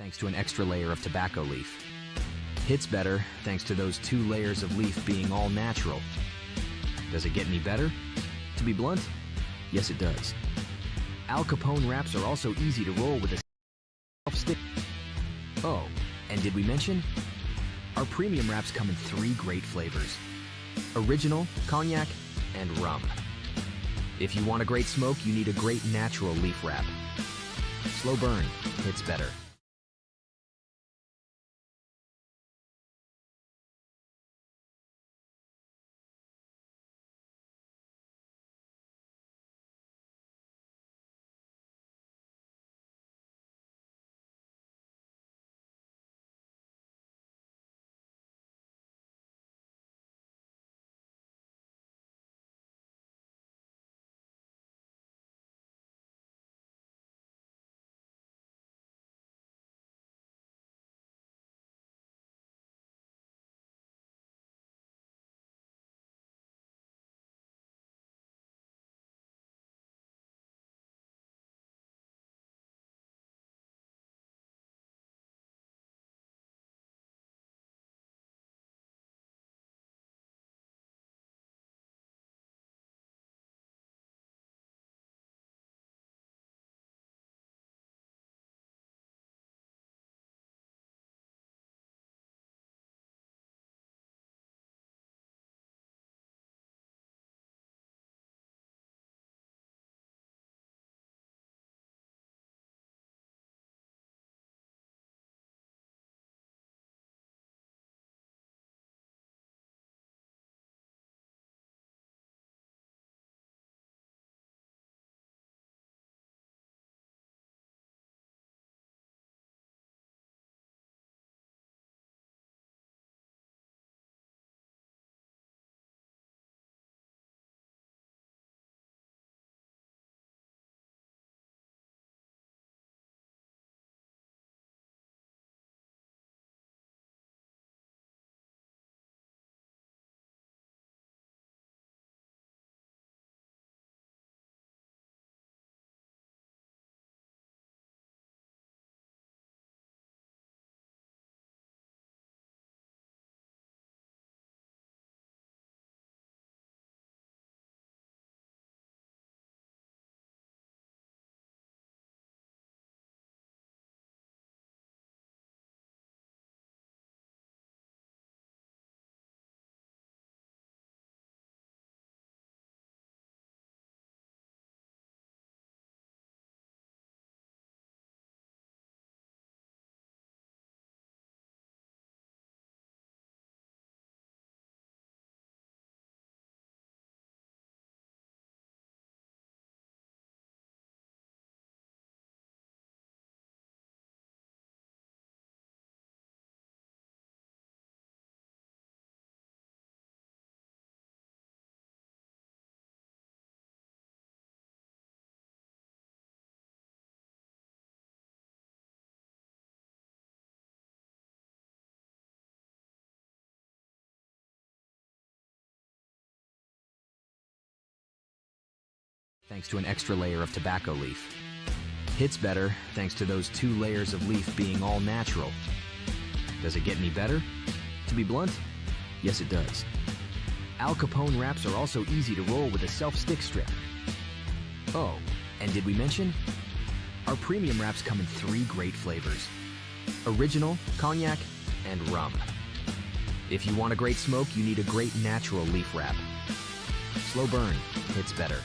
thanks to an extra layer of tobacco leaf. Hits better thanks to those 2 layers of leaf being all natural. Does it get any better? To be blunt, yes it does. Al Capone wraps are also easy to roll with a self-stick. Oh, and did we mention? Our premium wraps come in 3 great flavors: original, cognac, and rum. If you want a great smoke, you need a great natural leaf wrap. Slow burn hits better. Thanks to an extra layer of tobacco leaf. Hits better thanks to those 2 layers of leaf being all natural. Does it get any better? To be blunt, yes it does. Al Capone wraps are also easy to roll with a self-stick strip. Oh, and did we mention? Our premium wraps come in 3 great flavors: original, cognac, and rum. If you want a great smoke, you need a great natural leaf wrap. Slow burn hits better.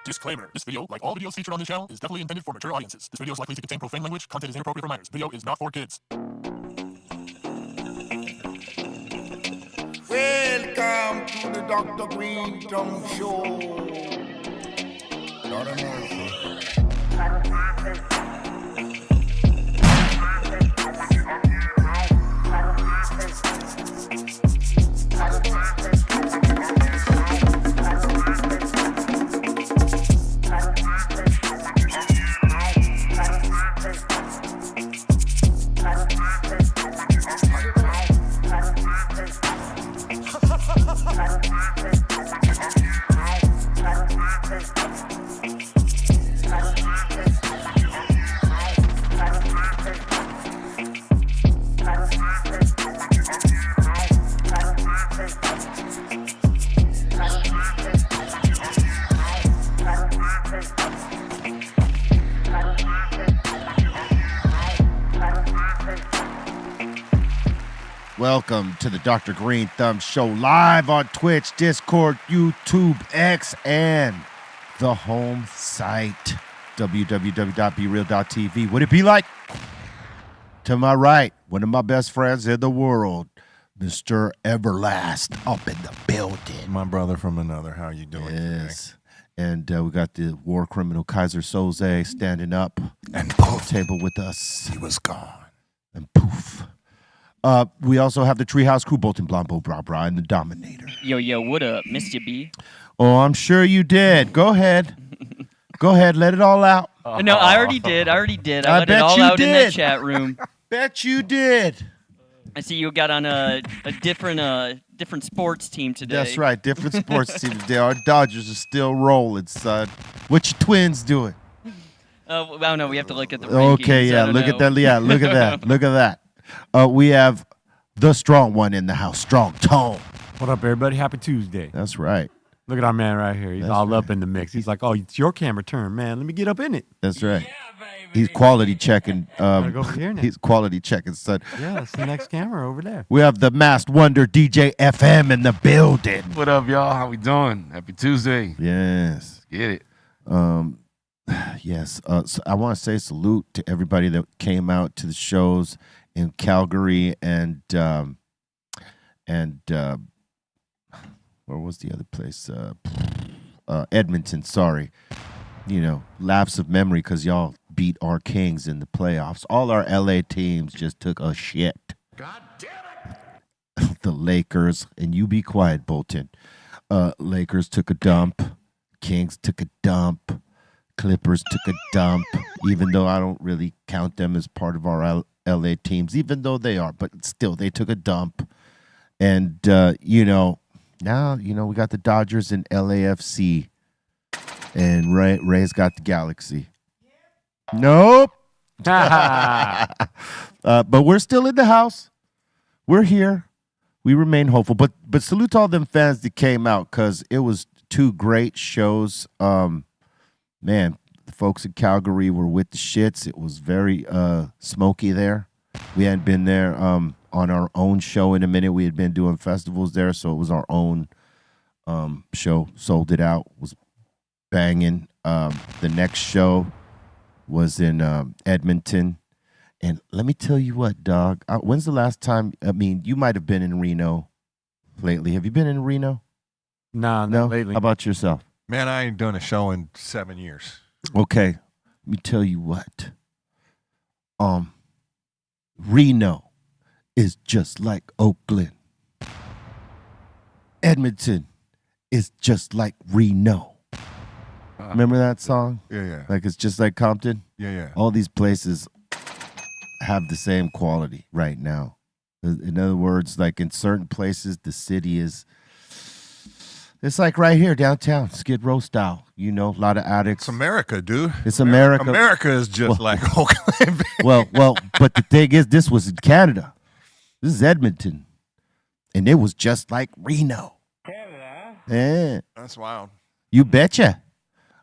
Disclaimer. This video, like all videos featured on this channel, is definitely intended for mature audiences. This video is likely to contain profane language. Content is inappropriate for minors. Video is not for kids. Welcome to the Dr. Greenthumb Show. Lord of mercy. Welcome to the Dr. Greenthumb Show, live on Twitch, Discord, YouTube, X, and the home site, www.BREALTV. Would it be like? To my right, one of my best friends in the world, Mr. Everlast, up in the building. My brother from another. How you doing Yes. And we got the war criminal Kaiser Soze standing up And at poof, the table with us. he was gone. And poof. We also have the Treehouse Crew, Bolten, Blambo, Bra Bra, and the Dominator. Yo, what up? Missed you, B. Oh, I'm sure you did. Go ahead. Go ahead. Let it all out. No, I already did. I let it bet all you out in that did. chat room. Bet you did. I see you got on a different sports team today. That's right. Different sports teams today. Our Dodgers are still rolling, son. What your Twins doing? I don't know. We have to look at the rankings. Okay, yeah. Look at that. Yeah, look at that. Look at that. We have the strong one in the house, Strong Tone. What up, everybody? Happy Tuesday. That's right. Look at our man right here. He's That's all right. up in the mix. He's like, oh, it's your camera turn, man. Let me get up in it. That's right. He's quality checking. Gotta go over here now. He's quality checking, son. Yeah, that's the next camera over there. We have the masked wonder DJ FM in the building. What up, y'all? How we doing? Happy Tuesday. Yes. Get it. Yes. So I want to say salute to everybody that came out to the shows in Calgary and where was the other place? Edmonton. Sorry. You know, lapse of memory because y'all beat our Kings in the playoffs. All our LA teams just took a shit. God damn it. The Lakers, and you be quiet, Bolten. Lakers took a dump. Kings took a dump. Clippers took a dump, even though I don't really count them as part of our LA teams, even though they are. But still, they took a dump. And, now, we got the Dodgers and LAFC. And Ray's got the Galaxy. Nope. But we're still in the house. We're here. We remain hopeful. But salute to all them fans that came out because it was two great shows. Man, the folks in Calgary were with the shits. It was very smoky there. We hadn't been there on our own show in a minute. We had been doing festivals there, so it was our own show. Sold it out. Was banging. The next show was in Edmonton. And let me tell you what, dog. When's the last time? I mean, you might have been in Reno lately. Have you been in Reno? Nah, No? not lately. How about yourself? Man, I ain't done a show in 7 years. Okay, let me tell you what. Reno is just like Oakland. Edmonton is just like Reno. Remember that song? Yeah. Like it's just like Compton? Yeah. All these places have the same quality right now. In other words, like in certain places, the city is... It's like right here, downtown, Skid Row style. You know, a lot of addicts. It's America, dude. It's America. America is just like Oakland. Well, but the thing is, this was in Canada. This is Edmonton. And it was just like Reno. Canada? Yeah. That's wild. You betcha.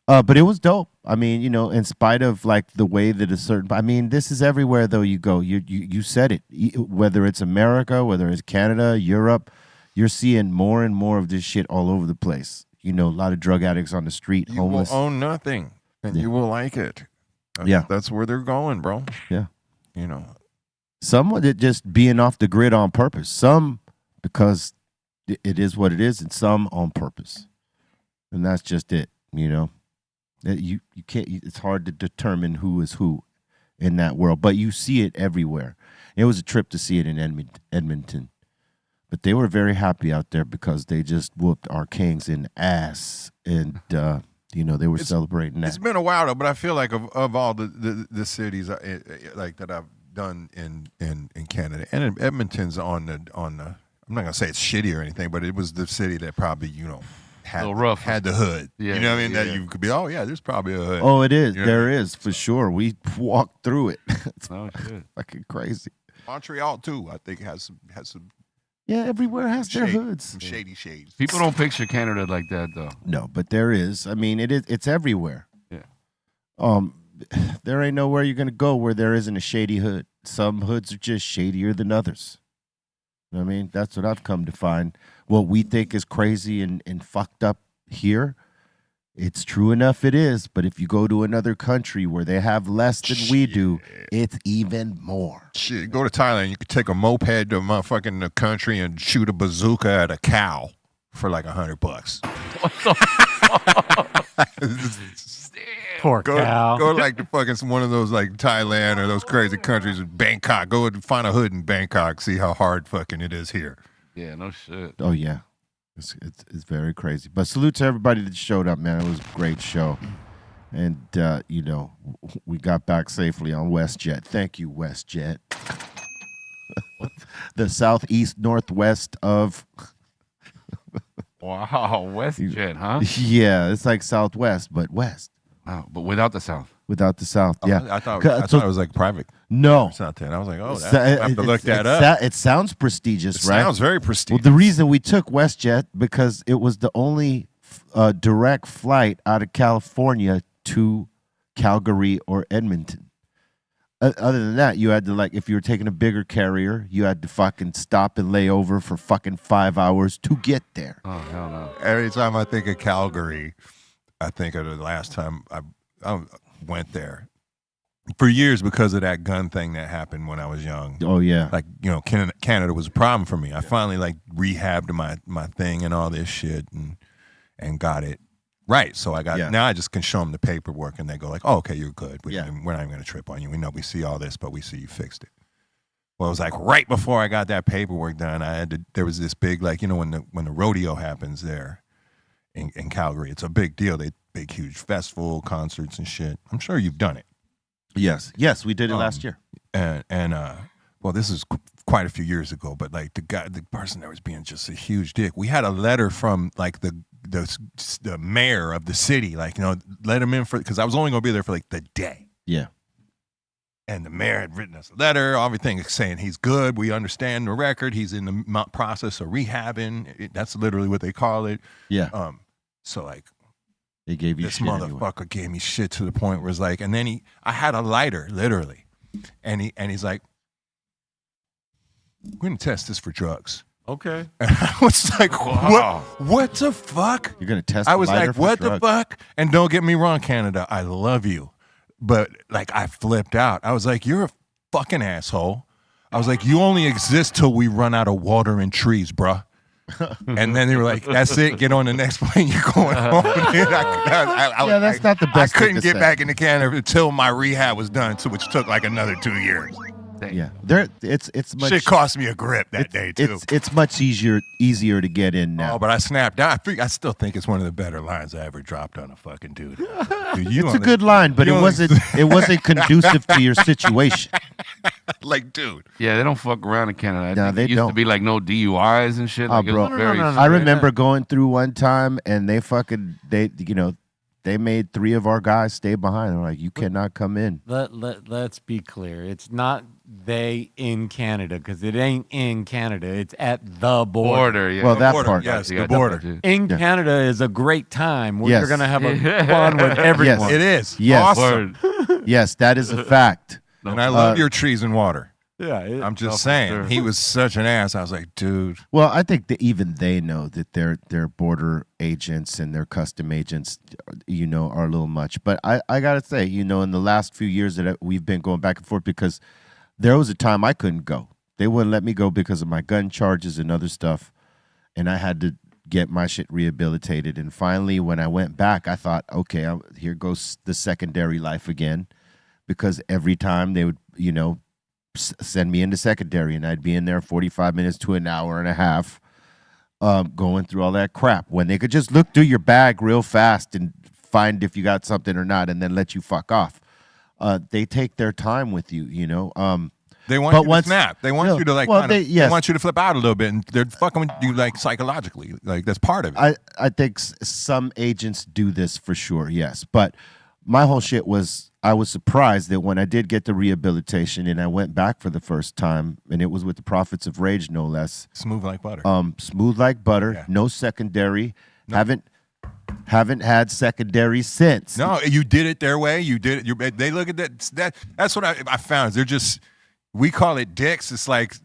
But it was dope. I mean, in spite of like the way that a certain... I mean, this is everywhere, though, you go. You said it. Whether it's America, whether it's Canada, Europe... You're seeing more and more of this shit all over the place. a lot of drug addicts on the street, You homeless. will own nothing, and Yeah. you will like it. Yeah. That's where they're going, bro. Yeah. Some Some it just being off the grid on purpose. Some because it is what it is, and some on purpose. And that's just it. You can't. It's hard to determine who is who in that world, but you see it everywhere. It was a trip to see it in Edmonton, but they were very happy out there because they just whooped our Kings in ass, and they were celebrating that. It's been a while though, but I feel like of all the cities like that I've done in Canada, and Edmonton's on the. I'm not gonna say it's shitty or anything, but it was the city that probably had the hood. Yeah, you know what I mean? yeah. That you could be. Oh yeah, there's probably a hood. Oh, it is. You know There what I mean? is for sure. We walked through it. It's Oh shit. fucking crazy. Montreal too. I think has some Yeah, everywhere has their hoods. some shady shades. People don't picture Canada like that though. No, but there is. I mean, it's everywhere. Yeah. There ain't nowhere you're gonna go where there isn't a shady hood. Some hoods are just shadier than others. You know what I mean? That's what I've come to find. What we think is crazy and fucked up here, it's true enough it is. But if you go to another country where they have less than we do, it's even more. Shit, go to Thailand. You could take a moped to motherfucking the country and shoot a bazooka at a cow for like $100. Poor cow. Go like to fucking one of those like Thailand or those crazy countries in Bangkok. Go and find a hood in Bangkok. See how hard fucking it is here. Yeah, no shit. Oh yeah, it's very crazy. But salute to everybody that showed up, man. It was a great show, and we got back safely on WestJet. Thank you, WestJet. The southeast northwest of. Wow, WestJet, huh? Yeah, it's like Southwest, but west Wow, but without the South. without the South. Yeah, I thought So- it was like private. no. It's not that. I was like, oh, So- I have to look that up. It sounds prestigious, It right? sounds very Well, prestigious. the reason we took WestJet because it was the only direct flight out of California to Calgary or Edmonton. Other than that, you had to if you were taking a bigger carrier, you had to fucking stop and lay over for fucking 5 hours to get there. Oh hell no. Every time I think of Calgary, I think of the last time I went there for years because of that gun thing that happened when I was young. Oh yeah, Like, Canada was a problem for me. I finally rehabbed my thing and all this shit and got it right. So now I just can show them the paperwork and they go like, oh, okay, you're good. We're not even going to trip on you. We know we see all this, but we see you fixed it. Well, it was like right before I got that paperwork done, there was this big, when the rodeo happens there in Calgary, it's a big deal. Big, huge festival, concerts and shit. I'm sure you've done it. yes, we did it last year. Well, this is quite a few years ago, but the person that was being just a huge dick. We had a letter from the mayor of the city, let him in because I was only going to be there for the day. Yeah. And the mayor had written us a letter, everything saying he's good. We understand the record. He's in the process of rehabbing. That's literally what they call it. Yeah. So They gave you this shit motherfucker anyway. gave me shit to the point where it's and then I had a lighter literally, and he's like, we're gonna test this for drugs. Okay. And I was like, Wow. what the fuck? You're gonna test. I was lighter like, for what drugs? the fuck? And don't get me wrong, Canada, I love you. But I flipped out. I was like, you're a fucking asshole. I was like, you only exist till we run out of water and trees, bruh. And then they were like, that's it. Get on the next plane. You're going home. Yeah, that's not the best I couldn't thing to get say. back into Canada until my rehab was done, which took another 2 years. Yeah, it's much. Shit cost me a grip that day, too. It's much easier to get in now. Oh, but I snapped out. I still think it's one of the better lines I ever dropped on a fucking dude. Dude, It's a good line, but it wasn't conducive to your situation. Dude. Yeah, they don't fuck around in Canada. No, think they it used don't. to be no DUIs and shit. Oh, Like, it was bro. very No. I strict. remember going through one time, and they made 3 of our guys stay behind. They're like, you cannot come in. Let's be clear. It's not they in Canada because it ain't in Canada. It's at the border. border. Yeah. Well, that border, part. yes, Yeah, the that border. part, too. In Yeah. Canada is a great time where Yes. you're gonna have a fun with everyone. It is. Yes. Awesome. Word. Yes, that is a fact. And I love your trees and water. Yeah, I'm just saying, he was such an ass. I was like, dude. Well, I think that even they know that their border agents and their custom agents, are a little much. But I gotta say, in the last few years that we've been going back and forth, because there was a time I couldn't go. They wouldn't let me go because of my gun charges and other stuff, and I had to get my shit rehabilitated. And finally, when I went back, I thought, okay, here goes the secondary life again, because every time they would, send me into secondary, and I'd be in there 45 minutes to an hour and a half going through all that crap, when they could just look through your bag real fast and find if you got something or not and then let you fuck off. They take their time with you, They want you to snap. They want you to they want you to flip out a little bit, and they're fucking with you like psychologically. Like that's part of it. I think some agents do this for sure, yes. But my whole shit was, I was surprised that when I did get the rehabilitation and I went back for the first time, and it was with the Prophets of Rage, no less. Smooth like butter. Smooth like butter. Yeah. No secondary. No. Haven't had secondary since. No, you did it their way. You did it. They look at that. That's what I found. They're just, we call it dicks. It's like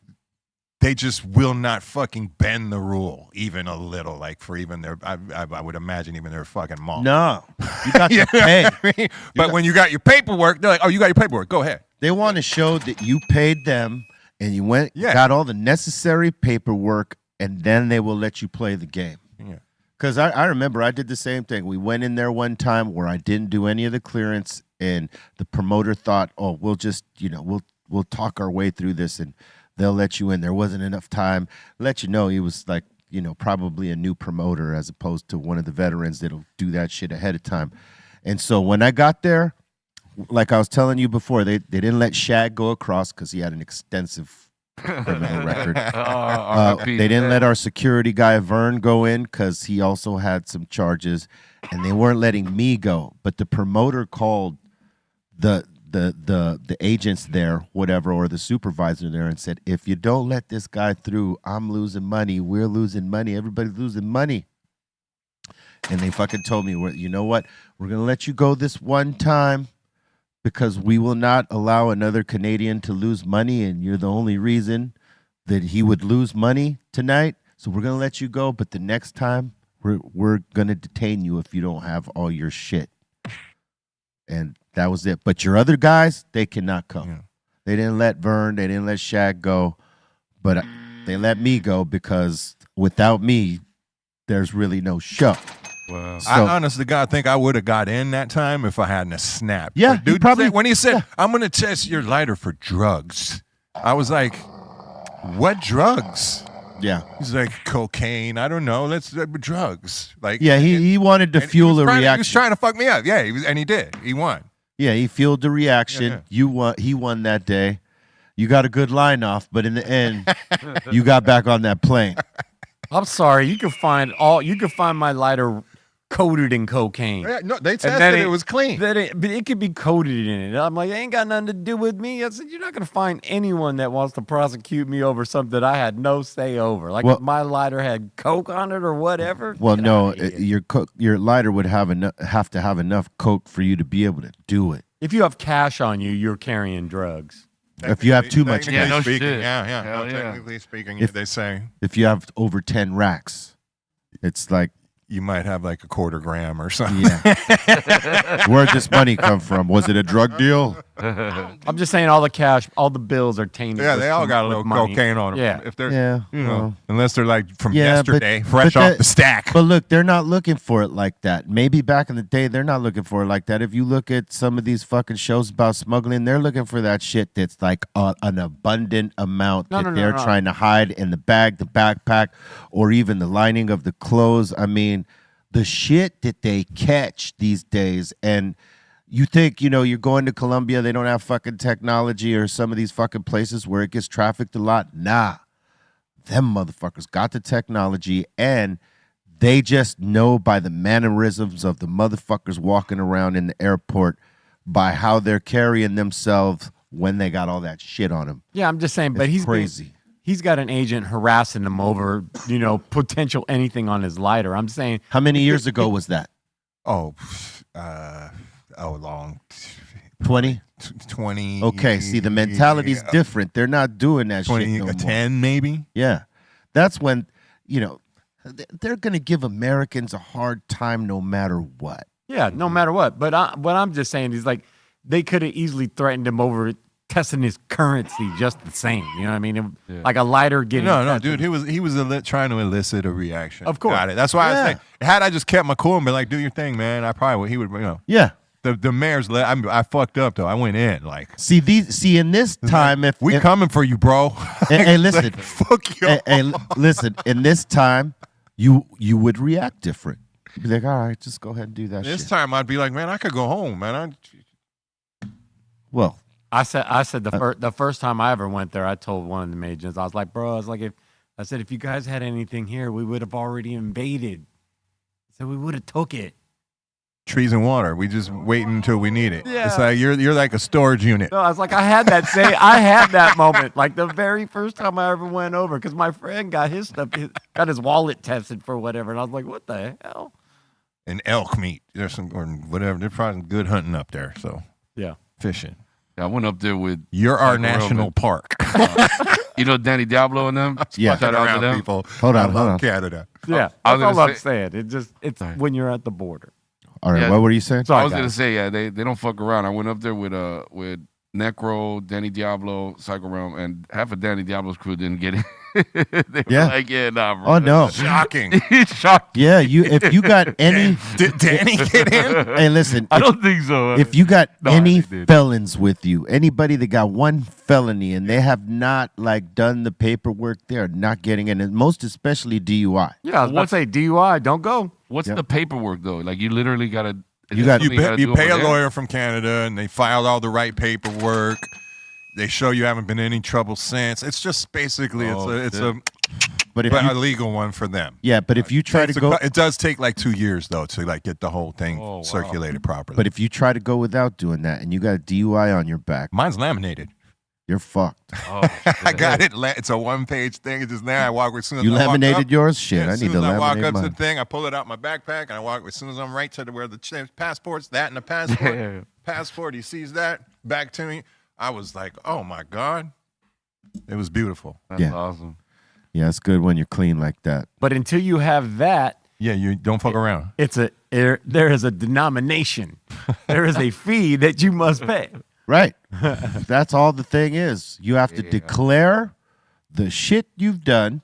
they just will not fucking bend the rule even a little. Like for even their, I would imagine even their fucking mom. No, you got to pay. I mean? But when you got your paperwork, they're like, oh, you got your paperwork. Go ahead. They want to show that you paid them and you went, got all the necessary paperwork, and then they will let you play the game. Yeah. Because I remember I did the same thing. We went in there one time where I didn't do any of the clearance, and the promoter thought, oh, we'll just, we'll talk our way through this and they'll let you in. There wasn't enough time. Let you know he was like, probably a new promoter as opposed to one of the veterans that'll do that shit ahead of time. And so when I got there, like I was telling you before, they didn't let Shag go across because he had an extensive criminal record. They didn't let our security guy Vern go in because he also had some charges, and they weren't letting me go. But the promoter called the agents there, whatever, or the supervisor there, and said, if you don't let this guy through, I'm losing money, we're losing money, everybody's losing money. And they fucking told me, well, you know what, we're gonna let you go this one time because we will not allow another Canadian to lose money, and you're the only reason that he would lose money tonight, so we're gonna let you go, but the next time we're gonna detain you if you don't have all your shit. And that was it. But your other guys, they cannot come. Yeah. They didn't let Vern, they didn't let Shag go, but they let me go because without me, there's really no show. Wow. So, I honestly, God, think I would have got in that time if I hadn't have snapped. Yeah, but dude, probably, when he said, I'm going to test your lighter for drugs, I was like, what drugs? Yeah. He's like, cocaine, I don't know, let's drugs. Like, yeah, he wanted to fuel the reaction. He was trying to fuck me up. Yeah, and he did. He won. Yeah, he fueled the reaction. Yeah. He won that day. You got a good line off, but in the end, you got back on that plane. I'm sorry. You can find my lighter coated in cocaine. Yeah, no, they tested it was clean. But it could be coated in it. I'm like, it ain't got nothing to do with me. I said, you're not going to find anyone that wants to prosecute me over something that I had no say over. Like if my lighter had coke on it or whatever. Well, no, your lighter would have to have enough coke for you to be able to do it. If you have cash on you, you're carrying drugs. If you have too much cash. Yeah, no speaking, shit. Technically speaking, they say. If you have over 10 racks, it's like, you might have like a quarter gram or something. Yeah. Where'd this money come from? Was it a drug deal? I'm just saying all the cash, all the bills are tainted. Yeah, they all got a little cocaine on them. Yeah. If they're, well, unless they're like from yesterday, fresh off the stack. But look, they're not looking for it like that. Maybe back in the day, they're not looking for it like that. If you look at some of these fucking shows about smuggling, they're looking for that shit that's like an abundant amount that they're trying to hide in the bag, the backpack, or even the lining of the clothes. I mean, the shit that they catch these days, and you think, you're going to Colombia, they don't have fucking technology, or some of these fucking places where it gets trafficked a lot. Nah, them motherfuckers got the technology, and they just know by the mannerisms of the motherfuckers walking around in the airport, by how they're carrying themselves when they got all that shit on them. Yeah, I'm just saying, but he's crazy. He's got an agent harassing him over, potential anything on his lighter. I'm saying. How many years ago was that? Long 20? 20. Okay, see, the mentality's different. They're not doing that 20, shit no more. 10 maybe. Yeah, that's when they're gonna give Americans a hard time no matter what. Yeah, no matter what. But what I'm just saying is like they could have easily threatened him over testing his currency just the same. You know what I mean? Like a lighter getting. No, dude. He was trying to elicit a reaction. Of course. Got it. That's why I say, had I just kept my cool and been like, do your thing, man, I probably would. He would, Yeah. The mayor's. I fucked up though. I went in like. See in this time, if we coming for you, bro. Hey, listen. Like, fuck you. Hey, listen. In this time, you would react different. You'd be like, all right, just go ahead and do that. This shit. time I'd be like, man, I could go home, man. Well, I said the first time I ever went there, I told one of the agents, I was like, bro, if you guys had anything here, we would have already invaded. So we would have took it. Trees and water. We just waiting until we need it. Yeah. It's like you're like a storage unit. No, I was like, I had that moment, like the very first time I ever went over, because my friend got his stuff, got his wallet tested for whatever, and I was like, what the hell? And elk meat. There's some or whatever. There's probably good hunting up there. So yeah, fishing. Yeah, I went up there with. You're our national park. You know Danny Diablo and them. Yeah. Shout out to them. People. Hold on. Canada. Yeah, I was that's all gonna I'm saying. It's Sorry. when you're at the border. all right. Yeah. What were you saying? Sorry, I was guys. gonna say, yeah, they don't fuck around. I went up there with Necro, Danny Diablo, Psycho Realm, and half of Danny Diablo's crew didn't get it. They were like, yeah, nah, bro. Oh no. Shocking. It's shocking. Yeah, if you got any, Did Danny get in? hey, listen. I don't think so. If you got No, any they did. felons with you, anybody that got one felony and they have not like done the paperwork, they're not getting in, and most especially DUI. Yeah, I was about to say DUI, don't go. What's Yep. the paperwork though? Like you literally gotta. You got- You gotta do pay a over there? lawyer from Canada, and they filed all the right paperwork. They show you haven't been in any trouble since. It's just basically it's a But if you, legal one for them. yeah, but if you try to go, It does take like 2 years though to like get the whole thing Oh, wow. circulated properly. but if you try to go without doing that, and you got a DUI on your back, Mine's laminated. you're fucked. Oh, I got it. It's a 1-page thing. It's just there. I walk as soon as You I walk laminated up. yours? Shit, Yeah, I as need soon to as I walk laminate up to the mine. thing, I pull it out my backpack and I walk as soon as I'm right to where the passport's that and the passport. Yeah. Passport. He sees that back to me. I was like, oh my god, it was beautiful. That's Yeah. awesome. Yeah, it's good when you're clean like that. But until you have that, Yeah, you don't fuck around. there is a denomination. There is a fee that you must pay. Right. That's all the thing is. You have to declare the shit you've done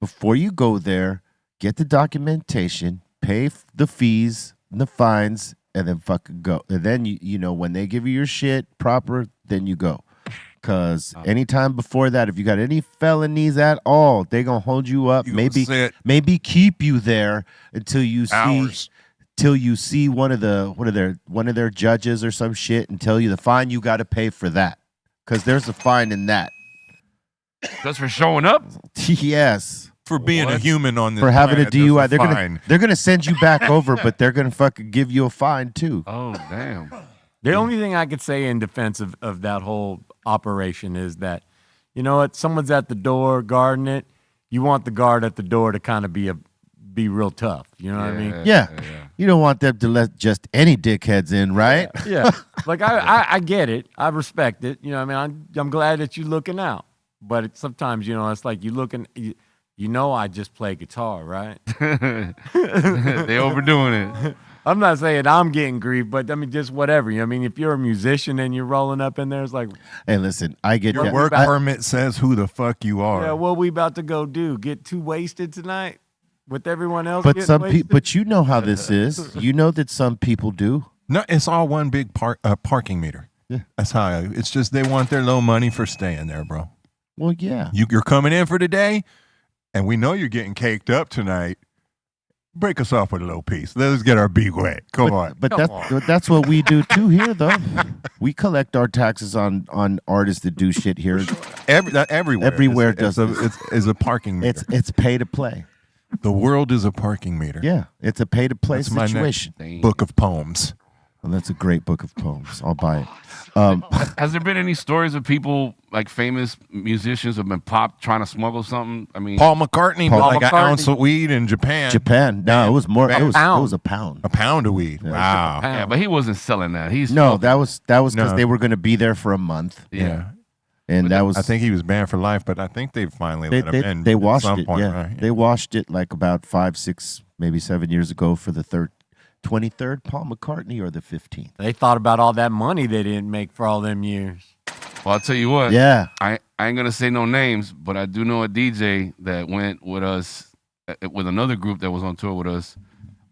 before you go there, get the documentation, pay the fees and the fines, and then fucking go. And then, you know, when they give you your shit proper, then you go. Because anytime before that, if you got any felonies at all, they going to hold you up, You gonna sit maybe keep you there until you hours. see one of their judges or some shit and tell you the fine you got to pay for that, because there's a fine in that. Just for showing up. Yes, For being a human on this for having a planet, there's DUI, they're gonna send you back over, but they're gonna fucking give you a fine too. Oh damn. The only thing I could say in defense of that whole operation is that, you know what, someone's at the door guarding it. You want the guard at the door to kind of be real tough. You know what I mean? Yeah. You don't want them to let just any dickheads in, right? Yeah. Like I get it. I respect it. You know what I mean? I'm glad that you're looking out. But sometimes, you know, it's like you know, I just play guitar, right? They overdoing it. I'm not saying I'm getting grief, but I mean, just whatever. You know, I mean, if you're a musician and you're rolling up in there, it's like, Hey, listen, I get Your that. work permit says who the fuck you are. yeah, what we about to go do? Get too wasted tonight with everyone else? But getting some wasted? people, but you know how this is. You know that some people do. No, it's all one big parking meter. Yeah. That's how it's just they want their low money for staying there, bro. Well, yeah. You're coming in for the day, and we know you're getting caked up tonight. Break us off with a little piece. Let us get our beak wet. Come on. But that's what we do too here, though. We collect our taxes on artists that do shit here. Everywhere. Everywhere it's a parking meter. It's pay to play. The world is a parking meter. Yeah, it's a pay to play That's my situation. next book of poems. Well, that's a great book of poems. I'll buy it. Has there been any stories of people, like famous musicians, have been popped trying to smuggle something? I mean, Paul McCartney bought like an ounce of weed in Japan. No, it was more. It was a pound. A pound of weed. Yeah. Wow. Yeah, but he wasn't selling that. That was because they were going to be there for a month. Yeah. And that was. I think he was banned for life, but I think they finally let him in. They washed at some it. point, Yeah, right? they washed it like about 5, 6, maybe 7 years ago for the 23rd Paul McCartney or the 15th. They thought about all that money they didn't make for all them years. Well, I'll tell you what. Yeah. I ain't gonna say no names, but I do know a DJ that went with us with another group that was on tour with us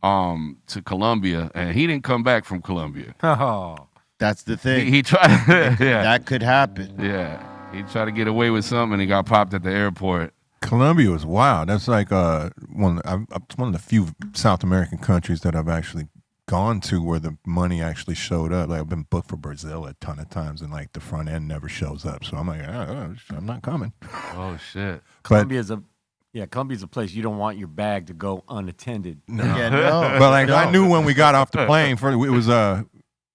to Colombia, and he didn't come back from Colombia. Oh, that's the thing. He tried. Yeah, that could happen. Yeah, he tried to get away with something, and he got popped at the airport. Colombia was wild. That's like one of the few South American countries that I've actually gone to where the money actually showed up. Like I've been booked for Brazil a ton of times, and like the front end never shows up. So I'm like, I'm not coming. Oh shit! Colombia's a place you don't want your bag to go unattended. No, Yeah, no. but like I knew when we got off the plane, it was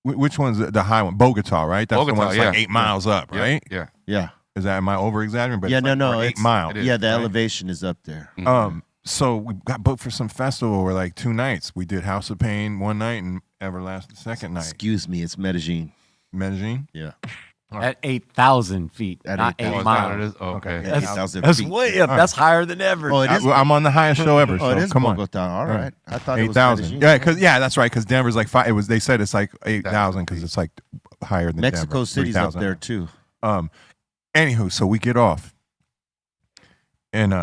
which one's the high one? Bogota, right? That's Bogota, the one that's like 8 miles up, right? Yeah. Is that, am I over exaggerating? But Yeah, it's like no, 8 miles. Yeah, the elevation is up there. So we got booked for some festival where like 2 nights. We did House of Pain one night and Everlast the second night. Excuse me, it's Medellin. Medellin? Yeah. At 8,000 feet, not 8 miles. Okay. Yeah, 8,000 That's feet. way up. That's higher than ever. Oh, it is. I'm on the highest show ever. Oh, So it is come on. Bogota. All right. I thought it was 8,000. Medellin. Yeah, that's right. Because Denver's like 5. They said it's like 8,000 because it's like higher than Mexico Denver. City's 3,000. up there too. Anywho, so we get off, and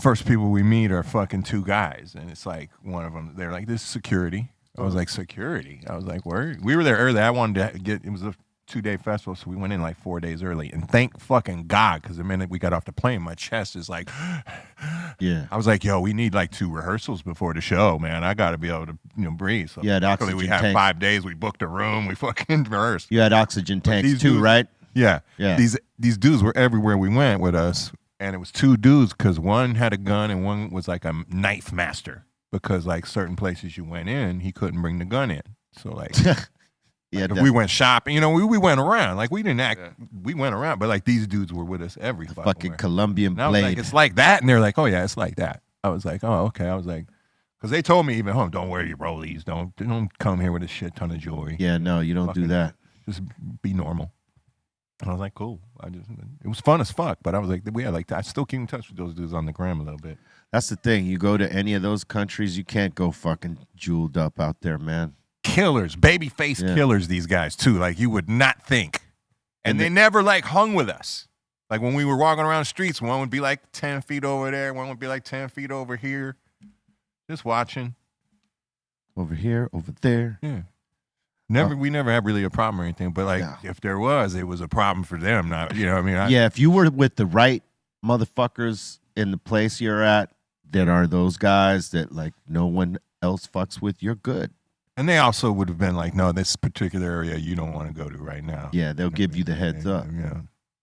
first people we meet are fucking 2 guys, and it's like one of them. They're like, "This is security." I was like, "Security?" I was like, "Where?" We were there early. I wanted to get. It was a 2-day festival, so we went in like 4 days early. And thank fucking God, because the minute we got off the plane, my chest is like, yeah. I was like, "Yo, we need like 2 rehearsals before the show, man. I got to be able to, breathe." So You had luckily we oxygen had tank. 5 days. We booked a room. We fucking rehearsed. You had oxygen tanks these too, dudes- right? Yeah. Yeah. These dudes were everywhere we went with us, and it was 2 dudes because one had a gun and one was like a knife master. Because like certain places you went in, he couldn't bring the gun in. So like, Yeah, if we went shopping, we went around. Like we didn't act, we went around. But like these dudes were with us every fucking where. Colombian And I was like, blade. it's like that, and they're like, oh yeah, it's like that. I was like, oh okay. I was like, because they told me even home, don't wear your rollies, don't come here with a shit ton of jewelry. Yeah, no, you don't do that. Just be normal. And I was like, cool. It was fun as fuck. But I was like, I still keep in touch with those dudes on the gram a little bit. That's the thing. You go to any of those countries, you can't go fucking jeweled up out there, man. Killers, baby face killers, these guys too. Like you would not think. And they never like hung with us. Like when we were walking around the streets, one would be like 10 feet over there, one would be like 10 feet over here. Just watching. Over here, over there. Yeah. We never had really a problem or anything, but like if there was, it was a problem for them. Not, you know what I mean? Yeah, if you were with the right motherfuckers in the place you're at, that are those guys that like no one else fucks with, you're good. And they also would have been like, no, this particular area you don't want to go to right now. Yeah, they'll give you the heads up. Yeah.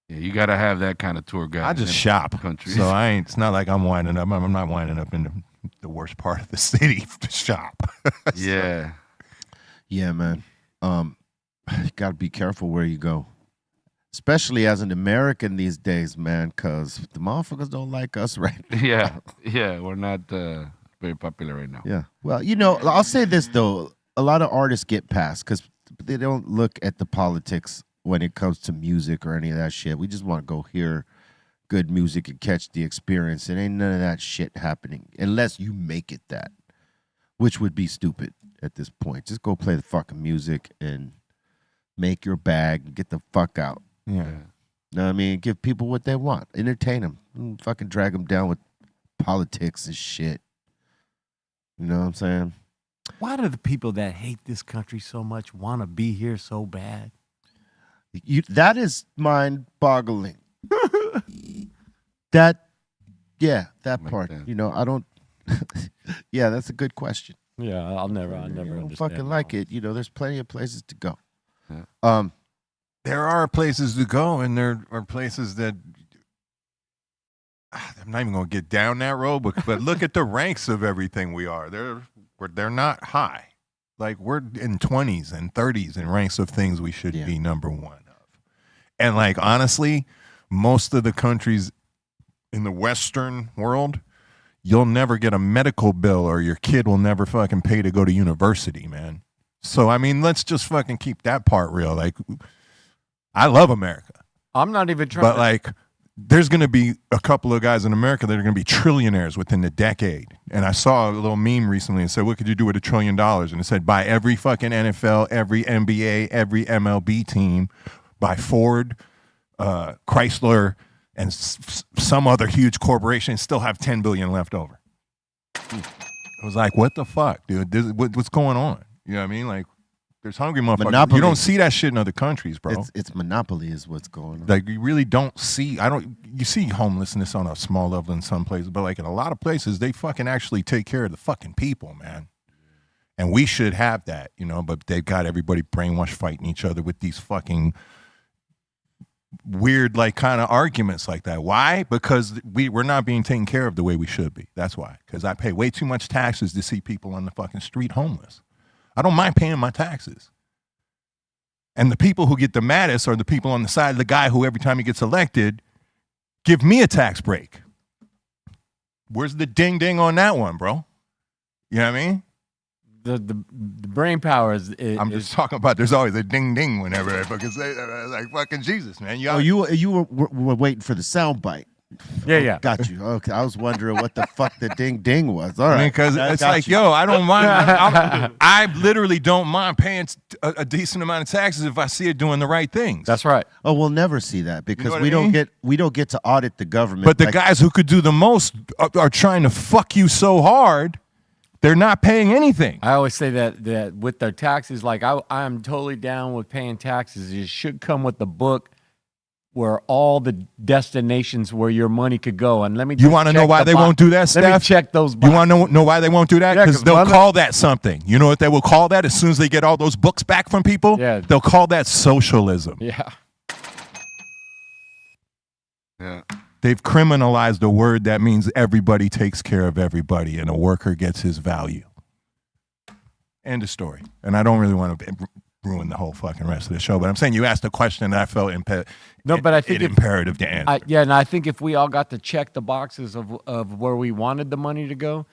Yeah, you got to have that kind of tour guide. I just shop. Countries. So it's not like I'm winding up. I'm not winding up in the worst part of the city to shop. Yeah. Yeah, man. You got to be careful where you go. Especially as an American these days, man, because the motherfuckers don't like us right now. Yeah, we're not very popular right now. Yeah. Well, I'll say this, though. A lot of artists get passed because they don't look at the politics when it comes to music or any of that shit. We just want to go hear good music and catch the experience. And ain't none of that shit happening unless you make it that, which would be stupid at this point. Just go play the fucking music and make your bag and get the fuck out. Yeah. Know what I mean? Give people what they want. Entertain them. Don't fucking drag them down with politics and shit. You know what I'm saying? Why do the people that hate this country so much want to be here so bad? That is mind-boggling. that part. I don't. Yeah, that's a good question. Yeah, I'll never I don't understand. fucking like it. There's plenty of places to go. Yeah. There are places to go, and there are places that I'm not even going to get down that road. But look at the ranks of everything we are. They're not high. Like, we're in 20s and 30s in ranks of things we should be number one of. And, like, honestly, most of the countries in the Western world, you'll never get a medical bill or your kid will never fucking pay to go to university, man. So, I mean, let's just fucking keep that part real. Like, I love America. I'm not even trying But, like, there's going to be a couple of guys in America that are going to be trillionaires within the decade. And I saw a little meme recently and said, what could you do with $1 trillion? And it said, buy every fucking NFL, every NBA, every MLB team, buy Ford, Chrysler, and some other huge corporation, and still have $10 billion left over. I was like, what the fuck, dude? What's going on? You know what I mean? Like, there's hungry motherfuckers. Monopoly. You don't see that shit in other countries, bro. It's monopoly is what's going on. Like, you really don't see. You see homelessness on a small level in some places, but like in a lot of places, they fucking actually take care of the fucking people, man. And we should have that, you know. But they've got everybody brainwashed, fighting each other with these fucking weird, like, kind of arguments like that. Why? Because we're not being taken care of the way we should be. That's why. Because I pay way too much taxes to see people on the fucking street homeless. I don't mind paying my taxes. And the people who get the maddest are the people on the side of the guy who every time he gets elected, give me a tax break. Where's the ding ding on that one, bro? You know what I mean? The brain power is I'm just talking about there's always a ding ding whenever I fucking say that. Like, fucking Jesus, man. You were waiting for the sound bite. Yeah. Got you. Okay, I was wondering what the fuck the ding ding was. All right, because it's like, yo, I don't mind. I literally don't mind paying a decent amount of taxes if I see it doing the right things. That's right. Oh, we'll never see that because You know what we I don't mean? get to audit the government. But the guys who could do the most are trying to fuck you so hard, they're not paying anything. I always say that with their taxes, like I am totally down with paying taxes. It should come with the book where all the destinations where your money could go. And let me. You want to know why they won't do that, Steph? Let me check those boxes. You want to know why they won't do that? Yeah, Because they'll call that something. You know what they will call that as soon as they get all those books back from people? Yeah. They'll call that socialism. Yeah. Yeah. They've criminalized a word that means everybody takes care of everybody and a worker gets his value. End of story. And I don't really want to ruin the whole fucking rest of the show, but I'm saying you asked a question that I felt imperative to answer. And I think if we all got to check the boxes of where we wanted the money to go,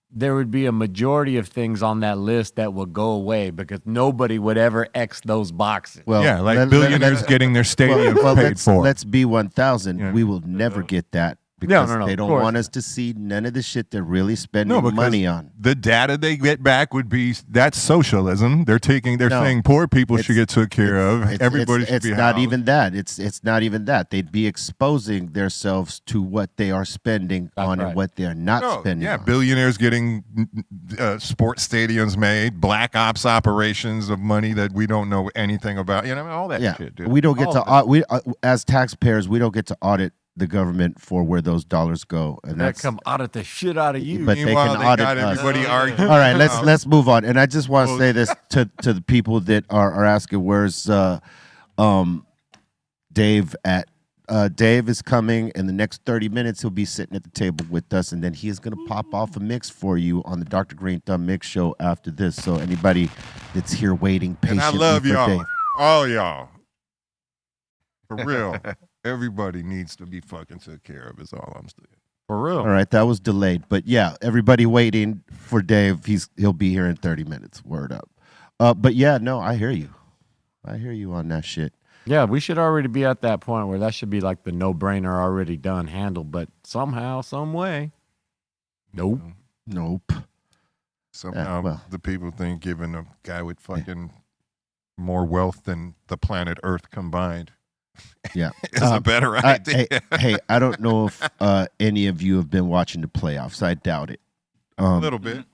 there would be a majority of things on that list that would go away because nobody would ever X those boxes. Well, yeah, like billionaires getting their stadium paid for. Let's be 1,000. Yeah. We will never get that. Because they don't want us to see none of the shit they're really spending money on. The data they get back would be that's socialism. They're saying poor people should get took care of. Everybody should be It's not even that. It's not even that. They'd be exposing themselves to what they are spending on and what they're not spending on. Billionaires getting sports stadiums made, black ops operations of money that we don't know anything about. You know, all that shit, dude. We don't get to as taxpayers, we don't get to audit the government for where those dollars go, and that come audit the shit out of you. But they can audit us. Everybody arguing. All right, let's move on. And I just want to say this to the people that are asking, where's Dave at? Dave is coming in the next 30 minutes. He'll be sitting at the table with us, and then he is going to pop off a mix for you on the Dr. Greenthumb Mix Show after this. So anybody that's here waiting patiently and I love for y'all, Dave. all y'all, for real. Everybody needs to be fucking took care of is all I'm saying. For real. All right, that was delayed. But yeah, everybody waiting for Dave. He'll be here in 30 minutes. Word up. But yeah, no, I hear you. I hear you on that shit. Yeah, we should already be at that point where that should be like the no-brainer already done, handled. But somehow, some way, nope. Somehow the people think giving a guy with fucking more wealth than the planet Earth combined is a better idea. Hey, I don't know if any of you have been watching the playoffs. I doubt it. A little bit. A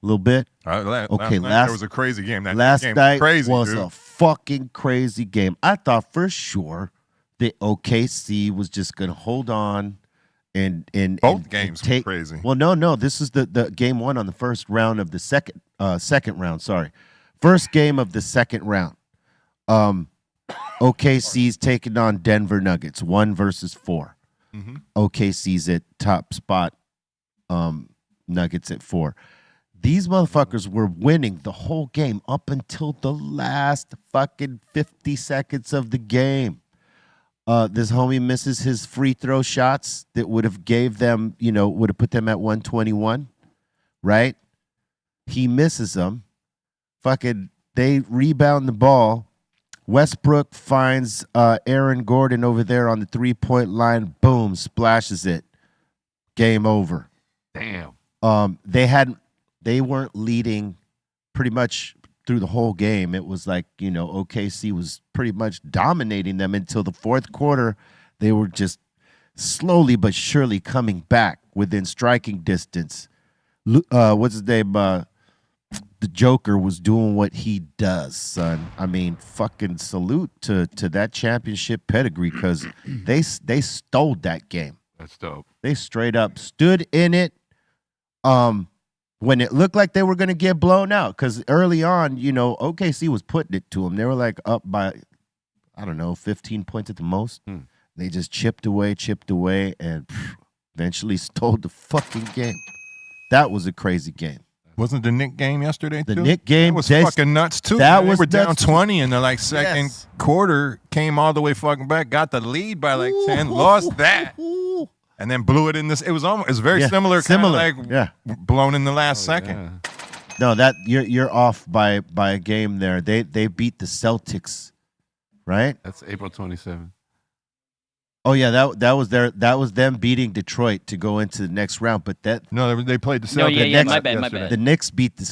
little bit? Okay, last night was a crazy game. Last game night was a fucking crazy game. I thought for sure that OKC was just going to hold on and both games were crazy. Well, no. This is the game one on the first round of the second round. Sorry. First game of the second round. OKC's taking on Denver Nuggets, 1 versus 4. Mm-hmm. OKC's at top spot, Nuggets at 4. These motherfuckers were winning the whole game up until the last fucking 50 seconds of the game. This homie misses his free throw shots that would have gave them, would have put them at 121, right? He misses them. Fucking, they rebound the ball. Westbrook finds Aaron Gordon over there on the 3-point line. Boom, splashes it. Game over. Damn. They weren't leading pretty much through the whole game. It was like, OKC was pretty much dominating them until the fourth quarter. They were just slowly but surely coming back within striking distance. What's his name? The Joker was doing what he does, son. I mean, fucking salute to that championship pedigree, because they stole that game. That's dope. They straight up stood in it. When it looked like they were going to get blown out, because early on, OKC was putting it to them. They were like up by, 15 points at the most. They just chipped away, and eventually stole the fucking game. That was a crazy game. Wasn't the Knick game yesterday, too? The Knick game was fucking nuts, too. That They was were down nuts, too. 20 in the second quarter, came all the way fucking back, got the lead by 10, lost that. And then blew it in this. It was very similar. Blown in the last second. No, that you're off by a game there. They beat the Celtics, right? That's April 27th. Oh yeah, that was them beating Detroit to go into the next round. But they played the Celtics. No, yeah, my bad. The Knicks beat the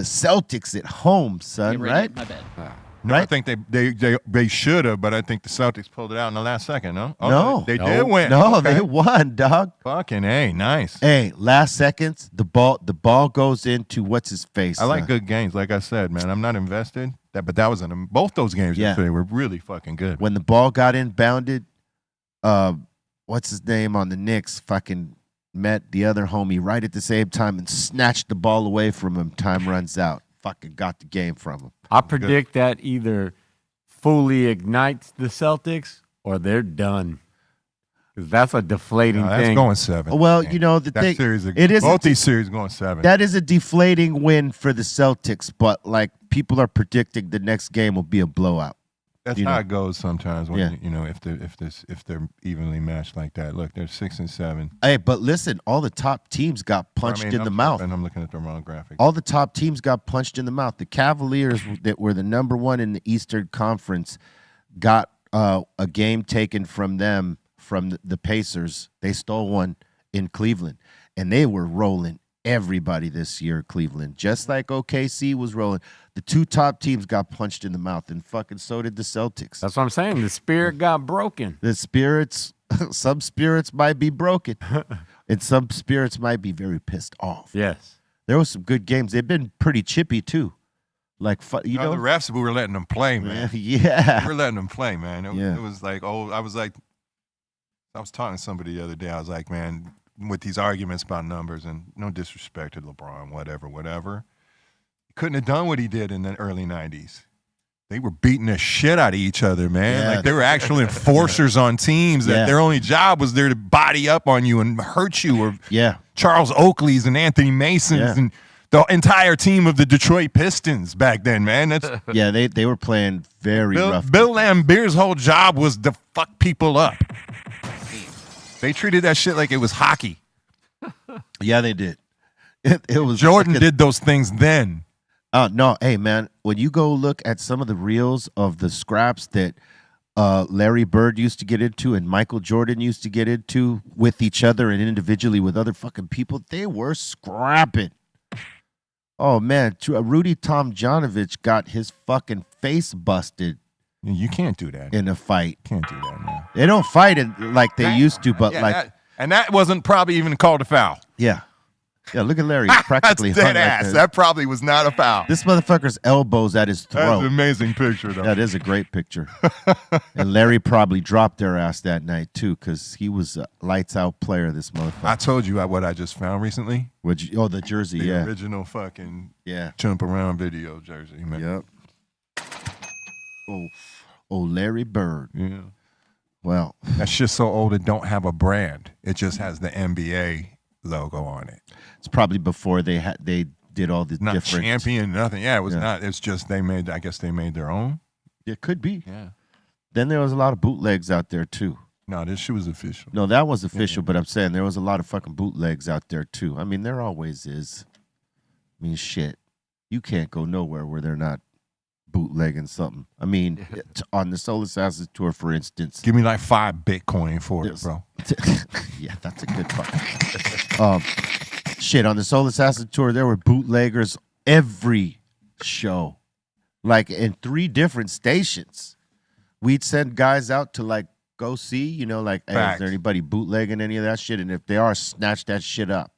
Celtics at home, son. Right? My bad. No, right? I think they should have, but I think the Celtics pulled it out in the last second, no? Oh, No. They did win. No, Okay. they won, dog. Fucking A, nice. Hey, last seconds, the ball goes into what's his face. I like good games, like I said, man. I'm not invested, but that was in both those games yesterday were really fucking good. When the ball got inbounded, what's his name on the Knicks fucking met the other homie right at the same time and snatched the ball away from him. Time runs out. Fucking got the game from him. I predict that either fully ignites the Celtics or they're done. Because that's a deflating That's thing. going 7. Well, Man. the that thing series, it is both these series going 7. that is a deflating win for the Celtics, but people are predicting the next game will be a blowout. That's how it goes sometimes when if they're evenly matched like that. Look, they're 6 and 7. Hey, but listen, all the top teams got punched in the mouth. And I'm looking at the wrong graphic. All the top teams got punched in the mouth. The Cavaliers, that were the number one in the Eastern Conference, got a game taken from them from the Pacers. They stole one in Cleveland, and they were rolling everybody this year, Cleveland, just like OKC was rolling. The two top teams got punched in the mouth, and fucking so did the Celtics. That's what I'm saying. The spirit got broken. The spirits, some spirits might be broken, and some spirits might be very pissed off. Yes. There was some good games. They've been pretty chippy, too. Like, the refs, we were letting them play, man. Yeah. We were letting them play, man. It was like, I was talking to somebody the other day. I was like, man, with these arguments about numbers, and no disrespect to LeBron, whatever. He couldn't have done what he did in the early 90s. They were beating the shit out of each other, man. Yeah. Like they were actual enforcers on teams that their only job was there to body up on you and hurt you. Or Charles Oakley's and Anthony Mason's and the entire team of the Detroit Pistons back then, man. That's they were playing very rough. Bill Lambert's whole job was to fuck people up. They treated that shit like it was hockey. Yeah, they did. It was Jordan did those things then. No, hey man, when you go look at some of the reels of the scraps that Larry Bird used to get into and Michael Jordan used to get into with each other and individually with other fucking people, they were scrapping. Oh man, Rudy Tomjanovich got his fucking face busted. You can't do that in a fight. Can't do that, man. They don't fight it like they used to, but that wasn't probably even called a foul. Yeah. Yeah, look at Larry. He's practically That's dead hung ass. like That probably was not a foul. This motherfucker's elbows at his throat. That's an amazing picture, though. That is a great picture. And Larry probably dropped their ass that night, too, because he was a lights-out player, this motherfucker. I told you what I just found recently. The jersey, the original fucking jump around video jersey, man. Yep. Oh, Larry Bird. Yeah. Well. That shit's so old it don't have a brand. It just has the NBA logo on it. It's probably before they did all the Not different champion, nothing. Yeah, it was Yeah. not. It's just I guess they made their own. It could be. Yeah. Then there was a lot of bootlegs out there too. No, this shit was official. No, that was official, but I'm saying there was a lot of fucking bootlegs out there too. I mean, there always is. I mean, shit. You can't go nowhere where they're not bootlegging something. I mean, on the Soul Assassins tour, for instance. Give me like 5 Bitcoin for it, bro. Yeah, that's a good fucking. Shit, on the Soul Assassin tour, there were bootleggers every show, like in 3 different stations. We'd send guys out to like go see, you know, like, hey, is there anybody bootlegging any of that shit? And if they are, snatch that shit up.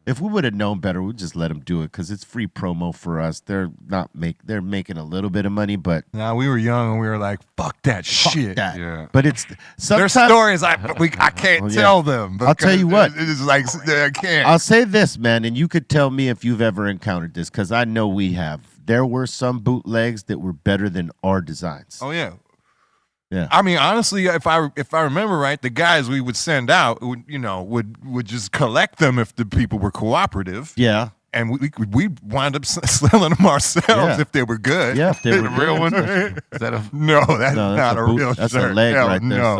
If we would have known better, we'd just let them do it because it's free promo for us. They're making a little bit of money, but now we were young and we were like, "Fuck that shit." that. Yeah. But it's There's stories I can't tell them. I'll tell you what. It's like I can't. I'll say this, man, and you could tell me if you've ever encountered this because I know we have. There were some bootlegs that were better than our designs. Oh yeah. Yeah. I mean, honestly, if I remember right, the guys we would send out would just collect them if the people were cooperative. Yeah. And we wind up selling them ourselves if they were good. Yeah, if they were real one. Is that that's not a real That's shirt. a leg Hell right there. no.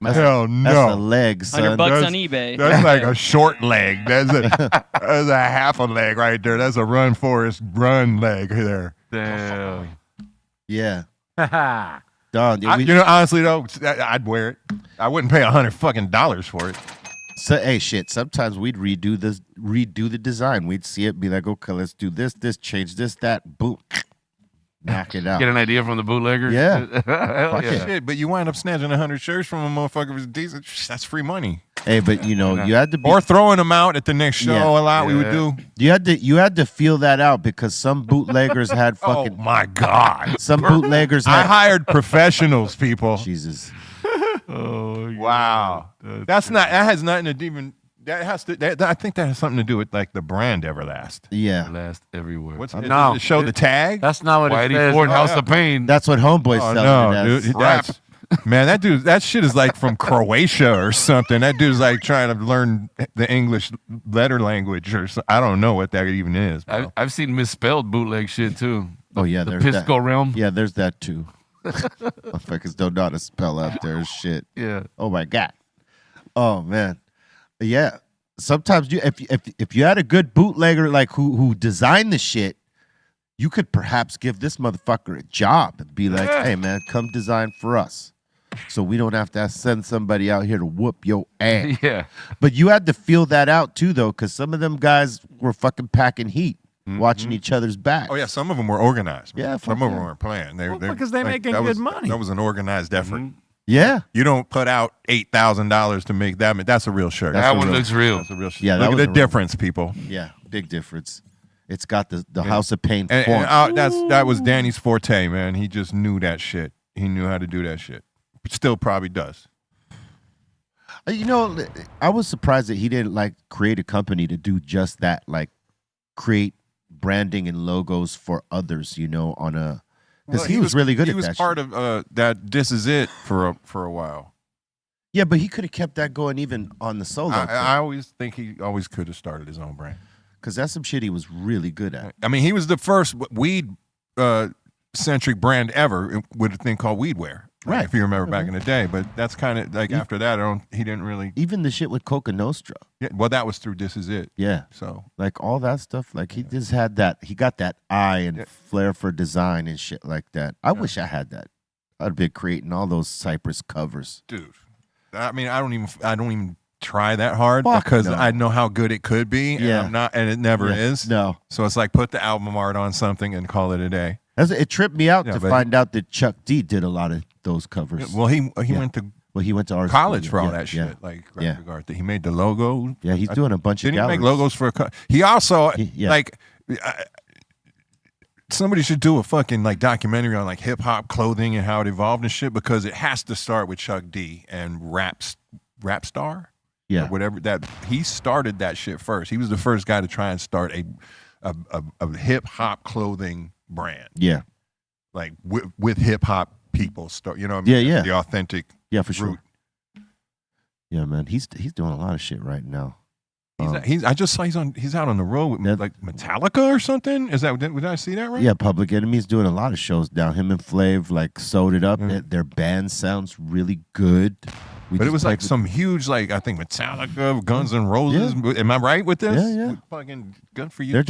Son. Hell no. That's a leg, son. $100 on eBay. That's like a short leg. That's a half a leg right there. That's a Run Forest Run leg there. Damn. Yeah. Dog, honestly though, I'd wear it. I wouldn't pay $100 for it. So, hey, shit. Sometimes we'd redo the design. We'd see it, be like, okay, let's do this, change this, that, boom, knock it out. Get an idea from the bootlegger. Yeah. Hell yeah. Shit, but you wind up snatching 100 shirts from a motherfucker who's decent. That's free money. Hey, but you know, you had to be, or throwing them out at the next show a lot. We would do. You had to feel that out because some bootleggers had fucking. Oh my god! Some bootleggers. I had, hired professionals, people. Jesus. Oh wow. That has nothing to even. I think that has something to do with like the brand Everlast. Yeah. Last everywhere. What's No. to show the tag? That's not what it Whitey says. Ford House of Pain. That's what Homeboy's Oh selling no, it as. dude, that's man. That shit is like from Croatia or something. That dude's like trying to learn the English letter language or something. I don't know what that even is. Bro. I've seen misspelled bootleg shit too. Oh yeah, The there's Pisco that. Realm. Yeah, there's that too. Motherfuckers don't know how to spell out there shit. Yeah. Oh my god. Oh man. Yeah. Sometimes if you had a good bootlegger like who designed the shit, you could perhaps give this motherfucker a job and be like, hey man, come design for us. So we don't have to send somebody out here to whoop your ass. Yeah. But you had to feel that out too though, because some of them guys were fucking packing heat, watching each other's backs. Oh yeah, some of them were organized. Yeah, some of them weren't playing. because they making good money. That was an organized effort. Yeah. You don't put out $8,000 to make that. That's a real shirt. That one looks real. That's a real shirt. Yeah, that Look was at a the real- difference, people. Yeah, big difference. It's got the House of Pain And font. that was Danny's forte, man. He just knew that shit. He knew how to do that shit. Still probably does. You know, I was surprised that he didn't like create a company to do just that, like create branding and logos for others. You know, on a because he was really good at that. He was part of that. This is it for a while. Yeah, but he could have kept that going even on the solo. I always think he always could have started his own brand because that's some shit he was really good at. I mean, he was the first weed centric brand ever with a thing called Weedwear. Right. If you remember back in the day, but that's kind of like after that, he didn't really. Even the shit with Coca Nostra. Yeah, well, that was through This Is It. Yeah. So like all that stuff, like he just had that. He got that eye and flair for design and shit like that. I wish I had that. I'd be creating all those Cypress covers, dude. I mean, I don't even try that hard Fuck because no. I know how good it could be. Yeah. And it never is. No. So it's like put the album art on something and call it a day. It tripped me out Yeah, to but- find out that Chuck D did a lot of those covers. Well, he Yeah. went to Well, he went to art college school. for all Yeah, that shit. yeah. Like Yeah. regard that he made the logo. Yeah, he's doing a bunch of Didn't he make galleries. logos for he also Yeah. like somebody should do a fucking like documentary on like hip hop clothing and how it evolved and shit because it has to start with Chuck D and Rap Star. Yeah. Or whatever that he started that shit first. He was the first guy to try and start a hip hop clothing brand. Yeah. Like with hip hop people start, you know what I mean? Yeah, yeah. The authentic Yeah, for sure. root. Yeah, man. He's doing a lot of shit right now. I just saw he's out on the road with like Metallica or something. Is that, did I see that right? Yeah, Public Enemy's doing a lot of shows now. Him and Flav like sewed it up. Their band sounds really good. But it was like some huge, like I think Metallica, Guns N' Roses. Yeah. Am I right with this? Yeah. Fucking good for you. They're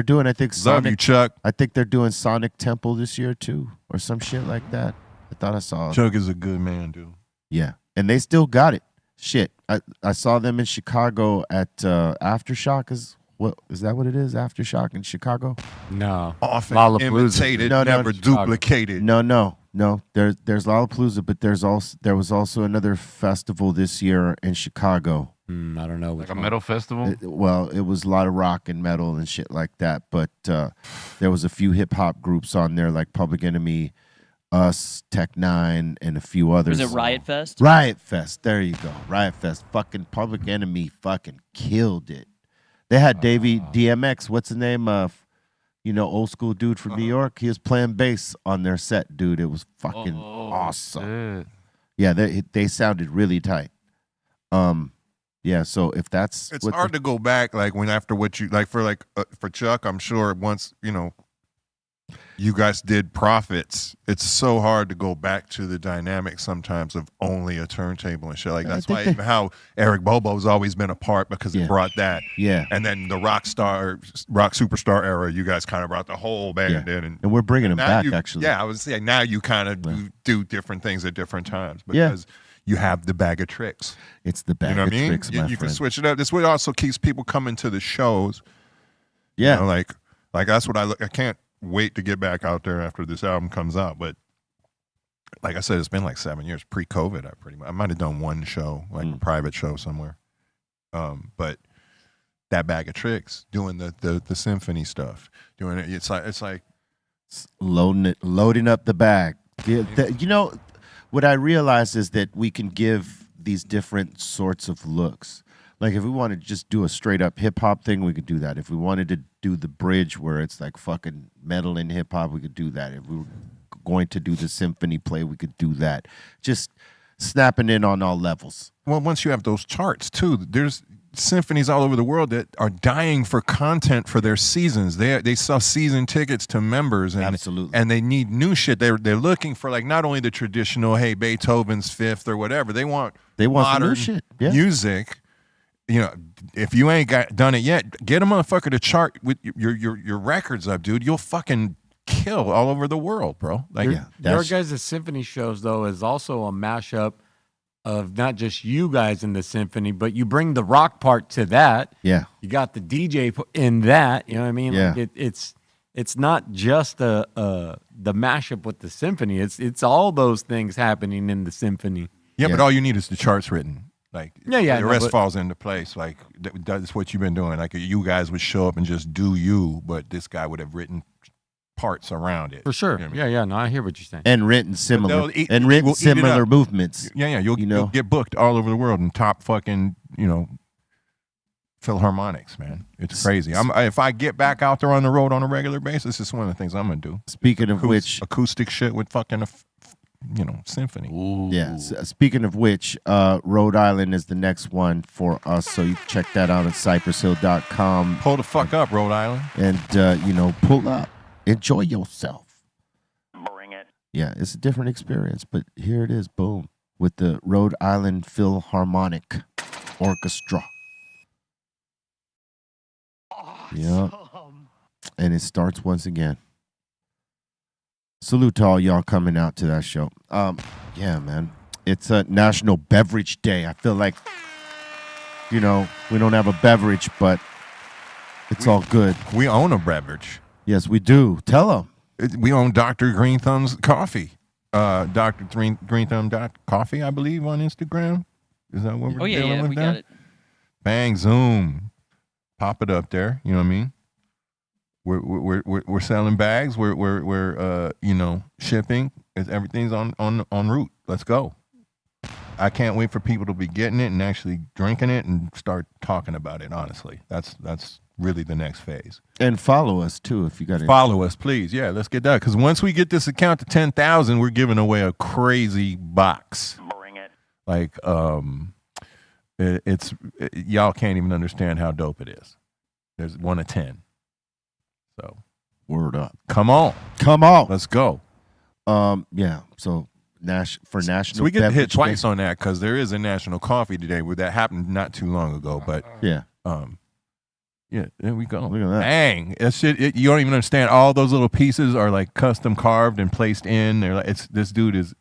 doing. I think Love you, Chuck. I think they're doing Sonic Temple this year too, or some shit like that. I thought I saw. Chuck is a good man, dude. Yeah, and they still got it. Shit, I saw them in Chicago at Aftershock. Is that what it is? Aftershock in Chicago? No, often Lollapalooza. imitated, never duplicated. No. There's Lollapalooza, but there was also another festival this year in Chicago. I don't know. Like a metal festival? It was a lot of rock and metal and shit like that. But there was a few hip hop groups on there, like Public Enemy, Us, Tech Nine, and a few others. Was it Riot Fest? Riot Fest. There you go. Riot Fest. Fucking Public Enemy fucking killed it. They had Davey DMX. What's the name of? Old school dude from New York. He was playing bass on their set, dude. It was fucking awesome. Shit. Yeah, they sounded really tight. Yeah. So if that's it's hard to go back like when after what you like for Chuck. I'm sure once you guys did Profits. It's so hard to go back to the dynamic sometimes of only a turntable and shit. Like that's why how Eric Bobo's always been a part because it brought that. Yeah. And then the rock superstar era, you guys kind of brought the whole band in, and we're bringing them back actually. Yeah, I was saying now you kind of do different things at different times because you have the bag of tricks. It's the bag of tricks, my friend. You can switch it up. This way also keeps people coming to the shows. Yeah. Like that's what I can't wait to get back out there after this album comes out. But like I said, it's been like 7 years pre-COVID. I might have done one show, like a private show somewhere. But that bag of tricks, doing the symphony stuff, doing it. It's like loading up the bag. What I realized is that we can give these different sorts of looks. Like if we wanted to just do a straight up hip hop thing, we could do that. If we wanted to do the bridge where it's like fucking metal and hip hop, we could do that. If we were going to do the symphony play, we could do that. Just snapping in on all levels. Well, once you have those charts too, there's symphonies all over the world that are dying for content for their seasons. They sell season tickets to members, and absolutely, and they need new shit. They're looking for like not only the traditional, hey, Beethoven's Fifth or whatever. They want modern new shit. Yeah. music. If you ain't done it yet, get a motherfucker to chart with your records up, dude. You'll fucking kill all over the world, bro. Like, your guys' symphony shows, though, is also a mashup of not just you guys in the symphony, but you bring the rock part to that. Yeah. You got the DJ in that. You know what I mean? Yeah. Like it's not just the mashup with the symphony. It's all those things happening in the symphony. Yeah, but all you need is the charts written. Like, the rest but falls into place. Like, that's what you've been doing. Like, you guys would show up and just do you, but this guy would have written parts around it. For sure. You know what I mean? Yeah. No, I hear what you're saying. And written similar we'll similar movements. Yeah. You'll get booked all over the world in top fucking, Philharmonics, man. It's crazy. If I get back out there on the road on a regular basis, it's one of the things I'm gonna do. Speaking of which, acoustic shit with fucking symphony. Ooh. Yeah. Speaking of which, Rhode Island is the next one for us. So you can check that out at cypresshill.com. Pull the fuck up, Rhode Island. And, pull up. Enjoy yourself. Bring it. Yeah, it's a different experience, but here it is, boom, with the Rhode Island Philharmonic Orchestra. Awesome. Yeah. And it starts once again. Salute to all y'all coming out to that show. Yeah, man. It's a National Beverage Day. I feel like, we don't have a beverage, but it's all good. We own a beverage. Yes, we do. Tell them. We own Dr. Greenthumb's coffee. Dr. Greenthumb.coffee, I believe, on Instagram. Is that what we're dealing with? We got it. Bang, zoom. Pop it up there. You know what I mean? We're selling bags. We're shipping. Everything's on route. Let's go. I can't wait for people to be getting it and actually drinking it and start talking about it. Honestly, that's really the next phase. And follow us too if you got it. Follow us, please. Yeah, let's get that. Because once we get this account to 10,000, we're giving away a crazy box. Bring it. Like Y'all can't even understand how dope it is. There's 1 of 10. So word up. Come on. Let's go. Yeah. So for national, so we get to hit Beverage twice Day. on that because there is a National Coffee Day where that happened not too long ago. But yeah, there we go. Look at that. Dang, that shit! You don't even understand. All those little pieces are like custom carved and placed in. They're like, this dude is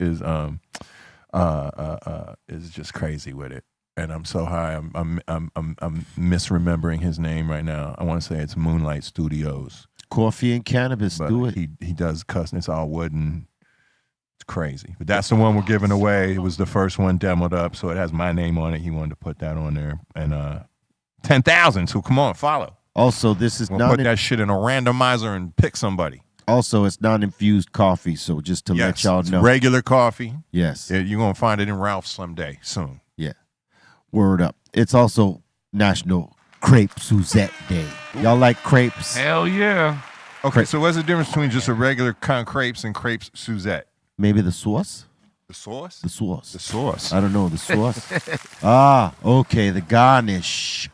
just crazy with it. And I'm so high. I'm misremembering his name right now. I want to say it's Moonlight Studios. Coffee and cannabis. But do it. He does custom. It's all wooden. It's crazy. But that's the one we're giving away. It was the first one demoed up, so it has my name on it. He wanted to put that on there. And 10,000. So come on, follow. Also, this is we'll put that shit in a randomizer and pick somebody. Also, it's non-infused coffee. So just to let y'all know, regular coffee. Yes, you're gonna find it in Ralph's someday soon. Yeah, word up. It's also National Crepe Suzette Day. Y'all like crepes? Hell yeah. Okay, so what's the difference between just a regular kind of crepes and crepes Suzette? Maybe the sauce. The sauce? The sauce. The sauce. I don't know the sauce. Okay, the garnish.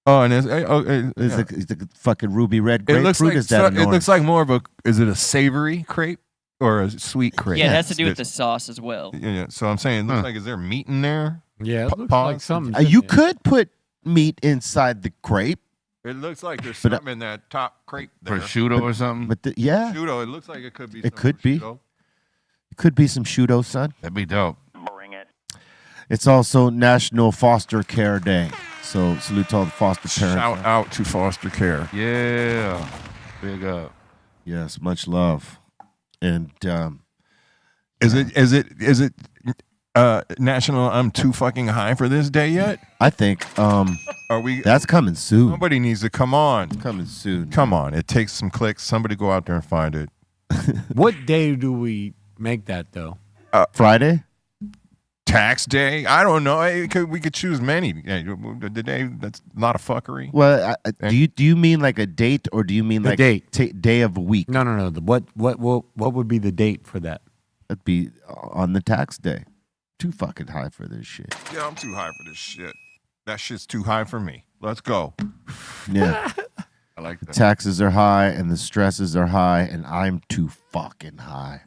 Oh, and it's the fucking ruby red grapefruit. It looks like is that it looks like more of a. Is it a savory crepe or a sweet crepe? Yeah, it has to do with the sauce as well. Yeah. So I'm saying, it looks like, is there meat in there? Yeah, it looks like something. You could put meat inside the crepe. It looks like there's something in that top crepe there. Prosciutto or something. But yeah, prosciutto. It looks like it could be. It could be. It could be some prosciutto, son. That'd be dope. Bring it. It's also National Foster Care Day. So salute to all the foster parents. Shout out to foster care. Yeah. Big up. Yes, much love. And is it National I'm too fucking high for this day yet? I think are we? That's coming soon. Somebody needs to come on. It's coming soon. Come on. It takes some clicks. Somebody go out there and find it. What day do we make that though? Friday? Tax day? I don't know. We could choose many. The day that's a lot of fuckery. Well, do you mean like a date or do you mean like date day of a week? No. What would be the date for that? That'd be on the tax day. Too fucking high for this shit. Yeah, I'm too high for this shit. That shit's too high for me. Let's go. Yeah. I like that. Taxes are high and the stresses are high and I'm too fucking high.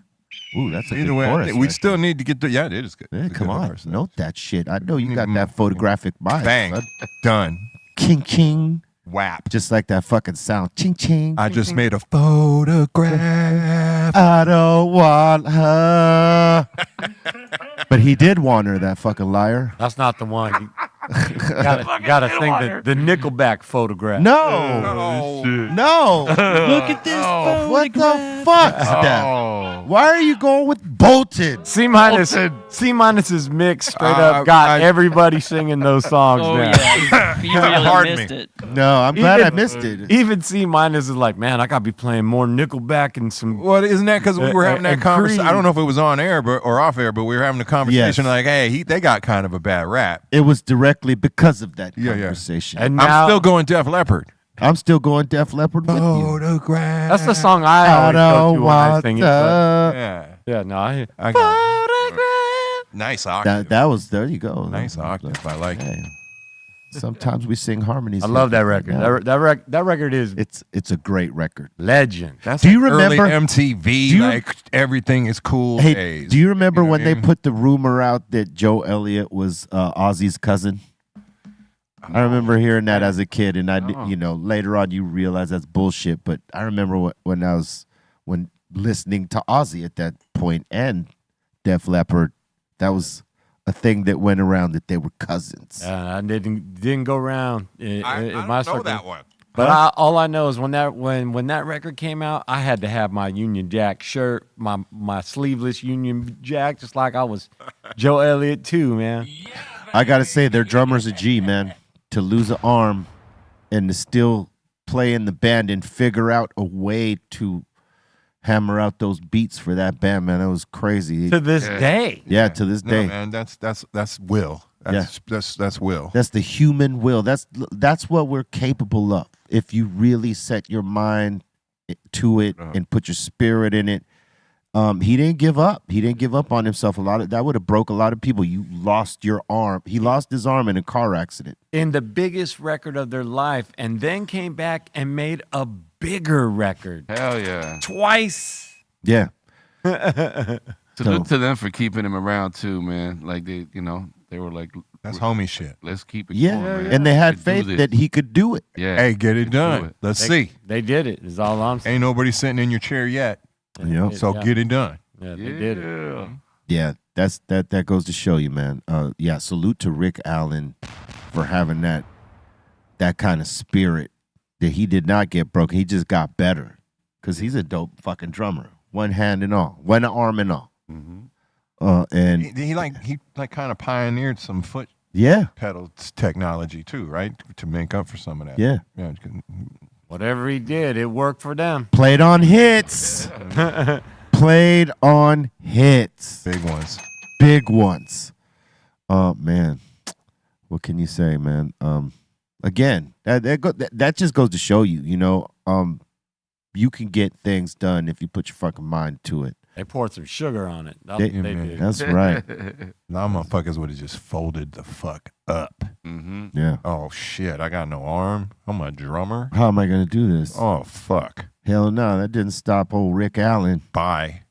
Ooh, that's a Either good way, chorus, we right? still need to get the. Yeah, it is good. Yeah, It's a come good on, chorus. note that shit. I know you got that photographic mind. Bang, son. done. Ching ching. Whap. Just like that fucking sound. Ching ching. I just made a photograph. I don't want her. But he did want her, that fucking liar. That's not the one. You gotta sing the Nickelback photograph. No. No. Look at this photograph. What the fuck, Steph? Why are you going with Bolten? C minus's mix straight up got everybody singing those songs Oh now. yeah, you really Pardon missed me. it. No, I'm glad I missed it. Even C minus is like, man, I gotta be playing more Nickelback and some. Well, isn't that because we were having that conversation? I don't know if it was on air or off air, but we were having a conversation like, hey, they got kind of a bad rap. It was directly because of that Yeah. conversation. And I'm now, still going Def Leppard. I'm still going Def Leppard with you. Photograph. that's the song I always go to when I sing it. But yeah, no, I Nice octave. that was, there you go. Nice octave. I like it. Hey. Sometimes we sing harmonies. I love that record. Yeah. That record is It's a great record. legend. That's Do you like remember- early MTV? Do you- Like everything is cool. Hey, days. do you remember You know when what I they mean? put the rumor out that Joe Elliott was Ozzy's cousin? I remember hearing that as a kid, and later on you realize that's bullshit. But I remember when listening to Ozzy at that point and Def Leppard, that was a thing that went around that they were cousins. I didn't go around in I my don't know circle. that one. But all I know is when that record came out, I had to have my Union Jack shirt, my sleeveless Union Jack, just like I was Joe Elliott too, man. I gotta say, their drummer's a G, man. To lose an arm and to still play in the band and figure out a way to hammer out those beats for that band, man, that was crazy. To this day. Yeah, to this day. No, man, that's will. That's will. That's the human will. That's what we're capable of. If you really set your mind to it and put your spirit in it, He didn't give up. He didn't give up on himself. That would have broke a lot of people. You lost your arm. He lost his arm in a car accident. In the biggest record of their life, and then came back and made a bigger record. Hell yeah. Twice. Yeah. Salute to them for keeping him around too, man. Like they were like, that's homie shit. Let's keep it Yeah, going, man. and they had We can faith do that this. he could do it. Yeah. Hey, get it do done. it. Let's see. They did it. Is all I'm saying. Ain't nobody sitting in your chair yet. Yeah. So get it done. Yeah, they did it. Yeah, that goes to show you, man. Yeah, salute to Rick Allen for having that kind of spirit that he did not get broken. He just got better because he's a dope fucking drummer. One hand and all, one arm and all. And he kind of pioneered some foot pedal technology too, right? To make up for some of that. Yeah. Whatever he did, it worked for them. Played on hits. Played on hits. Big ones. Big ones. Oh man, what can you say, man? Again, that just goes to show you, you can get things done if you put your fucking mind to it. They poured some sugar on it. They did. That's right. Now motherfuckers would have just folded the fuck up. Mm-hmm. Yeah. Oh shit, I got no arm. I'm a drummer. How am I gonna do this? Oh fuck. Hell no, that didn't stop old Rick Allen. Bye.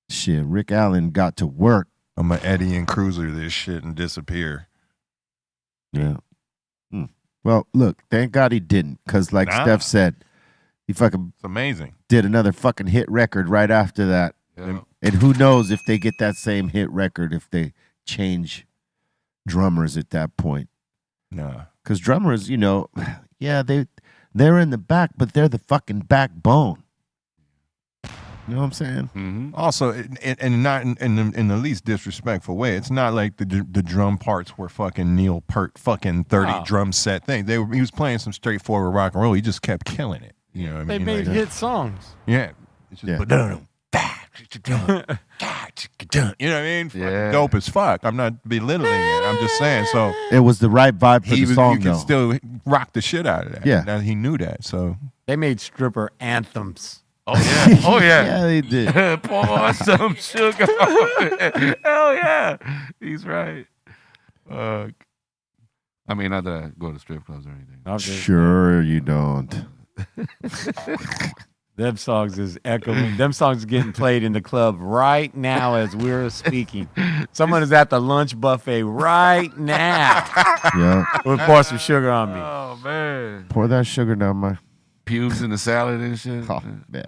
Shit, Rick Allen got to work. I'm a Eddie and Cruiser this shit and disappear. Yeah. Well, look, thank God he didn't, because like Steph said, he fucking it's amazing. Did another fucking hit record right after that. Yeah. And who knows if they get that same hit record if they change drummers at that point. No. Because drummers, yeah, they're in the back, but they're the fucking backbone. You know what I'm saying? Mm-hmm. Also, and not in the least disrespectful way, it's not like the drum parts were fucking Neil Peart fucking 30 drum set thing. He was playing some straightforward rock and roll. He just kept killing it. You know what I They mean? made hit songs. Yeah. It's just, you know what I mean? Fucking dope as fuck. I'm not belittling it. I'm just saying. So it was the right vibe for the song, you though. could still rock the shit out of that. Yeah. Now he knew that. So They made stripper anthems. Oh yeah. Oh yeah. Yeah, they did. Pour some sugar. Hell yeah. He's right. I mean, not that I go to strip clubs or anything. Sure you don't. Them songs is echoing. Them songs getting played in the club right now as we're speaking. Someone is at the lunch buffet right now. Yeah. We'll pour some sugar on me. Oh man. Pour that sugar down my Pubes in the salad and shit. Oh, man.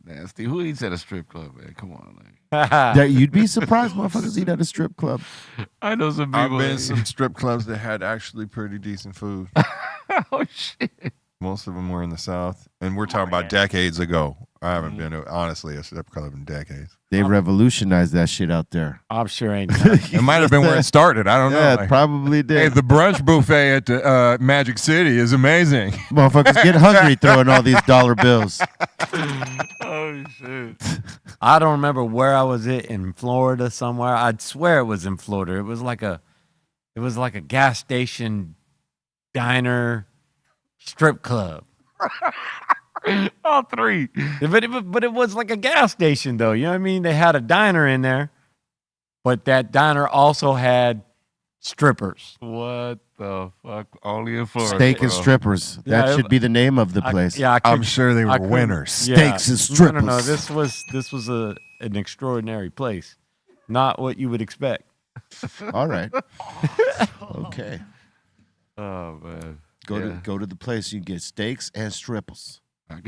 Nasty. Who eats at a strip club, man? Come on. That you'd be surprised motherfuckers eat at a strip club. I know some I've people. been in some strip clubs that had actually pretty decent food. Oh shit. Most of them were in the South, and we're talking about decades ago. I haven't been to, honestly, a strip club in decades. They revolutionized that shit out there. I'm sure ain't. It might have been where it started. I don't know. Yeah, Like, it probably did. hey, the brunch buffet at the Magic City is amazing. Motherfuckers get hungry throwing all these dollar bills. Oh shit. I don't remember where I was in Florida somewhere. I'd swear it was in Florida. It was like a gas station diner strip club. All three. But it was like a gas station though. You know what I mean? They had a diner in there, but that diner also had strippers. What the fuck? Only in Florida. Steak and bro. strippers. That Yeah, should be the name of the place. I'm sure they were couldn't- winners. yeah. Steaks and strippers. No, this was an extraordinary place. Not what you would expect. All right. Okay. Oh man. Go to the place. You get steaks and strippers.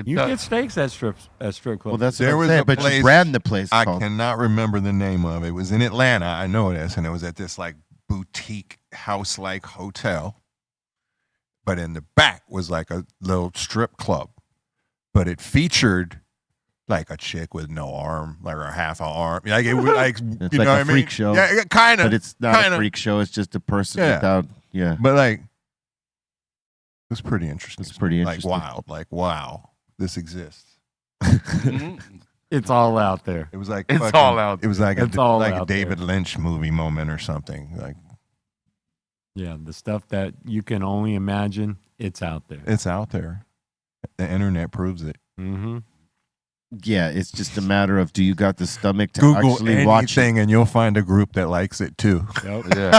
You get steaks at strip clubs. Well, that's There what was I'm saying. a But place you brand the place I called. cannot remember the name of it. It was in Atlanta. I know this, and it was at this like boutique house-like hotel. But in the back was like a little strip club. But it featured like a chick with no arm, like or half an arm. Like it was like It's you like know a what I mean? freak show. Yeah, kind of. But it's not a freak show. It's just a person Yeah. without. Yeah. But like, it was pretty interesting. It's pretty interesting. Like wild. Like wow, this exists. It's all out there. It was like It's fucking- all out It was like It's all like a out David there. Lynch movie moment or something. Like Yeah, the stuff that you can only imagine, it's out there. it's out there. The internet proves it. Mm-hmm. Yeah, it's just a matter of do you got the stomach to Google actually watch it? anything and you'll find a group that likes it too. Yeah.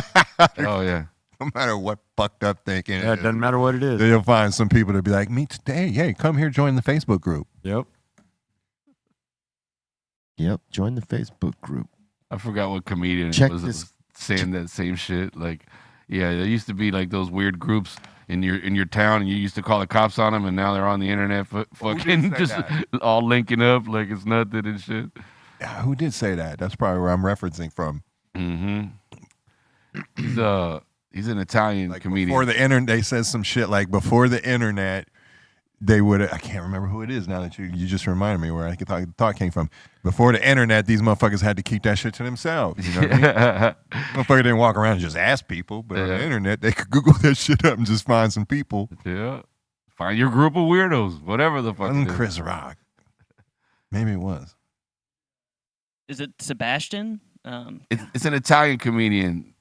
Oh yeah. No matter what fucked up thinking. Yeah, it doesn't matter what it is. You'll find some people to be like, me today. Hey, come here, join the Facebook group. Yep. Yep, join the Facebook group. I forgot what comedian Check was this. saying that same shit. Like, yeah, there used to be like those weird groups in your town, and you used to call the cops on them, and now they're on the internet, fucking just all linking up like it's nothing and shit. Yeah, who did say that? That's probably where I'm referencing from. Mm-hmm. He's an Italian comedian. Before the internet, they said some shit like before the internet, they would. I can't remember who it is now that you just reminded me where I thought came from. Before the internet, these motherfuckers had to keep that shit to themselves. You know what I mean? Motherfucker didn't walk around and just ask people, but on the internet, they could Google that shit up and just find some people. Yeah, find your group of weirdos, whatever the fuck. Wasn't Chris Rock? Maybe it was. Is it Sebastian? It's an Italian comedian.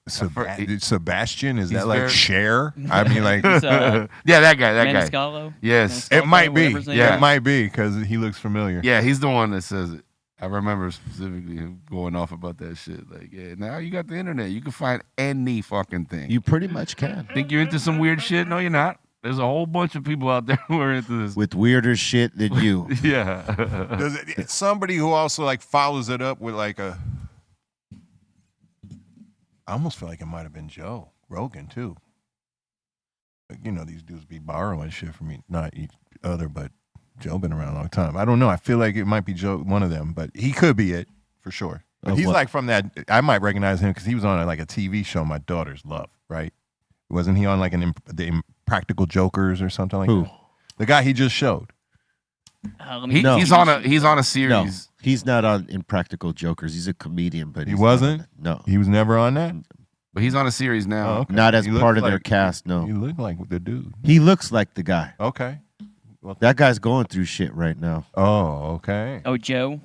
Sebastian, is that like very- Cher? I mean, like, yeah, that guy. Maniscalco? Yes, it might be. whatever his name Yeah, is. it might be because he looks familiar. Yeah, he's the one that says it. I remember specifically him going off about that shit. Like, yeah, now you got the internet. You can find any fucking thing. You pretty much can. Think you're into some weird shit? No, you're not. There's a whole bunch of people out there who are into this. With weirder shit than you. Yeah. Somebody who also like follows it up with like a. I almost feel like it might have been Joe Rogan too. Like, you know, these dudes be borrowing shit from me, not each other, but Joe been around a long time. I don't know. I feel like it might be Joe, one of them, but he could be it for sure. But he's like from that. I might recognize him because he was on like a TV show my daughters love. Right? Wasn't he on like the Impractical Jokers or something like that? The guy he just showed. He's on a series. No, he's not on Impractical Jokers. He's a comedian, but He wasn't. No, he was never on that. But he's on a series now. Oh, okay. Not as He part looked of their like- cast. No, He looked like the dude. he looks like the guy. Okay. Well, That guy's going through shit right now. oh, okay. Oh, Joe?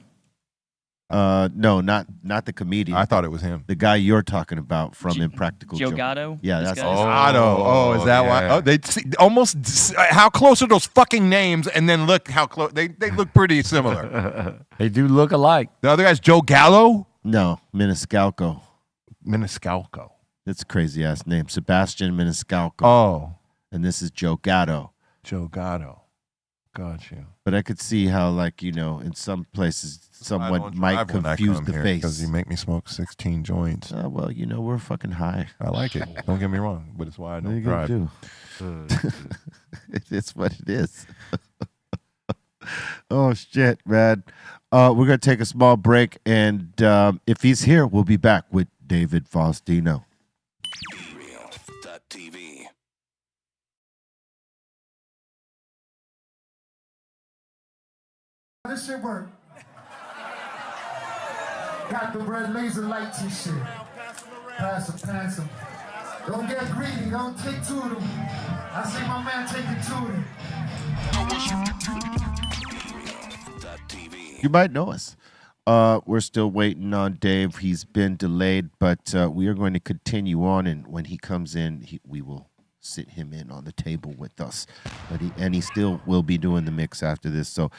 No, not the comedian. I thought it was him. The guy you're talking about from Impractical Joe Jokers. Gatto? Yeah, This that's guy? Otto. Oh, is that why? yeah. Oh, they see, almost. How close are those fucking names? And then look how close they look. Pretty similar. They do look alike. The other guy's Joe Gallo. No, Maniscalco. Maniscalco. That's a crazy ass name. Sebastian Maniscalco. Oh, And this is Joe Gatto. Joe Gatto. Got you. But I could see how, like, you know, in some places, someone might confuse the face. because you make me smoke 16 joints. Well, you know, we're fucking high. I like it. Don't get me wrong, but it's why I What are don't you gonna drive. do? It's what it is. Oh, shit, man. We're going to take a small break, and if he's here, we'll be back with David Faustino. BREALTV. This shit work. Got the red laser lights and shit. Pass them. Don't get greedy, don't take two of them. I see my man taking two of them. BREALTV. You might know us. We're still waiting on Dave. He's been delayed, but we are going to continue on, and when he comes in, we will sit him in on the table with us. But he still will be doing the mix after this. So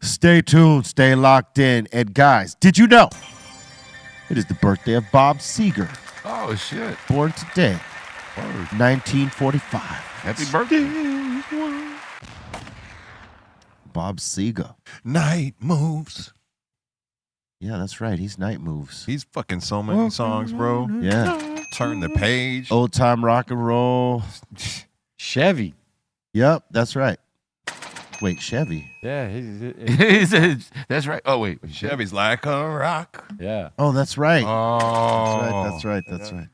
stay tuned, stay locked in. And guys, did you know it is the birthday of Bob Seger, Oh shit! born today, 1945. Happy birthday! Bob Seger. Night moves. Yeah, that's right. He's Night Moves. He's fucking so many songs, bro. Yeah. Turn the page. Old time rock and roll. Chevy. Yep, that's right. Wait, Chevy. Yeah. He said, that's right. Oh wait, Chevy's like a rock. Yeah. Oh, that's right. Oh, That's right.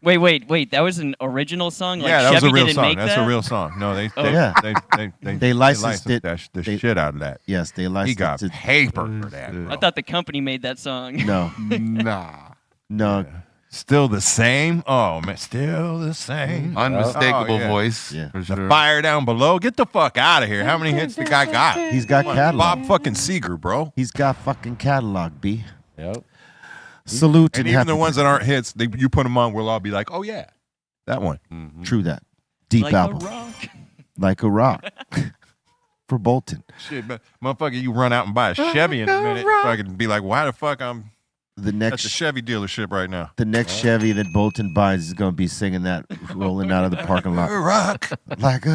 Wait. That was an original song? Like yeah, that Chevy was a real didn't song. make That's that? a real song. No, They licensed it. The shit out of that. Yes, they licensed He got it. paper for that. I Bro. thought the company made that song. No, nah. no. Still the same. Oh man, still the same. Unmistakable Oh, yeah. voice. Yeah. For The sure. fire down below. Get the fuck out of here. How many hits the guy got? He's got catalog. Bob fucking Seger, bro. He's got fucking catalog, B. Yep. Salute And and even happy the ones that aren't hits, you put them on, we'll all be like, oh yeah, that one. True that. Deep Like album. a rock. Like a rock. for Bolten. Shit, but motherfucker, you run out and buy a Chevy in a minute. Fucking be like, why the fuck I'm The at next the Chevy dealership right now? the next Chevy that Bolten buys is going to be singing that rolling out of the parking lot. Rock. Like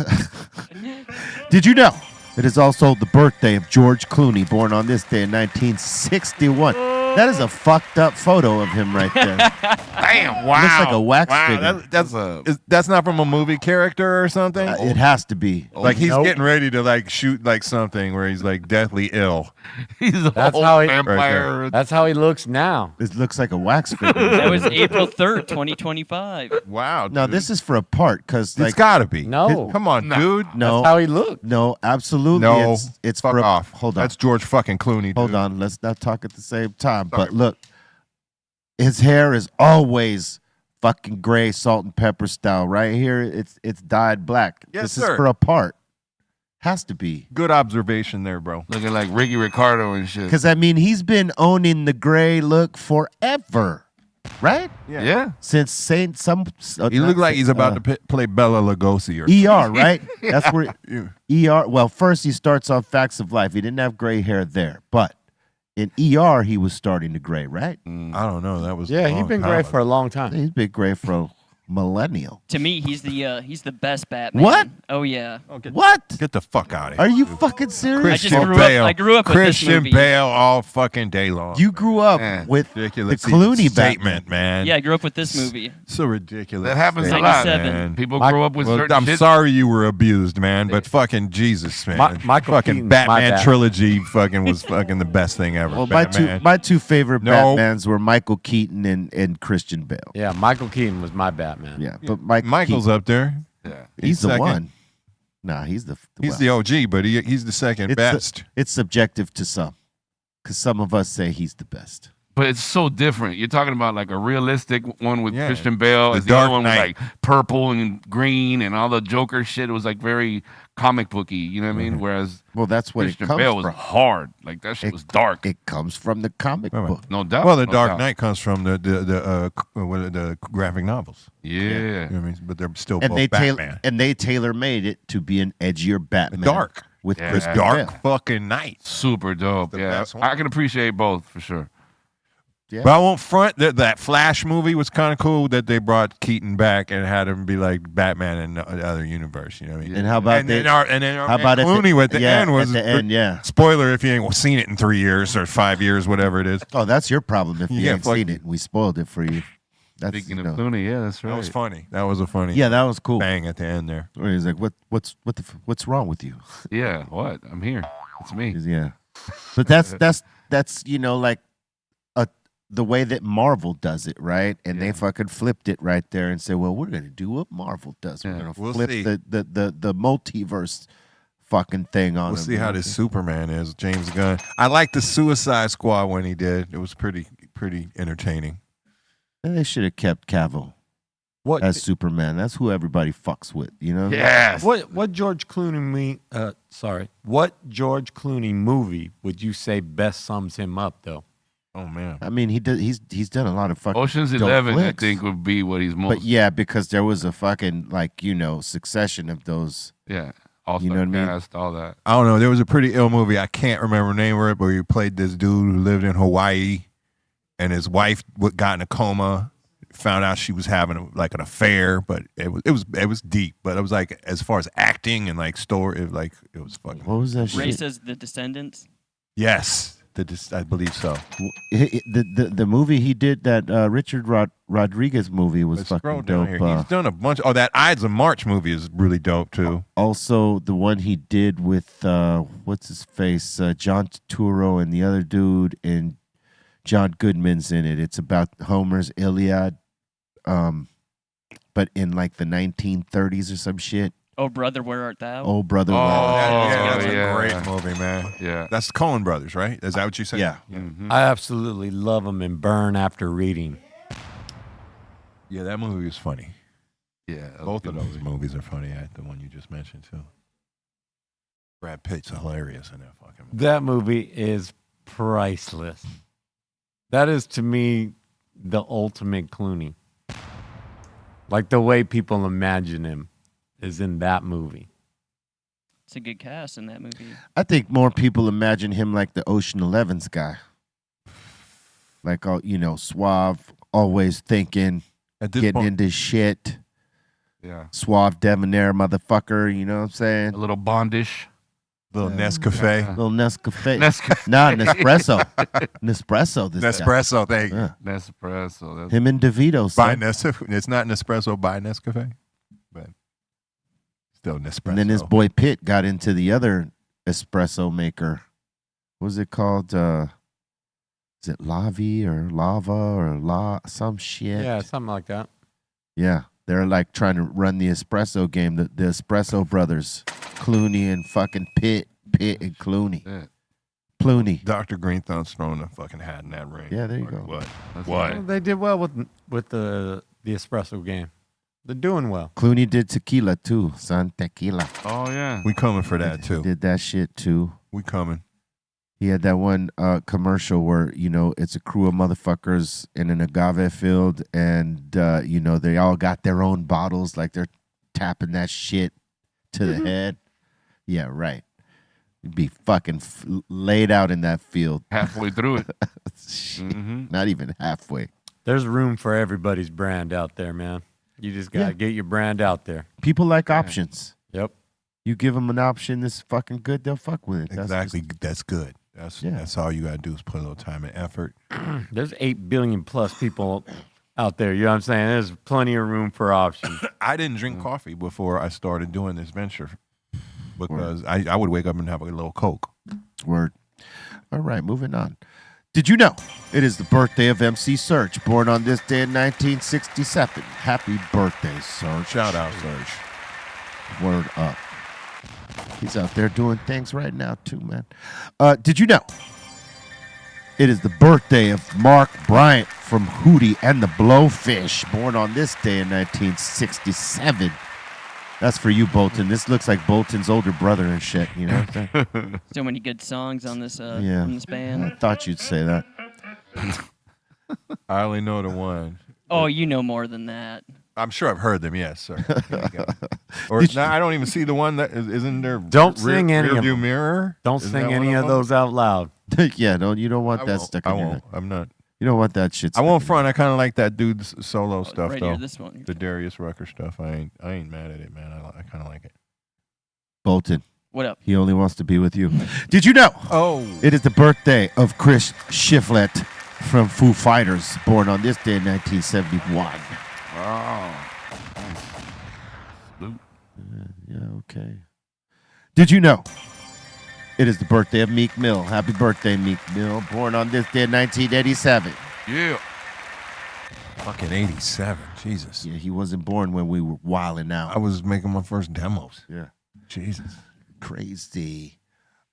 Did you know it is also the birthday of George Clooney, born on this day in 1961? That is a fucked up photo of him right there. Damn! Wow. Looks like a wax figure. That's not from a movie character or something. It has to be. Like he's getting ready to like shoot like something where he's like deathly ill. He's a That's whole how he- vampire. That's how he looks now. It looks like a wax figure. That was April 3rd, 2025. Wow. No, this is for a part because It's like gotta be. No. Come on, dude. no, That's how he looked. no, absolutely. No. it's Fuck for a, off. Hold on, That's George fucking Clooney. Dude. hold on. Let's not talk at the same time. Sorry. But look, his hair is always fucking gray, salt and pepper style. Right here, it's dyed black. Yes, this sir. is for a part. Has to be. Good observation there, bro. Looking like Ricky Ricardo and shit. Because, I mean, he's been owning the gray look forever, right? Yeah. Since Saint some. He looked like he's about to play Bela Lugosi or ER, right? That's where Yeah. ER. Well, first he starts on Facts of Life. He didn't have gray hair there, but in ER he was starting to gray, right? I don't know. That was Yeah, he's been great for a long time. He's been gray for a millennial. To me, he's the best Batman. What? Oh yeah. What? Get the fuck out of Are here. you fucking serious? Christian grew up- Bale. I grew up with this Christian movie. Bale all fucking day long. You grew up Man, with ridiculous the Clooney statement, Batman. man. Yeah, I grew up with this movie. So ridiculous. That happens a statement, lot. 97. man. People Mike- grow up with Well, certain I'm shit. sorry you were abused, man, but fucking Jesus, man. Michael fucking Keaton's my Batman bad. trilogy fucking was fucking the best thing ever. Well, Batman. my two favorite No. Batmans were Michael Keaton and Christian Bale. Yeah, Michael Keaton was my Batman. Yeah, but Michael's Michael's up there. Yeah. he's the second. one. Nah, he's the He's the OG, but he's the second It's best. It's subjective to some, because some of us say he's the best. But it's so different. You're talking about like a realistic one with Yeah. Christian Bale. The and the other Dark one was Knight. like purple and green and all the Joker shit. It was like very comic booky. You know what I mean? Whereas Well, that's what Christian it comes Bale was from. hard. Like that shit was dark. It comes from the comic Right. book. No doubt. Well, the no Dark doubt. Knight comes from the graphic novels. Yeah. You know what I mean? But they're still And both Batman. they tailor made it to be an edgier Batman. Dark. with Yeah. Christian Dark Bale. fucking night. Super dope. The Yeah. best one. I can appreciate both for sure. Yeah. But I won't front that Flash movie was kind of cool that they brought Keaton back and had him be like Batman in the other universe. You know what I mean? And how about and then our how about at Clooney at the end was at the end, yeah. spoiler if you ain't seen it in 3 years or 5 years, whatever it is. Oh, that's your problem if you Yeah, ain't fuck seen you. it. We spoiled it for you. That's, Speaking you of know. Clooney, yeah, that's right. That was funny. That was a funny Yeah, that was cool. bang at the end there. Where he's like, what's wrong with you? Yeah, what? I'm here. It's me. Yeah, but that's you know like the way that Marvel does it, right? And they fucking flipped it right there and said, well, we're gonna do what Marvel does. We're Yeah, gonna we'll flip see. the multiverse fucking thing on. We'll him. see how this Superman is, James Gunn. I liked the Suicide Squad when he did. It was pretty entertaining. And they should have kept Cavill What as Superman. That's who everybody fucks with, you know? Yes. what George Clooney what George Clooney movie would you say best sums him up though? Oh man. I mean, he's done a lot of fucking Ocean's dope 11, flicks. I think, would be what he's most. But yeah, because there was a fucking succession of those. Yeah. All You know what I mean? cast, all that. I don't know. There was a pretty ill movie. I can't remember the name of it, but he played this dude who lived in Hawaii, and his wife got in a coma. Found out she was having an affair, but it was deep. But it was like as far as acting and like story, it was fucking. What was that Ray shit? says The Descendants. Yes, I believe so. The movie he did, that Richard Rodriguez movie, was Let's scroll fucking down dope. here. He's done a bunch. Oh, that Ides of March movie is really dope too. Also, the one he did with what's his face, John Turturro and the other dude, and John Goodman's in it. It's about Homer's Iliad, but in like the 1930s or some shit. Oh, Brother, Where Art Thou? Oh, brother. Oh, That's yeah. a great movie, man. Yeah. That's Coen Brothers, right? Is that what you said? Yeah. Mhm. I absolutely love him and burn after reading. Yeah, that movie was funny. Yeah. that was Both a of good those movie. movies are funny. The one you just mentioned too. Brad Pitt's hilarious in that fucking movie. That movie is priceless. That is to me the ultimate Clooney. Like the way people imagine him is in that movie. It's a good cast in that movie. I think more people imagine him like the Ocean 11's guy. Like, suave, always thinking, getting into shit. Yeah. Suave, debonair motherfucker, you know what I'm saying? A little bondish. Little Nescafe. Little Nescafe. Nescafe. Nah, Nespresso. Nespresso. Nespresso, thank you. Nespresso. Him and DeVito. By Nescafe. It's not Nespresso by Nescafe, but still Nespresso. And then his boy Pitt got into the other espresso maker. What was it called? Is it Lavi or Lava or some shit? Yeah, something like that. Yeah. They're like trying to run the espresso game. The espresso brothers, Clooney and fucking Pitt and Clooney. Yeah. Clooney. Dr. Greenthumb's throwing a fucking hat in that ring. Yeah, there you Like, go. What? Well, they did well with the espresso game. They're doing well. Clooney did tequila too. Son Tequila. Oh, yeah. We coming for that too. Did that shit too. We coming. He had that one commercial where, it's a crew of motherfuckers in an agave field and, they all got their own bottles, like they're tapping that shit to the head. Yeah, right. You'd be fucking laid out in that field. Halfway through it. Not even halfway. There's room for everybody's brand out there, man. You just got to get your brand out there. People like options. Yep. You give them an option that's fucking good, they'll fuck with it. Exactly. That's good. That's all you got to do is put a little time and effort. There's 8 billion plus people out there. You know what I'm saying? There's plenty of room for options. I didn't drink coffee before I started doing this venture because I would wake up and have a little Coke. Word. All right, moving on. Did you know it is the birthday of MC Serch, born on this day in 1967? Happy birthday, Serch. Shout out, Serch. Word up. He's out there doing things right now, too, man. Did you know it is the birthday of Mark Bryant from Hootie and the Blowfish, born on this day in 1967? That's for you, Bolten. This looks like Bolten's older brother and shit, you know what I'm saying? So many good songs on this on this band. I thought you'd say that. I only know the one. Oh, you know more than that. I'm sure I've heard them, yes, sir. Here we go. Or I don't even see the one that isn't there. Don't sing any of rearview them. mirror. Don't Isn't sing that any one of those out loud. Yeah, you don't want that stuck in your head. I'm not. You don't want that shit. I won't front. I kind of like that dude's solo stuff right though. here, this one. The Darius Rucker stuff. I ain't mad at it, man. I kind of like it. Bolten. What up? He only wants to be with you. Did you know? Oh. It is the birthday of Chris Shiflett from Foo Fighters, born on this day in 1971. Wow. Yeah, okay. Did you know? It is the birthday of Meek Mill. Happy birthday, Meek Mill, born on this day in 1987. Yeah. Fucking 87. Jesus. Yeah, he wasn't born when we were wilding out. I was making my first demos. Yeah. Jesus. Crazy.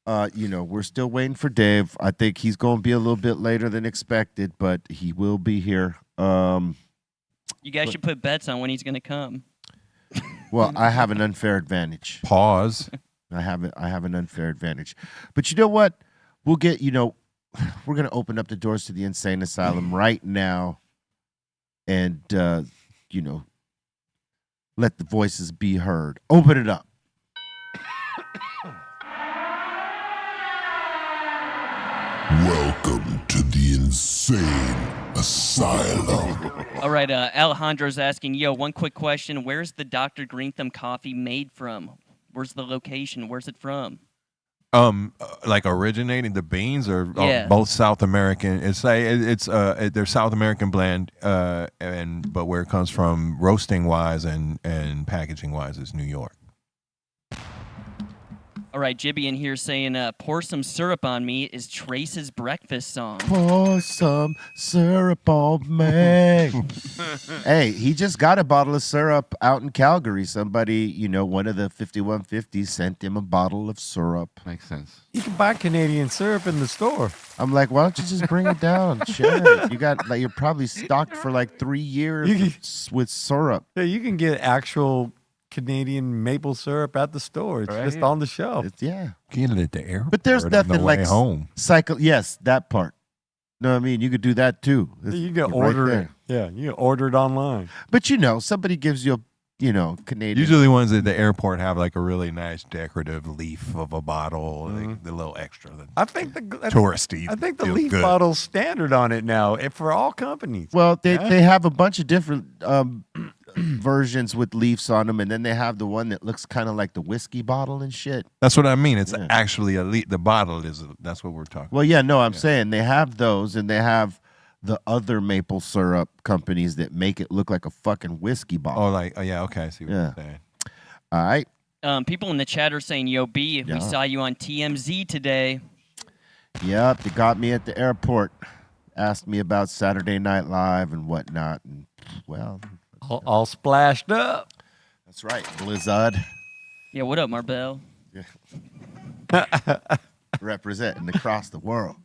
We're still waiting for Dave. I think he's going to be a little bit later than expected, but he will be here. You guys should put bets on when he's going to come. Well, I have an unfair advantage. Pause. I have an unfair advantage. But you know what? We'll get, we're going to open up the doors to the insane asylum right now and, let the voices be heard. Open it up. Welcome to the insane asylum. All right, Alejandro's asking, one quick question. Where's the Dr. Greenthumb coffee made from? Where's the location? Where's it from? Like originating the beans or Yeah. both South American. It's like they're South American blend, but where it comes from roasting wise and packaging wise is New York. All right, Jibby in here saying, pour some syrup on me is Trace's breakfast song. Pour some syrup on me. Hey, he just got a bottle of syrup out in Calgary. Somebody, one of the 5150s sent him a bottle of syrup. Makes sense. You can buy Canadian syrup in the store. I'm like, why don't you just bring it down? Share it. You got you're probably stocked for like 3 years with syrup. Yeah, you can get actual Canadian maple syrup at the store. It's just on the shelf. Yeah. Get it at the airport. But there's nothing on the like way home. Yes, that part. No, I mean, you could do that too. You can right order it. there. Yeah, you can order it online. But somebody gives you Canadian. Usually ones at the airport have like a really nice decorative leaf of a bottle, like the little extra. I think touristy. I think the feel leaf good. bottle's standard on it now for all companies. Well, they have a bunch of different versions with leaves on them, and then they have the one that looks kind of like the whiskey bottle and shit. That's what I mean. It's actually a leaf. The bottle is. That's what we're talking. Well, yeah, no, I'm saying they have those, and they have the other maple syrup companies that make it look like a fucking whiskey bottle. Okay, I see what you're saying. All right. People in the chat are saying, "Yo, B, we saw you on TMZ today." Yep, they got me at the airport. Asked me about Saturday Night Live and whatnot, and well, all splashed up. That's right, Blizzard. Yeah, what up, Marbell? Representing across the world.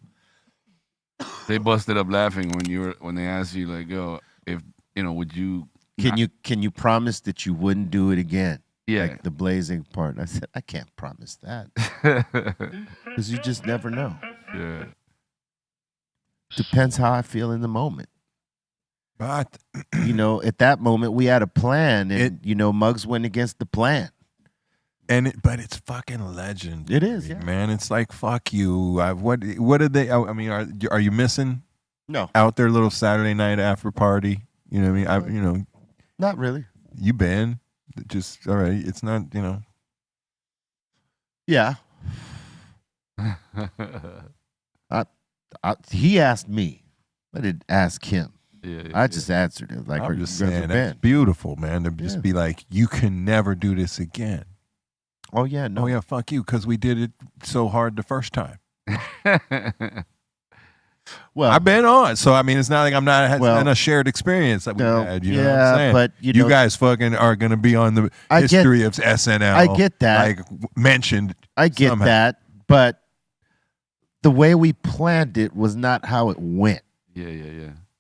They busted up laughing when they asked you like, "Yo, if would you?" Can you promise that you wouldn't do it again? Yeah, like the blazing part. I said I can't promise that because you just never know. Yeah, depends how I feel in the moment. But at that moment we had a plan, and Muggs went against the plan. But it's fucking legend. It is, man. It's like fuck you. What did they? I mean, are you missing? No. Out their little Saturday night after party. You know what I mean? Not really. You been just all right. It's not. Yeah. He asked me. I didn't ask him. I just answered it. Like, I'm just saying, that's beautiful, man. To just be like, you can never do this again. Oh yeah, no. Oh yeah, fuck you, because we did it so hard the first time. Well, I've been on, so I mean, it's not like it's not a shared experience that we had. You know what I'm saying? But you guys fucking are going to be on the history of SNL. I get that. Like mentioned. I get somehow. that, but the way we planned it was not how it went. Yeah.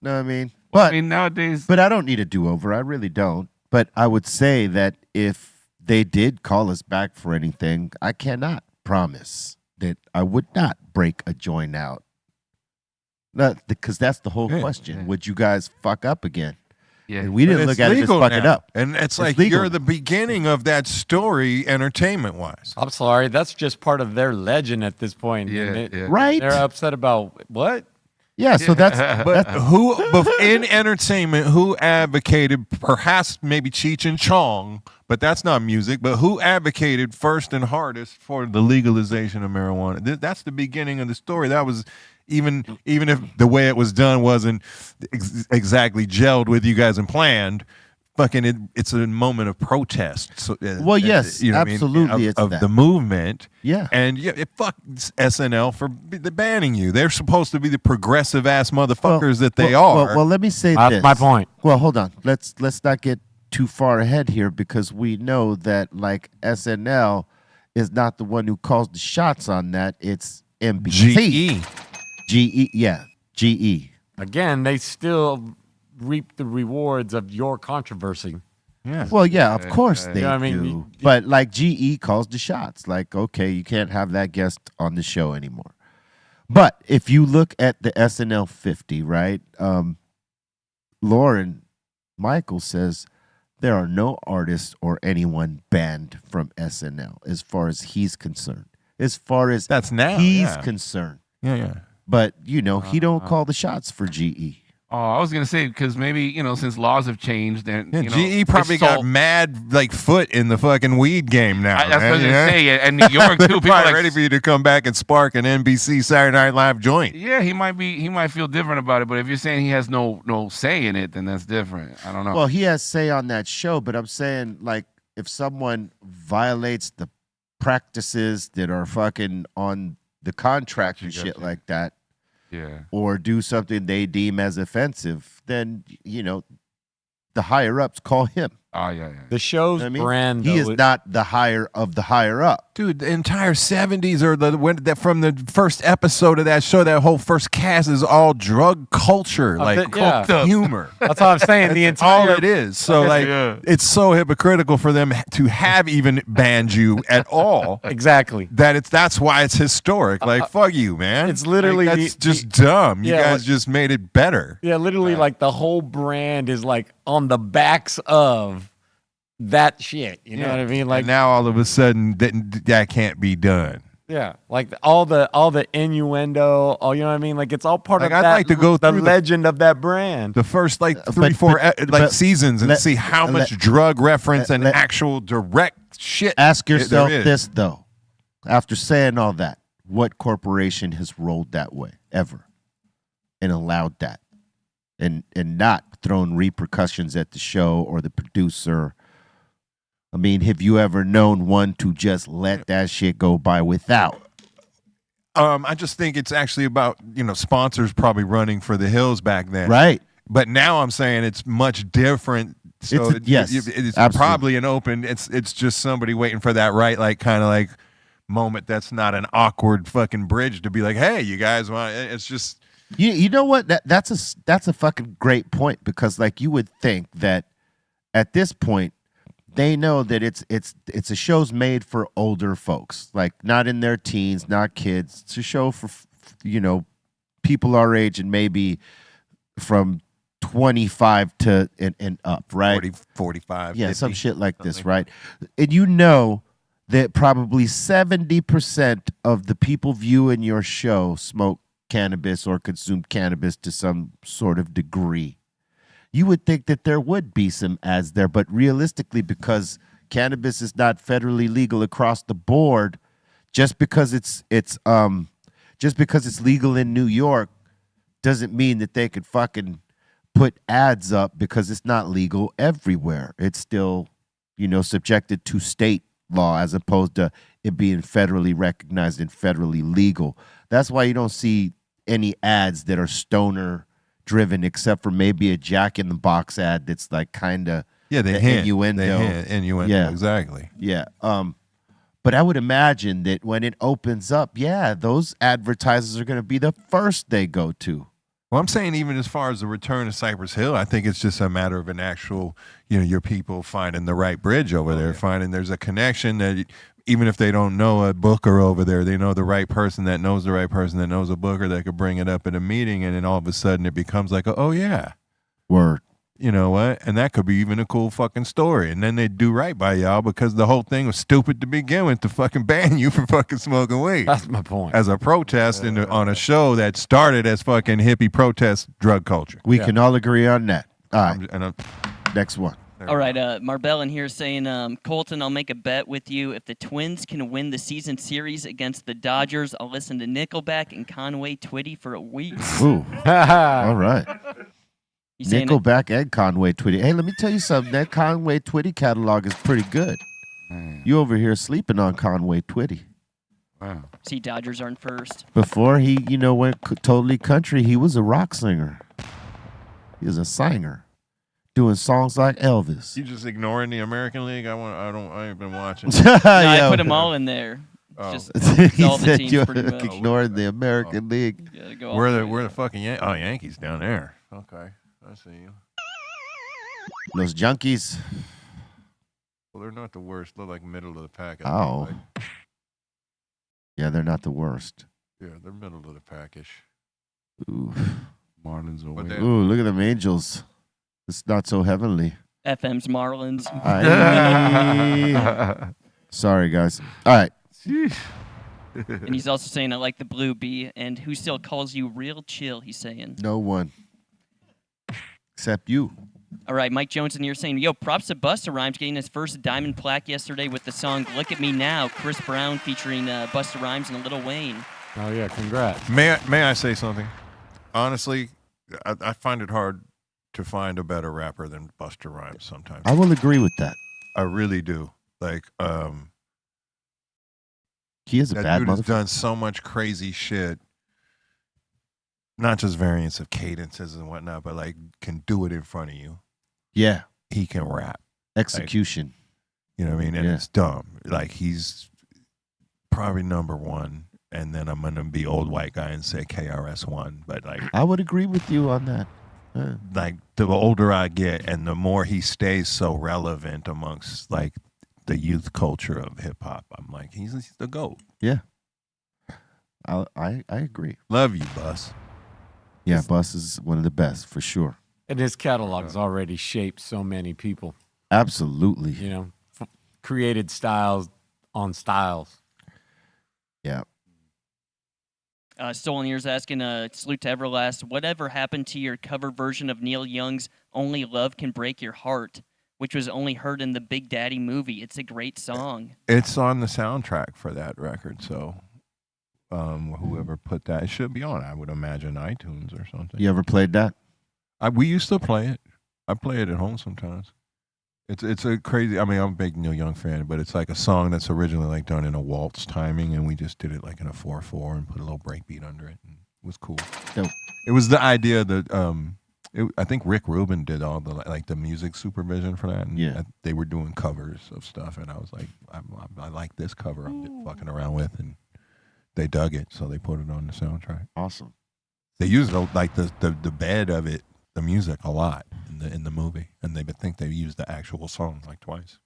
Know what I mean? Well, But I mean, nowadays, But I don't need a do-over. I really don't. But I would say that if they did call us back for anything, I cannot promise that I would not break a joint out. Because that's the whole question. Yeah. Would you guys fuck up again? Yeah. And we didn't look at it as fuck it up. And it's like legal. you're the beginning of that story entertainment-wise. I'm sorry, that's just part of their legend at this point. Yeah, Right? They're upset about what? Yeah, so that's But in entertainment, who advocated, perhaps maybe Cheech and Chong, but that's not music, but who advocated first and hardest for the legalization of marijuana? That's the beginning of the story. That was, even if the way it was done wasn't exactly gelled with you guys and planned, fucking it's a moment of protest. So, well, yes, you know what I mean? absolutely, it's of that. the movement. Yeah. And it fucks SNL for banning you. They're supposed to be the progressive ass motherfuckers that they are. Well, let me say That's this. my point. Well, hold on. Let's not get too far ahead here, because we know that like SNL is not the one who calls the shots on that. It's NBC. GE. Again, they still reap the rewards of your controversy. Yeah. Well, yeah, of course they You know what I do. mean? But like GE calls the shots. Like, okay, you can't have that guest on the show anymore. But if you look at the SNL 50, right? Lauren Michael says there are no artists or anyone banned from SNL as far as he's concerned. As far as That's now, he's yeah. concerned. Yeah. But, he don't call the shots for GE. Oh, I was gonna say, because maybe since laws have changed, and GE probably got mad like foot in the fucking weed game now. That's what I was man, gonna say. And New York too. People probably like, ready for you to come back and spark an NBC Saturday Night Live joint. yeah, he might feel different about it. But if you're saying he has no say in it, then that's different. I don't know. Well, he has say on that show, but I'm saying, like, if someone violates the practices that are fucking on the contract and shit like that, yeah, or do something they deem as offensive, then, the higher-ups call him. oh yeah. The show's brand, He is though, not the higher of the higher up. Dude, the entire 70s from the first episode of that show, that whole first cast is all drug culture, like yeah. coked humor. That's what I'm saying. The That's all entire it is. So it's so hypocritical for them to have even banned you at all. Exactly. That's why it's historic. Like fuck you, man. It's literally that's just dumb. You yeah, guys just made it better. Yeah, literally, like the whole brand is like on the backs of that shit. You know what I mean? Like and now all of a sudden that can't be done. Yeah, like all the innuendo, all you know what I mean. Like it's all part Like, of I'd that, like to go the through legend of that brand. The first like 3-4 seasons and see how much drug reference and actual direct shit. Ask yourself there is. this though: after saying all that, what corporation has rolled that way ever and allowed that, and not thrown repercussions at the show or the producer? I mean, have you ever known one to just let that shit go by without? I just think it's actually about, sponsors probably running for the hills back then. Right. But now I'm saying it's much different. So it's probably an open, it's just somebody waiting for that right, like kind of like moment that's not an awkward fucking bridge to be like, hey, you guys want, it's just. You know what? That's a fucking great point, because like you would think that at this point, they know that it's a show's made for older folks, like not in their teens, not kids. It's a show for people our age and maybe from 25 to and up, right? 40, 45, yeah, 50, some shit like this, right? And you know that probably 70% of the people viewing your show smoke cannabis or consume cannabis to some sort of degree. You would think that there would be some ads there, but realistically, because cannabis is not federally legal across the board, just because it's legal in New York doesn't mean that they could fucking put ads up, because it's not legal everywhere. It's still, subjected to state law as opposed to it being federally recognized and federally legal. That's why you don't see any ads that are stoner driven, except for maybe a Jack in the Box ad that's like kind of the innuendo. Innuendo, exactly. Yeah. But I would imagine that when it opens up, those advertisers are going to be the first they go to. Well, I'm saying even as far as the return to Cypress Hill, I think it's just a matter of an actual, your people finding the right bridge over there, finding there's a connection that even if they don't know a booker over there, they know the right person that knows the right person that knows a booker that could bring it up at a meeting, and then all of a sudden it becomes like, oh yeah. Word. You know what? And that could be even a cool fucking story. And then they do right by y'all, because the whole thing was stupid to begin with, to fucking ban you for fucking smoking weed. That's my point. As a protest on a show that started as fucking hippie protest drug culture. We can all agree on that. All right. Next one. All right, Marbell in here saying, Colton, I'll make a bet with you. If the Twins can win the season series against the Dodgers, I'll listen to Nickelback and Conway Twitty for a week. Ooh. All right. Nickelback and Conway Twitty. Hey, let me tell you something. That Conway Twitty catalog is pretty good. You over here sleeping on Conway Twitty. Wow. See, Dodgers aren't first. Before he, went totally country, he was a rock singer. He was a singer, doing songs like Elvis. You just ignoring the American League? I ain't been watching. I put them all in there. Just he all the said teams you're pretty much. ignoring the American League. Where the fucking Yankees down there? Okay, I see you. Those junkies. Well, they're not the worst. They're like middle of the pack. Oh. Yeah, they're not the worst. Yeah, they're middle of the packish. Ooh. Marlins away. Ooh, look at them Angels. It's not so heavenly. FM's Marlins. Sorry, guys. All right. And he's also saying, I like the Blue Bee. And who still calls you real chill, he's saying. No one. Except you. All right, Mike Jones in here saying, yo, props to Busta Rhymes getting his first diamond plaque yesterday with the song Look at Me Now, Chris Brown featuring Busta Rhymes and Lil Wayne. Oh, yeah, congrats. May I say something? Honestly, I find it hard to find a better rapper than Busta Rhymes sometimes. I will agree with that. I really do. Like, he is a bad dude has motherfucker. done so much crazy shit. Not just variants of cadences and whatnot, but like can do it in front of you. Yeah. He can rap. Execution. You know what I mean? And it's dumb. Like, he's probably number one. And then I'm going to be old white guy and say KRS-One. But like, I would agree with you on that. Like, the older I get and the more he stays so relevant amongst like the youth culture of hip hop, I'm like, he's the GOAT. Yeah. I agree. Love you, Bus. Yeah, Bus is one of the best for sure. And his catalog's already shaped so many people. Absolutely. You know, created styles on styles. Yeah. Stolen Ears asking, salute to Everlast. Whatever happened to your cover version of Neil Young's Only Love Can Break Your Heart, which was only heard in the Big Daddy movie? It's a great song. It's on the soundtrack for that record, so whoever put that, it should be on, I would imagine, iTunes or something. You ever played that? We used to play it. I play it at home sometimes. It's a crazy, I mean, I'm a big Neil Young fan, but it's like a song that's originally like done in a waltz timing, and we just did it like in a 4/4 and put a little breakbeat under it, and it was cool. Dope. It was the idea that I think Rick Rubin did all the like the music supervision for that, and they were doing covers of stuff, and I was like, I like this cover I'm fucking around with, and they dug it, so they put it on the soundtrack. Awesome. They used like the bed of it, the music, a lot in the movie, and they think they used the actual song like twice.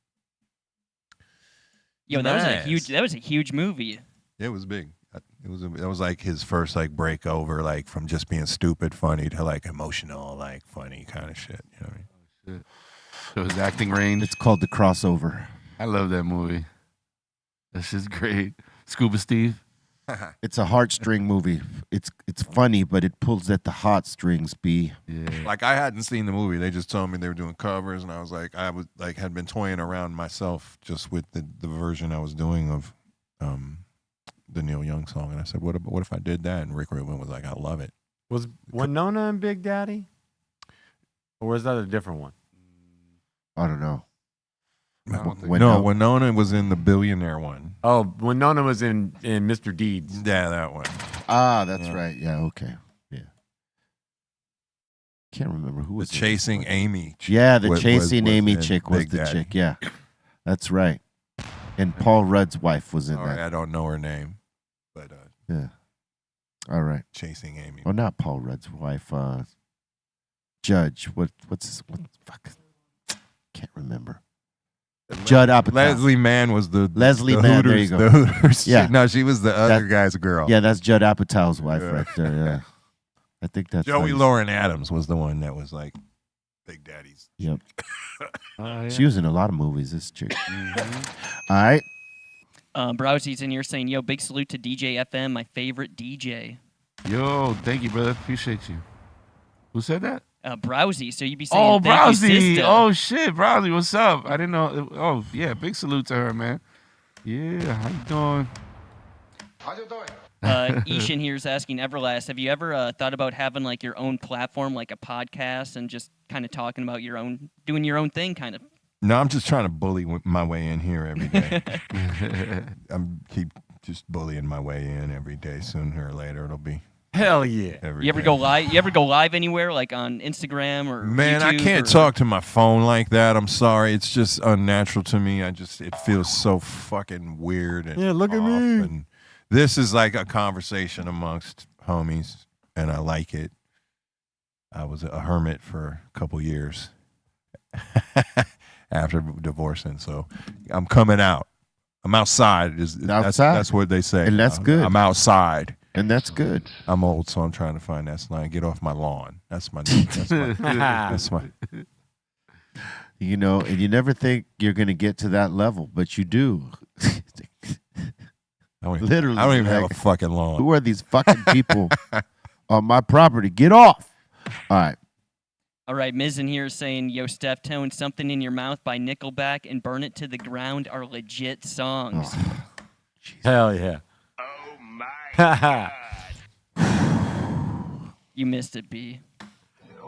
Yo, that was a huge movie. It was big. It was like his first like break over, like from just being stupid funny to like emotional, like funny kind of shit. You know what I mean? So his acting range. It's called The Crossover. I love that movie. That's just great. Scuba Steve. It's a heartstring movie. It's funny, but it pulls at the heartstrings. B. Yeah. Like I hadn't seen the movie. They just told me they were doing covers, and I was like, had been toying around myself just with the version I was doing of the Neil Young song, and I said, what if I did that? And Rick Rubin was like, I love it. Was Winona and Big Daddy? Or was that a different one? I don't know. No, Winona was in the Billionaire one. Oh, Winona was in Mr. Deeds. Yeah, that one. Ah, that's right. Yeah, okay. Yeah. Can't remember who was the Chasing Amy chick. Yeah, the Chasing Amy chick was Big the Daddy. chick. Yeah. That's right. And Paul Rudd's wife was in All that. right, I don't know her name, but yeah. All right. Chasing Amy. Oh, not Paul Rudd's wife. Judge. What's fuck? Can't remember. Judd Apatow. Leslie Mann was the Leslie the Mann. Hooters, There you the go. Hooters Yeah. chick. No, she was the other guy's girl. Yeah, that's Judd Apatow's wife Yeah. right there. Yeah. I think that's Joey right. Lauren Adams was the one that was like Big Daddy's. Yep. Yeah. She was in a lot of movies, this chick. All right. Browsy's in here saying, yo, big salute to DJ FM, my favorite DJ. Yo, thank you, brother. Appreciate you. Who said that? Browsy. So you'd be saying, Oh, thank you, Browsy. sister. Oh, shit. Browsy, what's up? I didn't know. Oh, yeah. Big salute to her, man. Yeah. How you doing? How you doing? Ishan here is asking Everlast, have you ever thought about having like your own platform, like a podcast, and just kind of talking about doing your own thing, kind of? No, I'm just trying to bully my way in here every day. Keep just bullying my way in every day. Sooner or later, it'll be. Hell yeah. Every You ever day. go live? You ever go live anywhere, like on Instagram or Man, I YouTube can't or- talk to my phone like that. I'm sorry. It's just unnatural to me. It feels so fucking weird. And Yeah, look at off, me. And this is like a conversation amongst homies, and I like it. I was a hermit for a couple years after divorcing, so I'm coming out. I'm outside. That's what they say. And that's good. I'm outside. And that's good. I'm old, so I'm trying to find that slang. Get off my lawn. That's my. That's my. You know, and you never think you're going to get to that level, but you do. Literally. I don't even have like, a fucking lawn. Who are these fucking people on my property? Get off. All right. All right, Miz in here is saying, yo, Steph Tone, Something in Your Mouth by Nickelback and Burn It to the Ground are legit songs. Oh, Hell yeah. You missed it, B.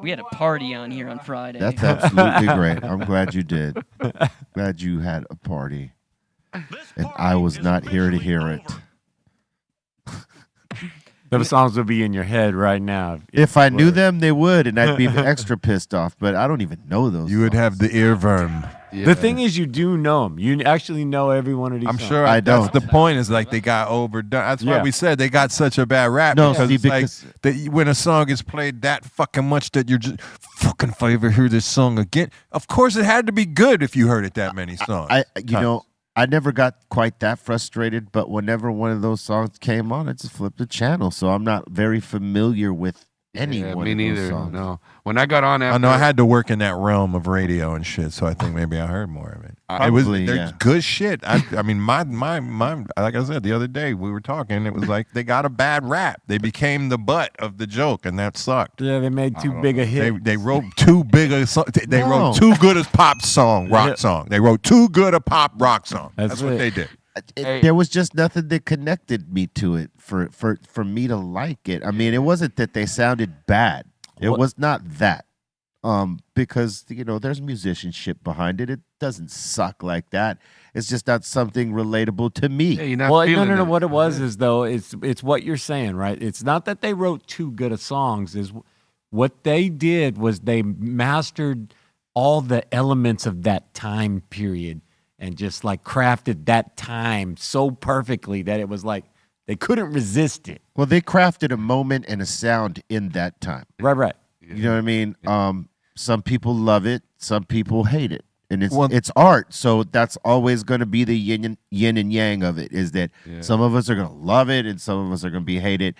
We had a party on here on Friday. That's absolutely great. I'm glad you did. Glad you had a party. And I was not here to hear it. Those songs would be in your head right now. If I knew them, they would, and I'd be extra pissed off. But I don't even know those. You would have the earworm. Yeah. The thing is, you do know them. You actually know every one of these I'm songs. sure I that's don't. the point. Is like they got overdone. That's why Yeah. we said they got such a bad rap. No, because see, it's like because- that when a song is played that fucking much that you're just fucking. If I ever hear this song again, of course it had to be good if you heard it that many songs. I never got quite that frustrated, but whenever one of those songs came on, I just flipped the channel. So I'm not very familiar with any Yeah, one me of those neither. songs. No. When I got on after, I know I had to work in that realm of radio and shit, so I think maybe I heard more of it. Probably, They're yeah. good shit. I mean, my, like I said the other day, we were talking. It was like they got a bad rap. They became the butt of the joke, and that sucked. Yeah, they made too big a hit. They wrote too big a song. They wrote too good a pop song, rock song. They wrote too good a pop rock song. That's what they did. There was just nothing that connected me to it for me to like it. I mean, it wasn't that they sounded bad. It was not that. Because there's musicianship behind it. It doesn't suck like that. It's just not something relatable to me. Yeah, you're not Well, feeling no. it. What it was is though, it's what you're saying, right? It's not that they wrote too good of songs. Is what they did was they mastered all the elements of that time period and just like crafted that time so perfectly that it was like they couldn't resist it. Well, they crafted a moment and a sound in that time. Right. You know what I mean? Some people love it, some people hate it. And it's art, so that's always going to be the yin and yang of it, is that some of us are going to love it and some of us are going to be hate it.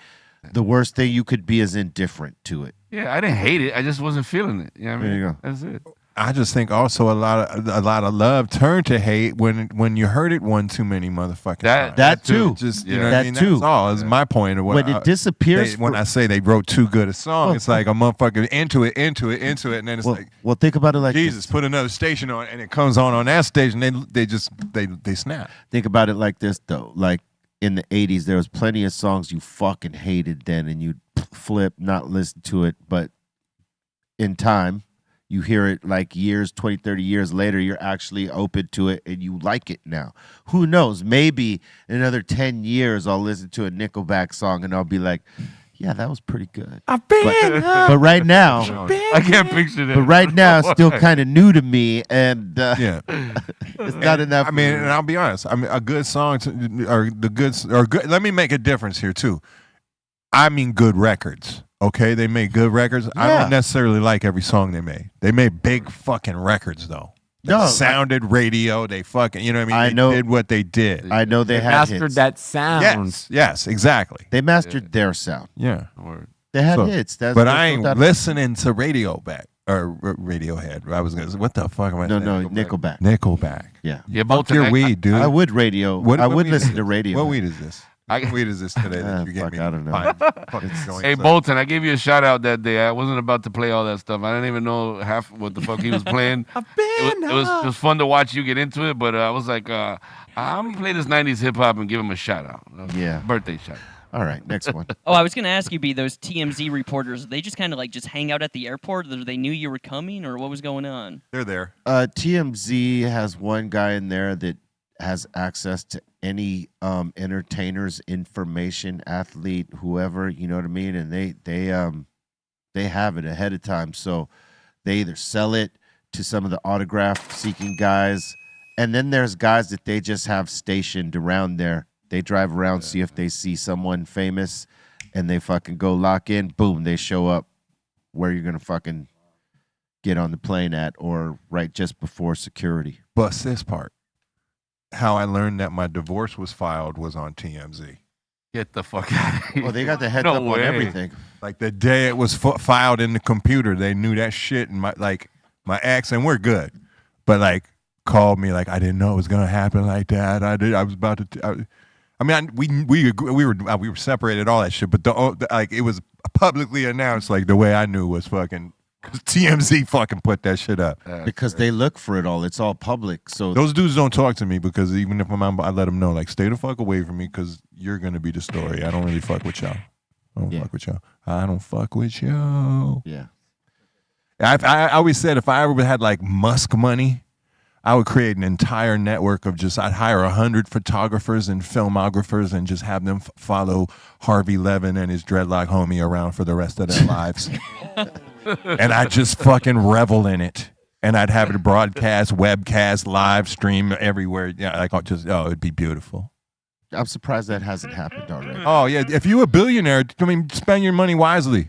The worst thing you could be is indifferent to it. Yeah, I didn't hate it. I just wasn't feeling it. You know what I mean? There you go. That's it. I just think also a lot of love turned to hate when you heard it one too many motherfucking times. That too. Just Yeah. what I That mean? too. That's all. Is my point of what When it disappears when for- I say they wrote too good a song, it's like a motherfucker into it, and then it's like, well, think about it like Jesus, this. put another station on, and it comes on that station. They snap. Think about it like this though. Like in the 80s, there was plenty of songs you fucking hated then, and you'd flip, not listen to it, but in time, you hear it like 20, 30 years later, you're actually open to it and you like it now. Who knows? Maybe in another 10 years, I'll listen to a Nickelback song and I'll be like, yeah, that was pretty good. But right now, I can't picture that. But right now, it's still kind of new to me, and it's not enough. I mean, and I'll be honest. I mean, a good song good. Let me make a difference here too. I mean, good records. Okay, they made good records. I don't necessarily like every song they made. They made big fucking records though. They sounded radio. They fucking, you know what I mean? They did what they did. I know they had mastered hits. that sound. Yes, exactly. They mastered their sound. Yeah. They had hits. But I ain't listening to Radiohead. I was gonna say, what the fuck am I saying? No, Nickelback. Nickelback. Yeah. Yeah, Fuck your weed, dude. I would radio. I would listen to radio. What weed is this? What weed is this today that you get me? I don't know. Hey, Bolten, I gave you a shout out that day. I wasn't about to play all that stuff. I didn't even know half what the fuck he was playing. It was fun to watch you get into it, but I was like, I'm going to play this 90s hip hop and give him a shout out. Yeah. Birthday shout out. All right, next one. Oh, I was going to ask you, B, those TMZ reporters, they just kind of like just hang out at the airport? Or they knew you were coming, or what was going on? They're there. TMZ has one guy in there that has access to any entertainer's information, athlete, whoever, you know what I mean? And they have it ahead of time. So they either sell it to some of the autograph-seeking guys, and then there's guys that they just have stationed around there. They drive around, see if they see someone famous, and they fucking go lock in. Boom, they show up where you're going to fucking get on the plane at, or right just before security. Bust this part. How I learned that my divorce was filed was on TMZ. Get the fuck out of here. Well, they got the heads up on everything. Like the day it was filed in the computer, they knew that shit. And my ex, and we're good, but like called me like I didn't know it was gonna happen like that. I was about to. We were separated, all that shit, but it was publicly announced. Like the way I knew was fucking. Because TMZ fucking put that shit up. Because they look for it all. It's all public. So those dudes don't talk to me because even if I'm, I let them know, like, stay the fuck away from me because you're going to be the story. I don't really fuck with y'all. I don't fuck with y'all. I don't fuck with y'all. Yeah. I always said if I ever had like Musk money, I would create an entire network of I'd hire 100 photographers and filmographers and just have them follow Harvey Levin and his dreadlock homie around for the rest of their lives. And I'd just fucking revel in it. And I'd have it broadcast, webcast, live stream everywhere. Yeah, it'd be beautiful. I'm surprised that hasn't happened already. Oh, yeah. If you're a billionaire, spend your money wisely.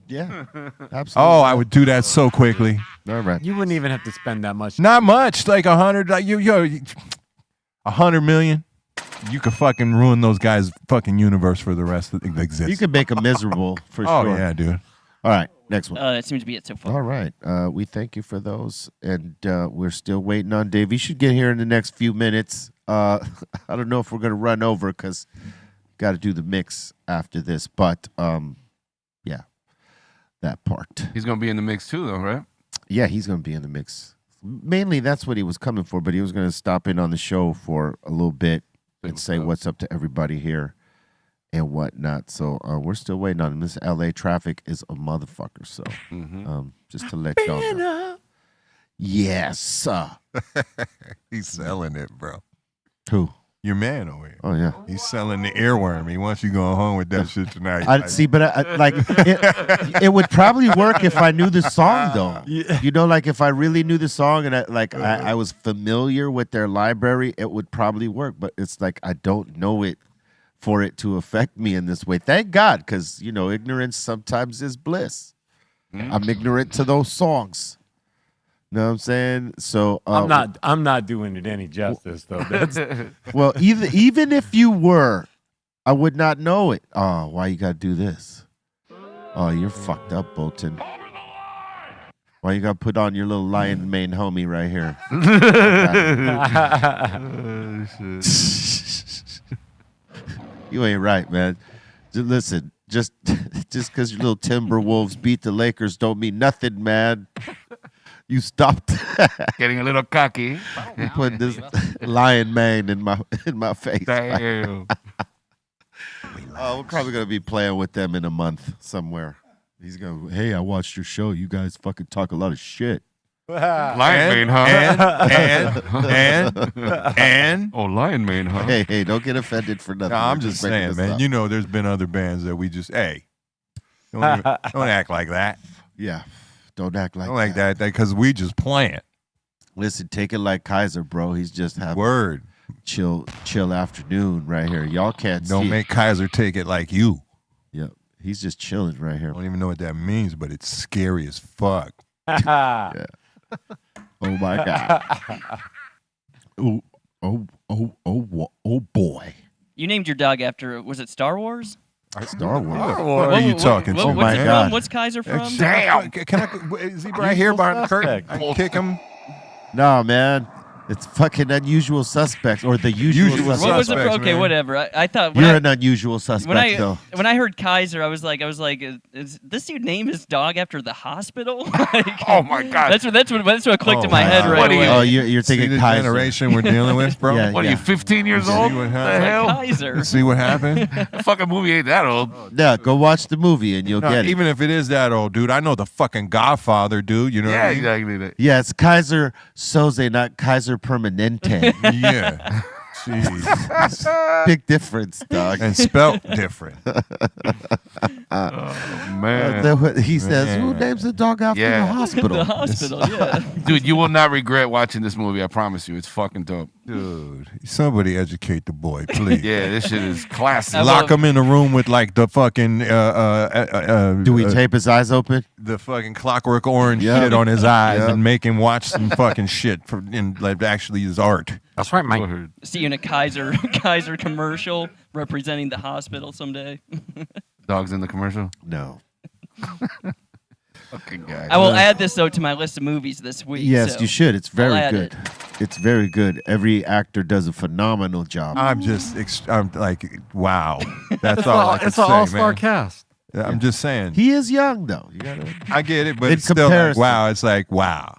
Yeah, absolutely. Oh, I would do that so quickly. All right. You wouldn't even have to spend that much. Not much. Like 100, like 100 million. you could fucking ruin those guys' fucking universe for the rest of the existence. You could make them miserable for Oh sure. yeah, dude. All right, next one. That seems to be it so far. All right. We thank you for those. And we're still waiting on Dave. He should get here in the next few minutes. I don't know if we're going to run over because got to do the mix after this. But, yeah, that part. He's going to be in the mix too, though, right? Yeah, he's going to be in the mix. Mainly that's what he was coming for, but he was going to stop in on the show for a little bit and say what's up to everybody here and whatnot. So we're still waiting on him. This LA traffic is a motherfucker. So just to let y'all know. Yes. He's selling it, bro. Who? Your man over here. Oh, yeah. He's selling the earworm. He wants you going home with that shit tonight. I see, but it would probably work if I knew the song, though. You know, like if I really knew the song and I was familiar with their library, it would probably work. But it's like I don't know it for it to affect me in this way. Thank God, because, you know, ignorance sometimes is bliss. I'm ignorant to those songs. Know what I'm saying? So I'm not doing it any justice though. That's well, even if you were, I would not know it. Oh, why you gotta do this? Oh, you're fucked up, Bolten. Why you gotta put on your little lion mane homie right here? You ain't right, man. Listen, just because your little Timberwolves beat the Lakers don't mean nothing, man. You stopped Getting a little cocky. You put this lion mane in my face. Damn. We're probably gonna be playing with them in a month somewhere. He's gonna, hey, I watched your show. You guys fucking talk a lot of shit. Lion mane, huh? And oh, lion mane, huh? Hey, don't get offended for nothing. No, I'm We're just bringing saying, this man. up. You know, there's been other bands that we just, don't act like that. Yeah, don't act like Don't like that because we just playing. Listen, take it like Kaiser, bro. He's just having Word. chill afternoon right here. Y'all can't Don't see. make Kaiser take it like you. Yep, he's just chilling right here. I don't even know what that means, but it's scary as fuck. Yeah. Oh my God. Oh boy. You named your dog after, was it Star Wars? Star Wars. What are you talking? Oh What's my it from? God. What's Kaiser from? Damn. Is he right here behind the curtain? I can kick him. No, man. It's fucking Unusual Suspects or the Usual Suspects. What was it? Suspects, Okay, man. whatever. I thought when You're an unusual suspect, though. when I heard Kaiser, I was like, is this dude name his dog after the hospital? Like, Oh my God. That's what clicked in my head wow. right What are away. you- Oh, you're See thinking the Kaiser. generation we're dealing with, bro? Yeah. What are you, 15 years See old? what What the happened? hell? Kaiser. See what happened? The fucking movie ain't that old. Yeah, go watch the movie and you'll No, get it. even if it is that old, dude, I know the fucking Godfather, dude. You know Yeah, what I mean? exactly. That. Yeah, it's Kaiser Soze, not Kaiser Permanente. Yeah. Jeez. Big difference, dog. And spelt different. Man. He says, who names the dog after Yeah. the hospital? The hospital, yeah. Dude, you will not regret watching this movie. I promise you. It's fucking dope. Dude, somebody educate the boy, please. Yeah, this shit is classic. Lock him in a room with like the fucking Do we tape his eyes open? the fucking Clockwork Orange Yeah. shit on his eyes Yeah. and make him watch some fucking shit in like actually his art. That's right, Mike. See you in a Kaiser commercial representing the hospital someday. Dogs in the commercial? No. Fucking guy. I will add this though to my list of movies this week. Yes, so you should. It's I'll very add good. it. It's very good. Every actor does a phenomenal job. I'm like, wow. That's all I can It's say, an all-star man. cast. I'm just saying. He is young, though. You gotta I get it, but In it's still like, comparison. wow. It's like, wow.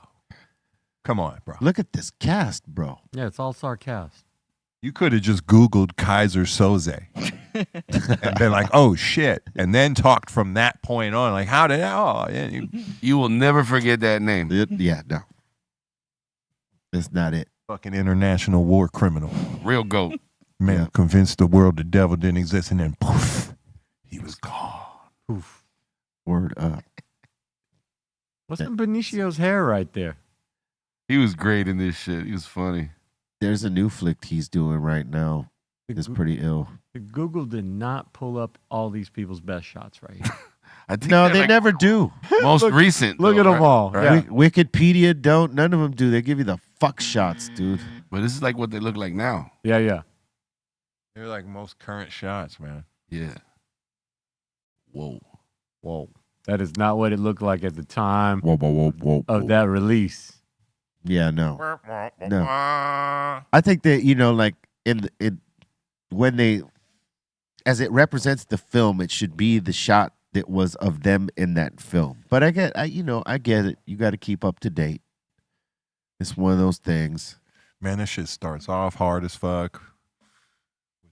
Come on, bro. look at this cast, bro. Yeah, it's all-star cast. You could have just Googled Kaiser Soze and been like, oh, shit. And then talked from that point on. Like, how did yeah, You will never forget that name. Yeah, no. That's not it. fucking international war criminal. Real goat. Man, Yeah. convinced the world the devil didn't exist, and then poof, he was gone. Oof. Word up. What's in Benicio's hair right there? He was great in this shit. He was funny. There's a new flick he's doing right now. It's pretty ill. Google did not pull up all these people's best shots right here. I think No, they're, they like, never do. most recent. Look though, at them right? all. Right? Yeah. Wikipedia don't. None of them do. They give you the fuck shots, dude. But this is like what they look like now. Yeah. They're like most current shots, man. Yeah. Whoa. That is not what it looked like at the time Whoa. of that release. Yeah, no. I think that, like when they, as it represents the film, it should be the shot that was of them in that film. But I get it. You got to keep up to date. It's one of those things. Man, this shit starts off hard as fuck.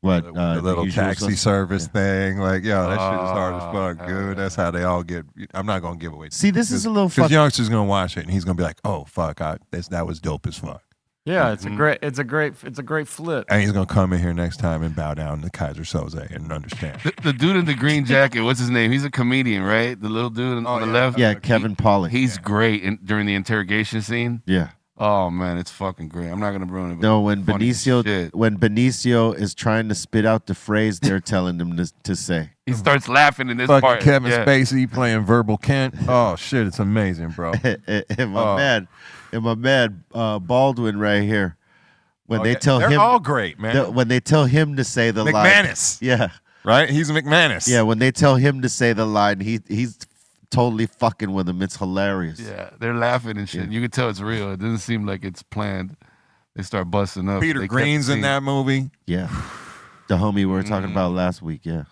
What the little taxi service thing, like, yo, that shit is hard as fuck, dude. That's how they all get. I'm not gonna give away. See, this is a little because youngster's gonna watch it and he's gonna be like, oh fuck, that was dope as fuck. Yeah, it's a great flip. And he's gonna come in here next time and bow down to Kaiser Soze and understand. The dude in the green jacket, what's his name? He's a comedian, right? The little dude on the left. Yeah, Kevin Pollak. He's great during the interrogation scene. Yeah. Oh man, it's fucking great. I'm not gonna ruin it. No, when Benicio is trying to spit out the phrase they're telling him to say, he starts laughing in this fucking part. Kevin Spacey playing Verbal Kent. Oh shit, it's amazing, bro. and my man Baldwin right here. When they tell they're him, all great, man. When they tell him to say the McManus. line, yeah, right. He's McManus. Yeah, when they tell him to say the line, he's totally fucking with him. It's hilarious. Yeah, they're laughing and shit. Yeah. You can tell it's real. It doesn't seem like it's planned. They start busting up. Peter Green's in that movie. Yeah, the homie we were talking about last week. Yeah,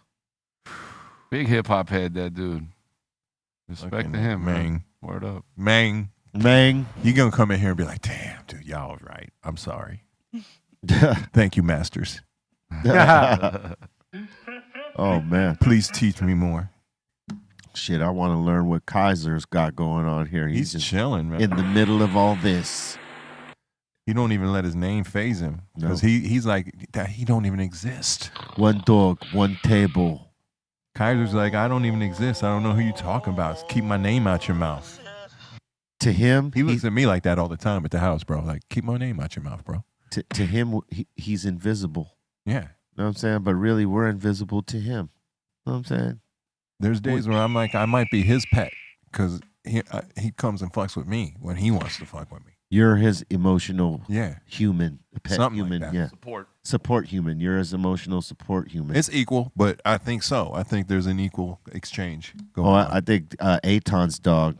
big hip hop head, that dude. Respect to him, man. Word up, Mang. You gonna come in here and be like, damn, dude, y'all was right. I'm sorry. Thank you, masters. Oh man, please teach me more. Shit, I want to learn what Kaiser's got going on here. He's just chilling, man. In the middle of all this. He don't even let his name phase him because he's like that. He don't even exist. One dog, one table. Kaiser's like, I don't even exist. I don't know who you talking about. Keep my name out your mouth. To him, he looks at me like that all the time at the house, bro. Like, keep my name out your mouth, bro. To him, he's invisible. Yeah, know what I'm saying. But really, we're invisible to him. Know what I'm saying. There's days where I'm like, I might be his pet because he comes and fucks with me when he wants to fuck with me. You're his emotional human, pet something human, like that. Support human. You're his emotional support human. It's equal, but I think so. I think there's an equal exchange going on. I think Aton's dog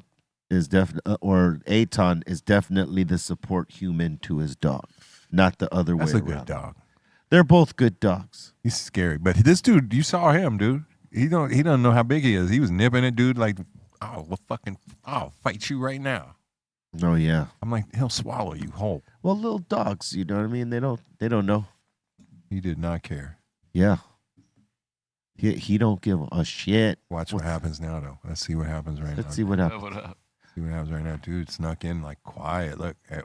is definitely, or Aton is definitely the support human to his dog, not the other way around. That's a good dog. They're both good dogs. He's scary, but this dude, you saw him, dude. He doesn't know how big he is. He was nipping it, dude. Like, I'll fight you right now. Oh yeah. I'm like, he'll swallow you whole. Well, little dogs, you know what I mean? They don't know. He did not care. Yeah. He don't give a shit. Watch what happens now, though. Let's see what happens right now. Let's see what happens. See what happens right now, dude. Snuck in like quiet. Look, hey,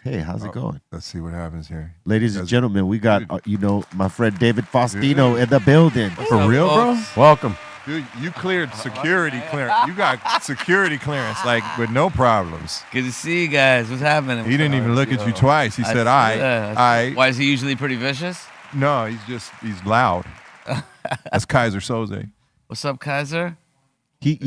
hey, how's it going? Let's see what happens here. Ladies and gentlemen, we got my friend David Faustino in the building. For real, bro? Welcome. Dude, you cleared security clearance. You got security clearance, like, with no problems. Good to see you guys. What's happening? He didn't even look at you twice. He said, I. Why is he usually pretty vicious? No, he's loud. That's Kaiser Soze. What's up, Kaiser? He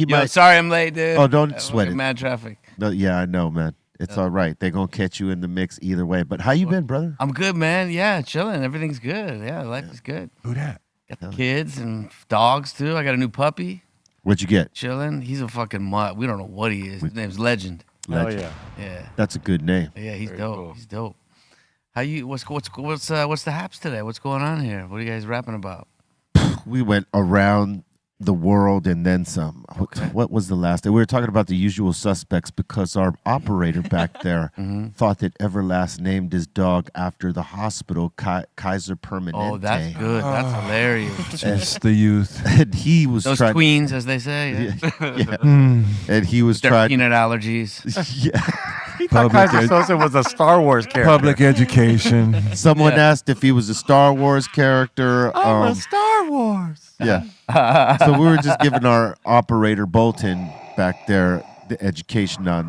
might. Sorry I'm late, dude. Oh, don't sweat it. Mad traffic. No, yeah, I know, man. It's all right. They're going to catch you in the mix either way. But how you been, brother? I'm good, man. Yeah, chilling. Everything's good. Yeah, life is good. Who that? Got the kids and dogs, too. I got a new puppy. What'd you get? Chilling. He's a fucking mutt. We don't know what he is. His name's Legend. Legend. Oh, yeah. Yeah. That's a good name. Yeah, he's dope. Cool. He's dope. What's the haps today? What's going on here? What are you guys rapping about? We went around the world and then some. Okay. What was the last day? We were talking about the usual suspects because our operator back there thought that Everlast named his dog after the hospital, Kaiser Permanente. Oh, that's good. That's hilarious. Just the youth. And he was those trying, queens, as they say. Yeah. And he was their trying. peanut allergies. Yeah. He thought Kaiser Soze was a Star Wars character. Public education. Someone asked if he was a Star Wars character. I'm a Star Wars. Yeah. So we were just giving our operator Bolten back there the education on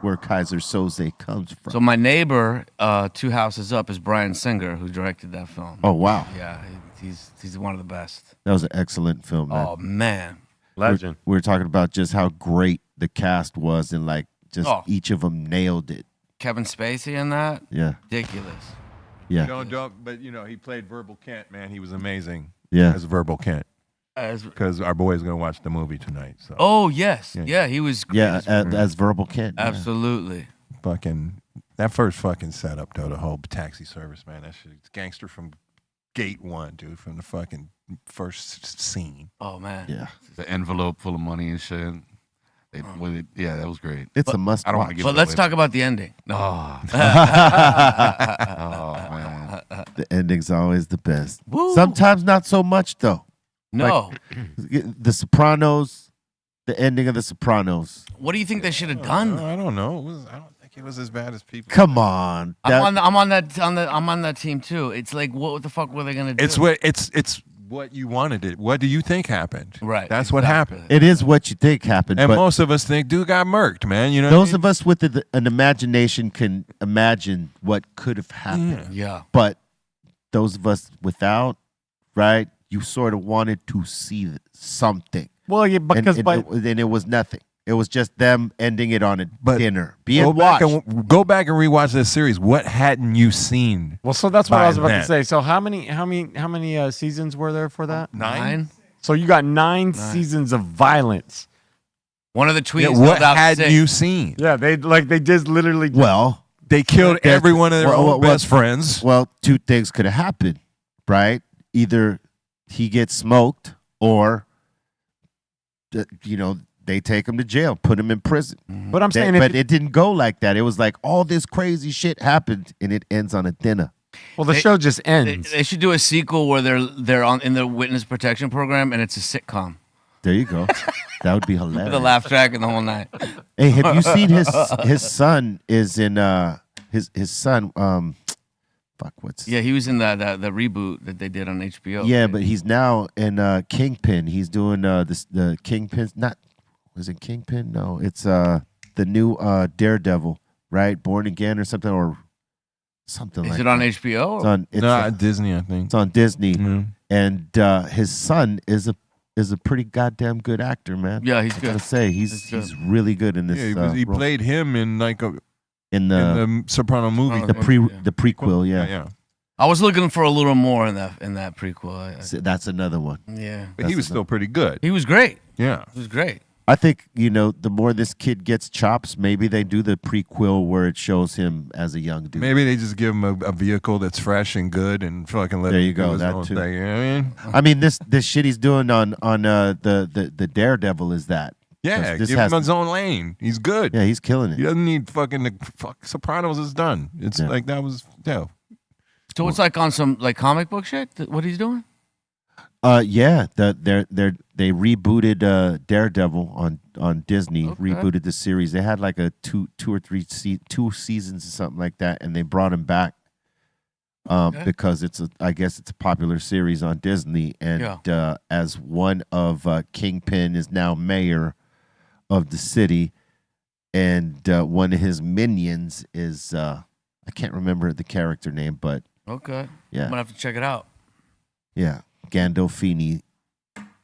where Kaiser Soze comes from. So my neighbor, 2 houses up, is Bryan Singer, who directed that film. Oh wow. Yeah, he's one of the best. That was an excellent film, man. Oh man. Legend. We were talking about just how great the cast was and like just each of them nailed it. Kevin Spacey in that? Yeah. Ridiculous. Yeah. Don't. But he played Verbal Kent. Man, he was amazing. Yeah. As Verbal Kent. Because our boy is gonna watch the movie tonight. So. Oh yes, yeah, he was. Yeah, as Verbal Kent. Yeah. Absolutely. Fucking that first fucking setup though, the whole taxi service, man. That shit, it's gangster from gate one, dude, from the fucking first scene. Oh man. Yeah. The envelope full of money and shit. Yeah, that was great. It's a must. I don't want to get. But let's talk about the ending. No. Oh man. The ending's always the best. Woo. Sometimes not so much though. No. Like, The Sopranos, the ending of The Sopranos. What do you think they should have done? I don't know. I don't think it was as bad as people. Come on. I'm on that team too. It's like, what the fuck were they gonna do? It's what you wanted it. What do you think happened? Right. That's what happened. It is what you think happened. And but most of us think dude got murked, man. You know, those of us with an imagination can imagine what could have happened. Yeah. But those of us without, right? You sort of wanted to see something. Well, yeah, because and it was nothing. It was just them ending it on a dinner. Go back and rewatch this series. What hadn't you seen? Well, so that's what I was about to say. So how many seasons were there for that? 9. So you got 9 seasons of violence. One of the tweets. Yeah, what hadn't you seen? Yeah, they just literally. Well, they killed every one of their own best friends. Well, 2 things could have happened, right? Either he gets smoked, or they take him to jail, put him in prison. But I'm saying, but it didn't go like that. It was like all this crazy shit happened, and it ends on a dinner. Well, the show just ends. They should do a sequel where they're in the witness protection program, and it's a sitcom. There you go. That would be hilarious. The laugh track and the whole night. Hey, have you seen his son is in his son? Yeah, he was in the reboot that they did on HBO. Yeah, but he's now in Kingpin. He's doing the Kingpin. Not was it Kingpin? No, it's the new Daredevil, right? Born Again or something like. Is it on HBO? It's on Disney, I think. It's on Disney, Mm-hmm. and his son is a pretty goddamn good actor, man. Yeah, he's I good. gotta say he's really good in this. Yeah, he role. played him in in the Soprano movie, the prequel. Yeah. I was looking for a little more in that prequel. That's another one. Yeah, but he was still pretty good. He was great. Yeah, he was great. I think, the more this kid gets chops, maybe they do the prequel where it shows him as a young dude. Maybe they just give him a vehicle that's fresh and good and fucking let there him you go. do his That own too. thing. You know what I mean? I mean, this shit he's doing on the Daredevil is that. Yeah, This give has him his own lane. He's good. Yeah, he's killing it. He doesn't need fucking Sopranos is done. It's like that was So it's like on some like comic book shit. What he's doing? Yeah, they rebooted Daredevil on Disney. Okay. Rebooted the series. They had like a two or three two seasons or something like that, and they brought him back because I guess it's a popular series on Disney. And as one of Kingpin is now mayor of the city, and one of his minions is I can't remember the character name, but Okay. yeah, I'm gonna have to check it out. yeah, Gandolfini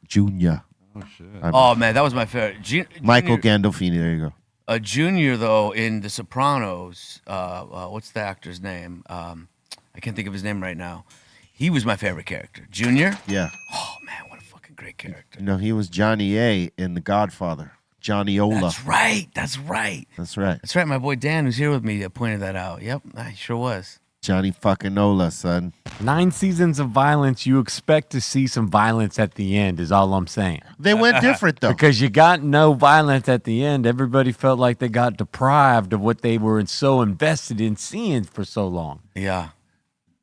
Jr. Oh shit. Oh man, that was my favorite. Michael Gandolfini. There you go. A junior though in The Sopranos. What's the actor's name? I can't think of his name right now. He was my favorite character. Junior. Yeah. Oh man, what a fucking great character. He was Johnny A in The Godfather. Johnny Ola. That's right. That's right. That's right. That's right. My boy Dan, who's here with me, pointed that out. Yep, I sure was. Johnny fucking Ola, son. 9 seasons of violence. You expect to see some violence at the end, is all I'm saying. They went different, though. Because you got no violence at the end. Everybody felt like they got deprived of what they were so invested in seeing for so long. Yeah.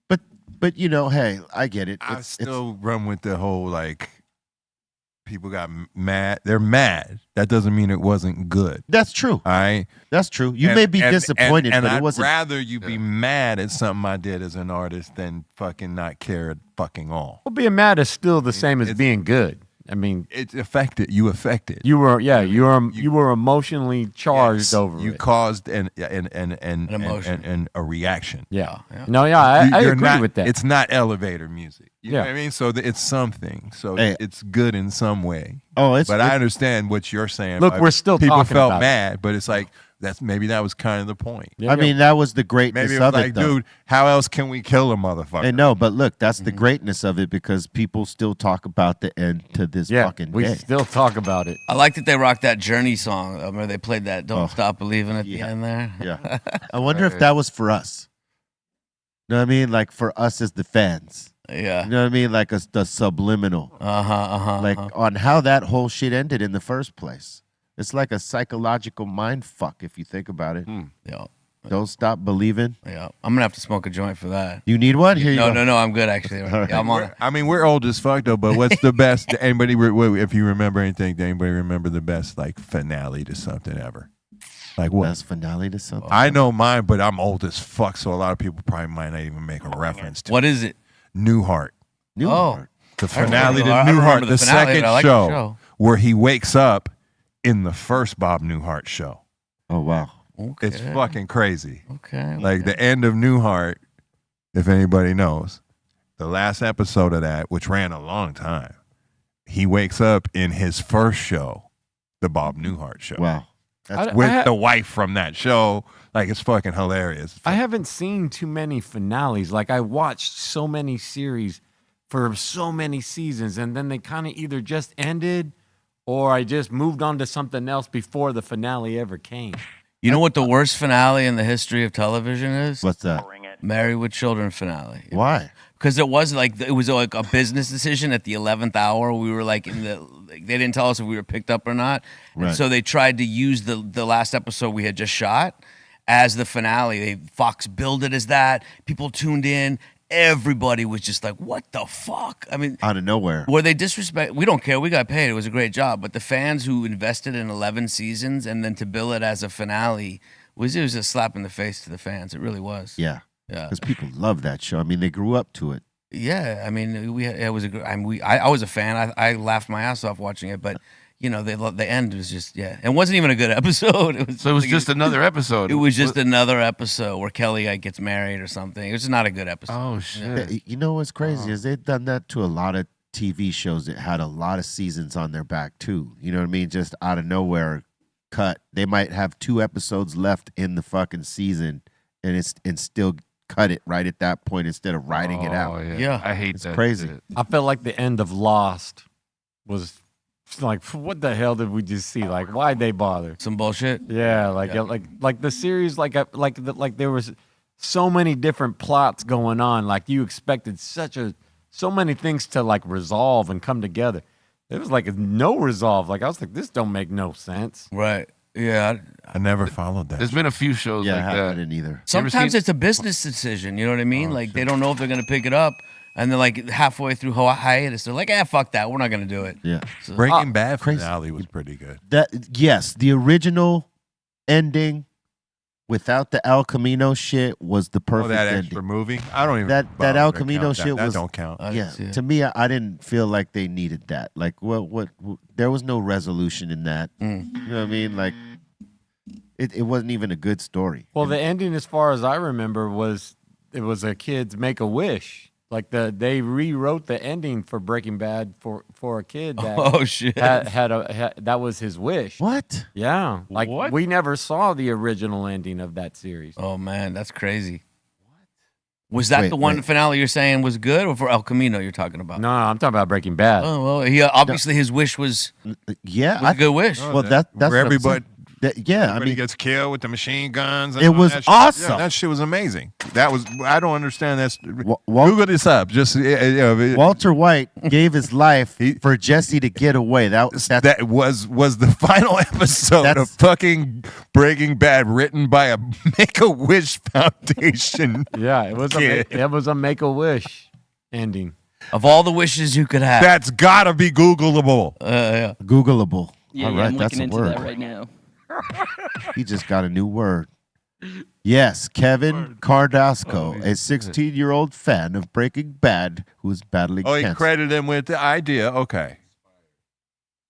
But hey, I get it. I still run with the whole like people got mad. They're mad. That doesn't mean it wasn't good. That's true. All right. That's true. You may be disappointed, and but I'd it wasn't. rather you be mad at something I did as an artist than fucking not care at fucking all. Well, being mad is still the same as being good. I mean, it's affected. You affected. You were, you were emotionally charged over you it. caused an emotion and a reaction. Yeah. No, yeah, I You're agree not, with that. It's not elevator music. You know Yeah. what I mean? So it's something. So Hey. it's good in some way. Oh, but I understand what you're saying. Look, we're still people talking felt about it. mad, but it's like maybe that was kind of the point. Yeah, I mean, that was the greatness Maybe it was of like, it, though. dude, how else can we kill a motherfucker? I know, but look, that's the greatness of it because people still talk about the end to this fucking we day. still talk about it. I like that they rocked that Journey song. Remember they played that "Don't Stop Believing" at the end there. Yeah. I wonder if that was for us. You know what I mean? Like for us as the fans. Yeah. You know what I mean? Like the subliminal. Like on how that whole shit ended in the first place. It's like a psychological mind fuck if you think about it. Yeah. Don't stop believing. Yeah. I'm gonna have to smoke a joint for that. You need one? Here you go. No, I'm good actually. Right. Yeah, I'm on it. I mean, we're old as fuck though, but what's the best? Anybody, if you remember anything, did anybody remember the best like finale to something ever? Like what? Best finale to something? I know mine, but I'm old as fuck, so a lot of people probably might not even make a reference to. What is it? Newhart. Newhart. The finale to I remember Newhart, the the finale, second but I like the show, show. where he wakes up in the first Bob Newhart show. Oh wow. Okay. It's fucking crazy. Okay. Like the end of Newhart, if anybody knows, the last episode of that, which ran a long time, he wakes up in his first show, the Bob Newhart show. Wow. With the wife from that show. Like, it's fucking hilarious. I haven't seen too many finales. Like, I watched so many series for so many seasons, and then they kind of either just ended or I just moved on to something else before the finale ever came. You know what the worst finale in the history of television is? What's that? Married with Children finale. Why? Because it was like a business decision at the 11th hour. We were like they didn't tell us if we were picked up or not. Right. And so they tried to use the last episode we had just shot as the finale. Fox billed it as that. People tuned in. Everybody was just like, what the fuck? I mean, out of nowhere. Were they disrespect? We don't care. We got paid. It was a great job. But the fans who invested in 11 seasons and then to bill it as a finale it was a slap in the face to the fans. It really was. Yeah. Yeah. Because people love that show. I mean, they grew up to it. Yeah. I mean, it was I was a fan. I laughed my ass off watching it, but you know, the end was just, yeah. It wasn't even a good episode. It was just another episode. It was just another episode where Kelly gets married or something. It was just not a good episode. Oh, shit. Yeah, you know what's crazy is they've done that to a lot of TV shows that had a lot of seasons on their back, too. You know what I mean? Just out of nowhere, cut. They might have 2 episodes left in the fucking season and still cut it right at that point instead of writing it out. Yeah. I hate It's that. crazy. shit. I felt like the end of Lost was like, what the hell did we just see? Like, why'd they bother? Some bullshit. Yeah, like the series, like there was so many different plots going on. Like you expected so many things to like resolve and come together. It was like no resolve. Like I was like, this don't make no sense. Right. Yeah. I never followed that. There's been a few shows like I that. didn't either. Sometimes it's a business decision. You know what I mean? Like they don't know if they're going to pick it up. And then like halfway through hiatus, they're like, fuck that. We're not going to do it. Yeah. So, Breaking Bad crazy. finale was pretty good. Yes, the original ending without the El Camino shit was the perfect that ending. extra movie? I don't even that bother El to Camino count shit that. was That don't count. Yeah, to me, I didn't feel like they needed that. Like, what there was no resolution in that. You know what I mean? Like, it wasn't even a good story. Well, the ending, as far as I remember, was it was a kid's make a wish. Like they rewrote the ending for Breaking Bad for a kid that Oh, shit. had that was his wish. What? Yeah, like What? we never saw the original ending of that series. Oh, man. That's crazy. What? Was that Wait, the one wait. finale you're saying was good or for El Camino you're talking about? No, I'm talking about Breaking Bad. Oh, well, he obviously his wish was Yeah, a good wish. well, that's where what I'm everybody. saying. Yeah, I Everybody mean, gets killed with the machine guns. And It all was that shit. awesome. Yeah, that shit was amazing. That was. I don't understand that. Walt- Google this up. Just Walter White gave his life for Jesse to get away. That's that was the final episode of fucking Breaking Bad, written by a Make-A-Wish Foundation. Yeah, it was kid. it was a make a wish ending. Of all the wishes you could have. That's gotta be Googleable. Yeah. Googleable. Yeah, All yeah, right, I'm that's looking a into word. that right now. He just got a new word. Yes, Kevin Cardasco, a 16-year-old fan of Breaking Bad who is battling Oh, he cancer. credited him with the idea. Okay.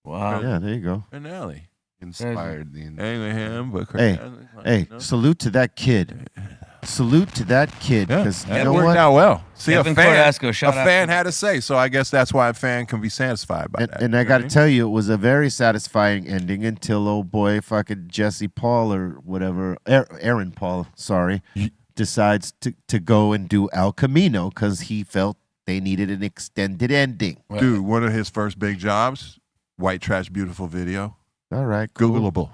Wow. Yeah, there you go. Finale. Inspired the Ain't with him, but Hey, salute to that kid. salute to that kid because you It know worked what? out well. See, Kevin a fan, Cordasco, shout out. had to say, so I guess that's why a fan can be satisfied by that. And I You know got what to mean? tell you, it was a very satisfying ending until old boy fucking Jesse Paul or whatever, Aaron Paul, sorry, decides to go and do El Camino because he felt they needed an extended ending. Dude, one of his first big jobs, White Trash Beautiful video. All right, cool. Googleable.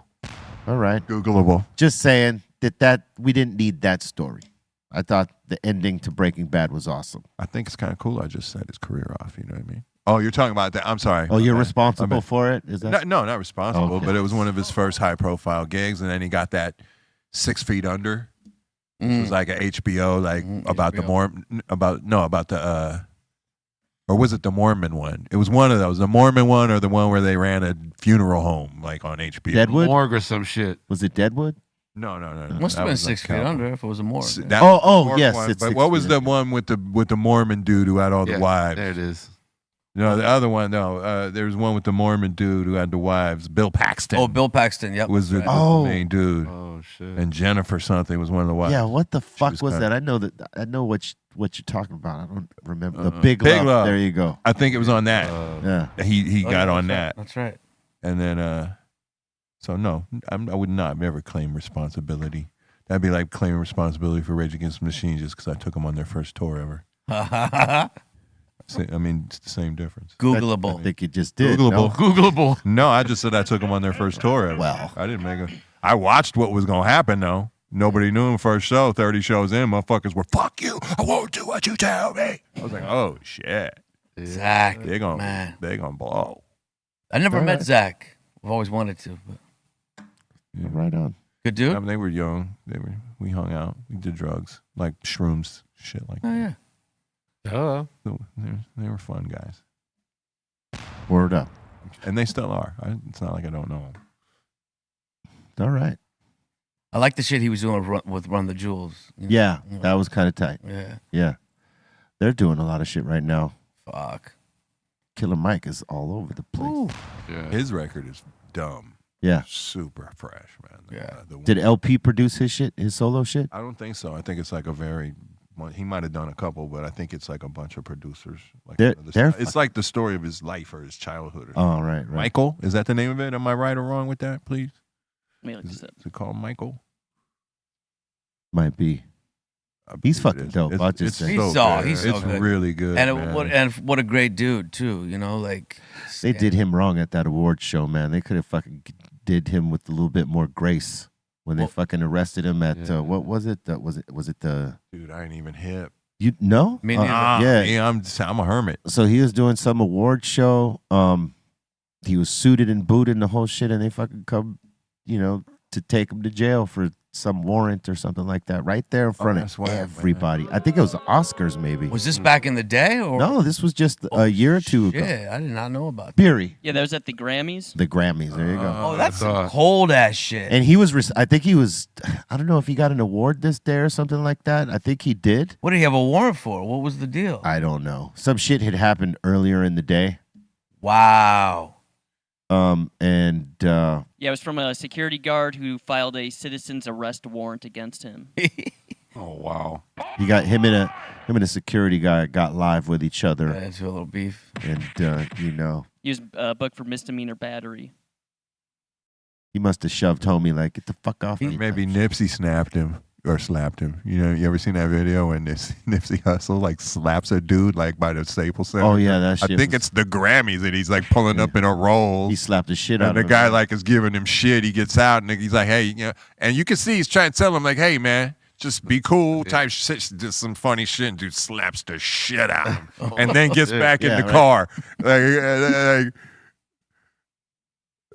All right. Googleable. Just saying that we didn't need that story. I thought the ending to Breaking Bad was awesome. I think it's kind of cool. I just set his career off. You know what I mean? Oh, you're talking about that. I'm sorry. Oh, you're My bad. responsible My bad. for it? Is that No, not responsible, Okay. but it was one of his first high-profile gigs, and then he got that 6 Feet Under, which was like a HBO, like about the or was it the Mormon one? It was one of those, the Mormon one or the one where they ran a funeral home, like on HBO. Deadwood? Morgue or some shit. Was it Deadwood? No. Must That have been was 6 feet California. under if it was a morgue. That Oh, was the oh, Mormon yes, one, it's but 6 what was feet the under. one with the Mormon dude who had all the wives? There it is. No, the other one. No, there was one with the Mormon dude who had the wives. Bill Paxton. Oh, Bill Paxton. Yep. was the, Right. was the main dude, Oh shit. and Jennifer something was one of the wives. Yeah, what the fuck was was kinda- that? I know what you're talking about. I don't remember. The Big Love. There you go. I think it was on that. Yeah. He Oh, got yeah, on that's that, right. That's right. and then so no, I would not ever claim responsibility. That'd be like claiming responsibility for Rage Against the Machine just because I took them on their first tour ever. I mean, it's the same difference. Googleable. I think you just did. Googleable. no? Googleable. No, I just said I took them on their first tour ever. Well. I didn't make I watched what was gonna happen though. Nobody knew him first show. 30 shows in, motherfuckers were fuck you. I won't do what you tell me. I was like, oh shit, Zach. they're gonna Man. blow. I never All met right. Zach. I've always wanted to. But Right on. good dude. I mean, they were young. We hung out. We did drugs, like shrooms, shit like Oh that. yeah. Oh. So they were fun guys, Word up. and they still are. It's not like I don't know them. All right. I like the shit he was doing with Run the Jewels. You know? Yeah, that was kind of tight. Yeah. Yeah. They're doing a lot of shit right now. Fuck. Killer Mike is all over the place. Yeah. His record is dumb. Yeah. Super fresh, man. Yeah. Did LP produce his shit, his solo shit? I don't think so. I think it's like a very. Well, he might have done a couple, but I think it's like a bunch of producers. Like They're it's like the story of his life or his childhood. Or Oh, right, right. Michael, is that the name of it? Am I right or wrong with that? Please. Let me look this up. Is it called Michael? Might be. I He's believe it fucking is. dope. I'll just It's say. He's so he's good. so It's good. really good. And man. what a great dude too. You know, like They did him wrong at that award show, man. They could have fucking did him with a little bit more grace when they fucking arrested him at what was it? Was it the Dude, I ain't even hip. you no? Me neither. Yeah. I'm a hermit. So he was doing some award show. He was suited and booted and the whole shit, and they fucking come, to take him to jail for some warrant or something like that, right there in front that's of why, man. everybody. I think it was the Oscars, maybe. Was this back in the day or No, this was just a year or two ago. Shit, I did not know about that. Beery, Yeah, that was at the Grammys. the Grammys. There you go. Oh, that's some cold ass shit. And he was, I think he was, I don't know if he got an award this day or something like that. I think he did. What did he have a warrant for? What was the deal? I don't know. Some shit had happened earlier in the day. Wow. Yeah, it was from a security guard who filed a citizen's arrest warrant against him. Oh wow. He got him and a security guy got live with each other, That's a little beef. and He was booked for misdemeanor battery. he must have shoved homie like, get the fuck off me. Maybe Nipsey snapped him or slapped him. You ever seen that video when this Nipsey Hussle like slaps a dude like by the Staples Center? Oh, yeah, that shit I think was- it's the Grammys and he's like pulling up in a roll. He slapped the shit out And of the him. guy like is giving him shit. He gets out and he's like, hey, and you can see he's trying to tell him like, hey man, just be cool type shit. Just some funny shit, and dude slaps the shit out of him, and then gets back in Yeah, the right. car. Like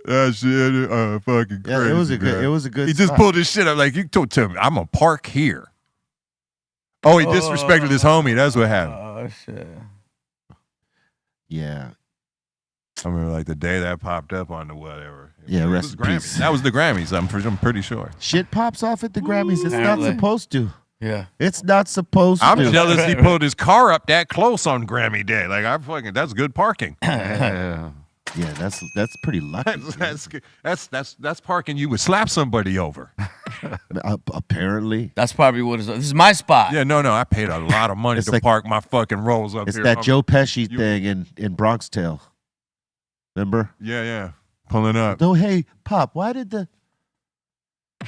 that shit, fucking crazy. Yeah, it was a good. man. It was a good. He just spot. pulled his shit up like you told him, I'm gonna park here. Oh, he disrespected his homie. That's what happened. Oh shit. Yeah. I remember like the day that popped up on the whatever. Yeah, It was rest in Grammys. peace. That was the Grammys. I'm pretty sure. Shit pops off at the Grammys. It's not Apparently. supposed to. Yeah. It's not supposed I'm to. jealous he pulled his car up that close on Grammy Day. Like that's good parking. Yeah. Yeah, that's pretty lucky. That's parking you would slap somebody over. Apparently. That's probably what it is. This is my spot. Yeah, no, I paid a lot of money to park my fucking rolls up it's here. It's that Joe Pesci thing in Bronx Tale. Remember? Yeah. Pulling up. No, hey, Pop, why did the...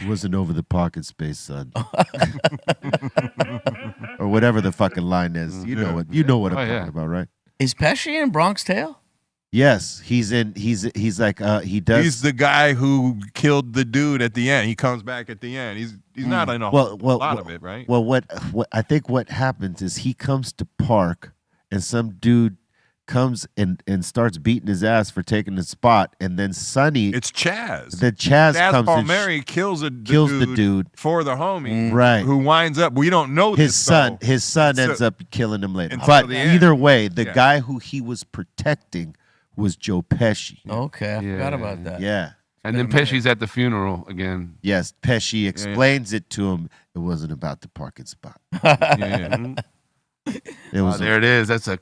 It wasn't over the parking space, son. Or whatever the fucking line is. You know what? You know what I'm talking about, right? Is Pesci in Bronx Tale? Yes, he's in. He's like he does. He's the guy who killed the dude at the end. He comes back at the end. He's not in a lot of it, right? Well, what I think what happens is he comes to park, and some dude comes and starts beating his ass for taking the spot, and then Sonny. It's Chaz. Then Chaz comes Palmieri kills the dude for the homie, right? Who winds up. We don't know his son. His son ends up killing him later. But either way, the guy who he was protecting was Joe Pesci. Okay, I forgot about that. Yeah. And then Pesci's at the funeral again. Yes, Pesci explains it to him. It wasn't about the parking spot. It was there it is. That's a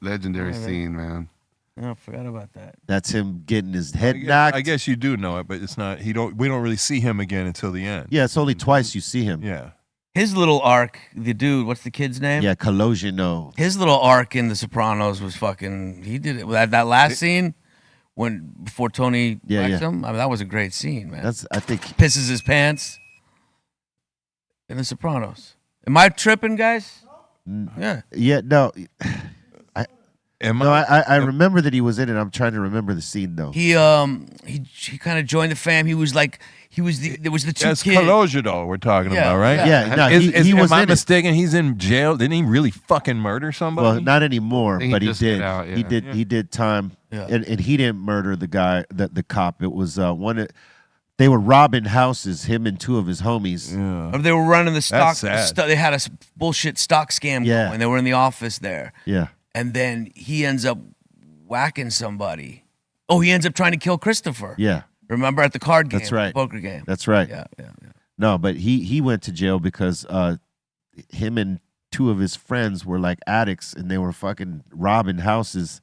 legendary scene, man. Oh, I forgot about that. That's him getting his head knocked. I guess you do know it, but it's not. We don't really see him again until the end. Yeah, it's only twice you see him. Yeah. His little arc, the dude, what's the kid's name? Yeah, Colosino. His little arc in The Sopranos was fucking. He did it. That last scene before Tony whacks him. I mean, that was a great scene, man. I think pisses his pants in The Sopranos. Am I tripping, guys? Yeah. Yeah. No. I remember that he was in it. I'm trying to remember the scene though. He kind of joined the fam. There was the two That's kids. Colosino we're talking about, right? Yeah. No, he was. Am I mistaken? He's in jail. Didn't he really fucking murder somebody? Well, not anymore, but he did. Out, yeah. He did time, Yeah. and he didn't murder the guy, the cop. It was they were robbing houses, him and two of his homies. Yeah. Or they were running the stock. That's sad. They had a bullshit stock scam going. They were in the office there. Yeah. And then he ends up whacking somebody. Oh, he ends up trying to kill Christopher. Yeah. Remember at the card game? That's right. The poker game. That's right. Yeah. No, but he went to jail because him and two of his friends were like addicts, and they were fucking robbing houses,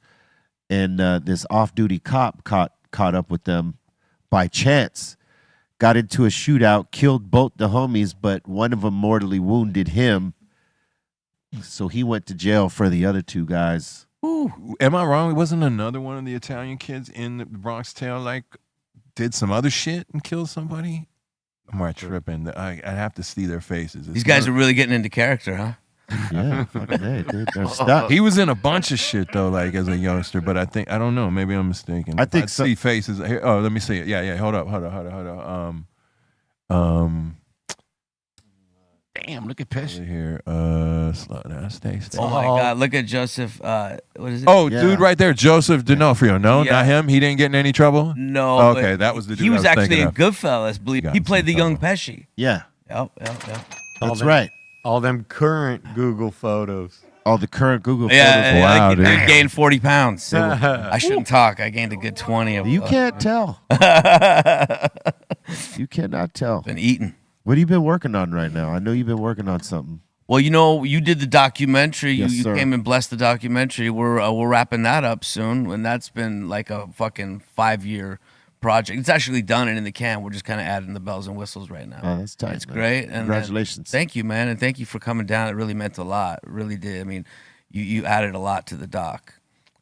and this off-duty cop caught up with them by chance, got into a shootout, killed both the homies, but one of them mortally wounded him. So he went to jail for the other two guys. Ooh, am I wrong? Wasn't another one of the Italian kids in the Bronx Tale like did some other shit and killed somebody? Am I tripping? I have to see their faces. These guys are really getting into character, huh? Yeah, fucking hey, dude, they're stuck. He was in a bunch of shit though, like as a youngster. But I don't know. Maybe I'm mistaken. I think see faces. Here, let me see it. Yeah. Hold up. Damn, look at Pesci here. Slow down. Stay. Oh my God! Look at Joseph. What is it? Oh, dude, right there, Joseph D'Onofrio. No, not him. He didn't get in any trouble. No. Oh, okay, that was the dude. He was actually in of. Goodfellas. Believe he played the young Pesci. Yeah. Yep. That's right. All them current Google photos. All the current Google photos. Wow, dude. I gained 40 pounds. I shouldn't talk. I gained a good 20 of them. You can't tell. You cannot tell. Been eating. What have you been working on right now? I know you've been working on something. Well, you did the documentary. Yes, you sir. came and blessed the documentary. We're wrapping that up soon, and that's been like a fucking 5-year project. It's actually done and in the can. We're just kind of adding the bells and whistles right now. Oh, that's tight. It's man. great. And congratulations. Thank you, man, and thank you for coming down. It really meant a lot. It really did. I mean, you added a lot to the doc.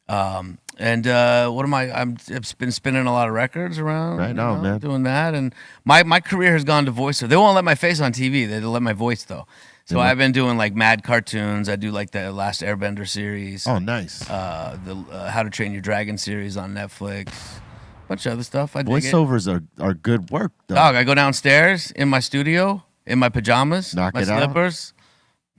And what am I? I've been spinning a lot of records around. Right now, man. Doing that, and my career has gone to voiceover. They won't let my face on TV. They let my voice though. So I've been doing like mad cartoons. I do like the Last Airbender series. Oh, nice. The How to Train Your Dragon series on Netflix. Bunch of other stuff. I dig it. Voiceovers are good work, though. Dog, I go downstairs in my studio in my pajamas, Knock my it out. slippers.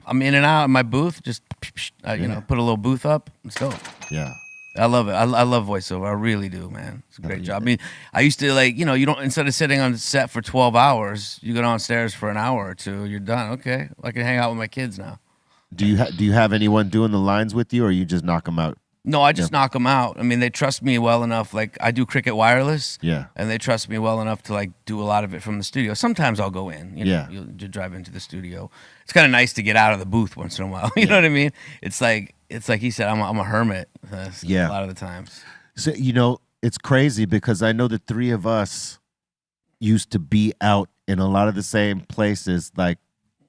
I'm in and out in my booth. Just put a little booth up. It's dope. Yeah. I love it. I love voiceover. I really do, man. It's a great job. I mean, I used to you don't, instead of sitting on set for 12 hours, you go downstairs for an hour or two, you're done. Okay. I can hang out with my kids now. Do you have anyone doing the lines with you, or you just knock them out? No, I just knock them out. I mean, they trust me well enough. Like, I do Cricket Wireless. Yeah. And they trust me well enough to, do a lot of it from the studio. Sometimes I'll go in. You know, Yeah. You'll drive into the studio. It's kind of nice to get out of the booth once in a while. You know what I mean? It's like he said, I'm a hermit. A lot of the times. So, it's crazy because I know the three of us used to be out in a lot of the same places, like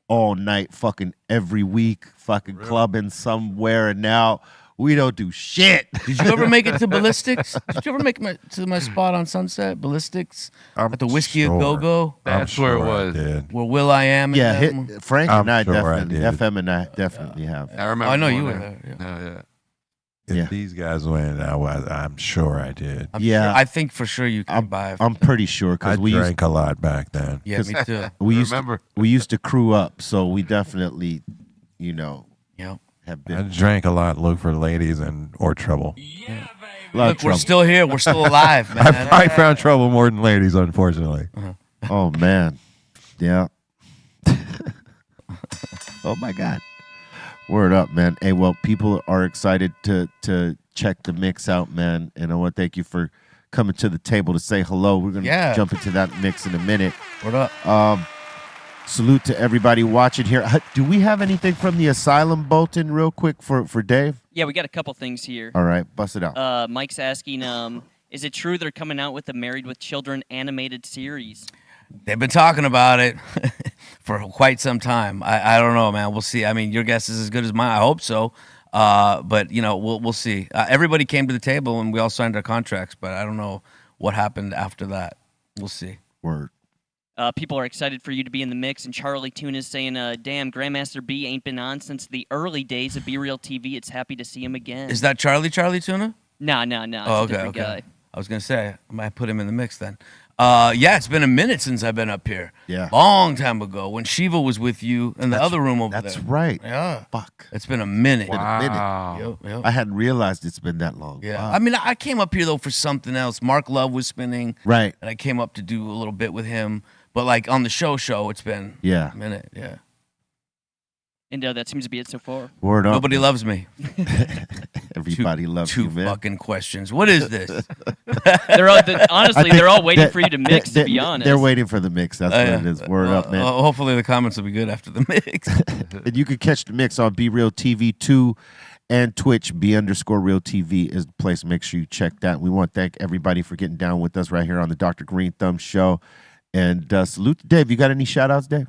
all night, fucking every week, fucking clubbing somewhere, and now we don't do shit. Did you ever make it to Ballistics? Did you ever make it to my spot on Sunset, Ballistics, at the Whiskey a Go Go? That's where it was. Where Will I Am? Frank and I sure I definitely, did. FM and I definitely have. I remember. I know going you were there. there. Yeah. If these guys went, I'm sure I did. I think for sure you can buy. I'm pretty sure I because we drank a lot back then. Yeah, me too. we used remember. we used to crew up, so we definitely, Yep. have I been. drank a lot, look for ladies or trouble. Look, we're still here. We're still alive, man. I found trouble more than ladies, unfortunately. Oh man, yeah. Oh my God. Word up, man. Hey, well, people are excited to check the mix out, man. And I want to thank you for coming to the table to say hello. We're going to jump into that mix in a minute. Word up. Salute to everybody watching here. Do we have anything from the Asylum, Bolten, real quick for Dave? Yeah, we got a couple things here. All right, bust it out. Mike's asking, is it true they're coming out with the Married with Children animated series? They've been talking about it for quite some time. I don't know, man. We'll see. I mean, your guess is as good as mine. I hope so. But we'll see. Everybody came to the table and we all signed our contracts, but I don't know what happened after that. We'll see. Word. People are excited for you to be in the mix, and Charlie Toon is saying, damn, Grandmaster B ain't been on since the early days of BREALTV. It's happy to see him again. Is that Charlie Tuna? No. It's a different guy. I was going to say, I might put him in the mix then. Yeah, it's been a minute since I've been up here. Yeah. Long time ago when Shiva was with you in the other room over there. That's right. Yeah. Fuck. It's been a minute. Wow. Yep. I hadn't realized it's been that long. Yeah. Wow. I mean, I came up here, though, for something else. Mark Love was spinning. Right. And I came up to do a little bit with him. But, like, on the show, it's been a minute. Yeah. And that seems to be it so far. Word up. Nobody loves me. Everybody loves you, man. Two fucking questions. What is this? Honestly, they're all waiting for you to mix, to be honest. They're waiting for the mix. That's what it is. Word up, man. Hopefully the comments will be good after the mix. And you can catch the mix on BREALTV 2 and Twitch. B_RealTV is the place. Make sure you check that. We want to thank everybody for getting down with us right here on the Dr. Greenthumb Show. And salute to Dave. You got any shout-outs, Dave?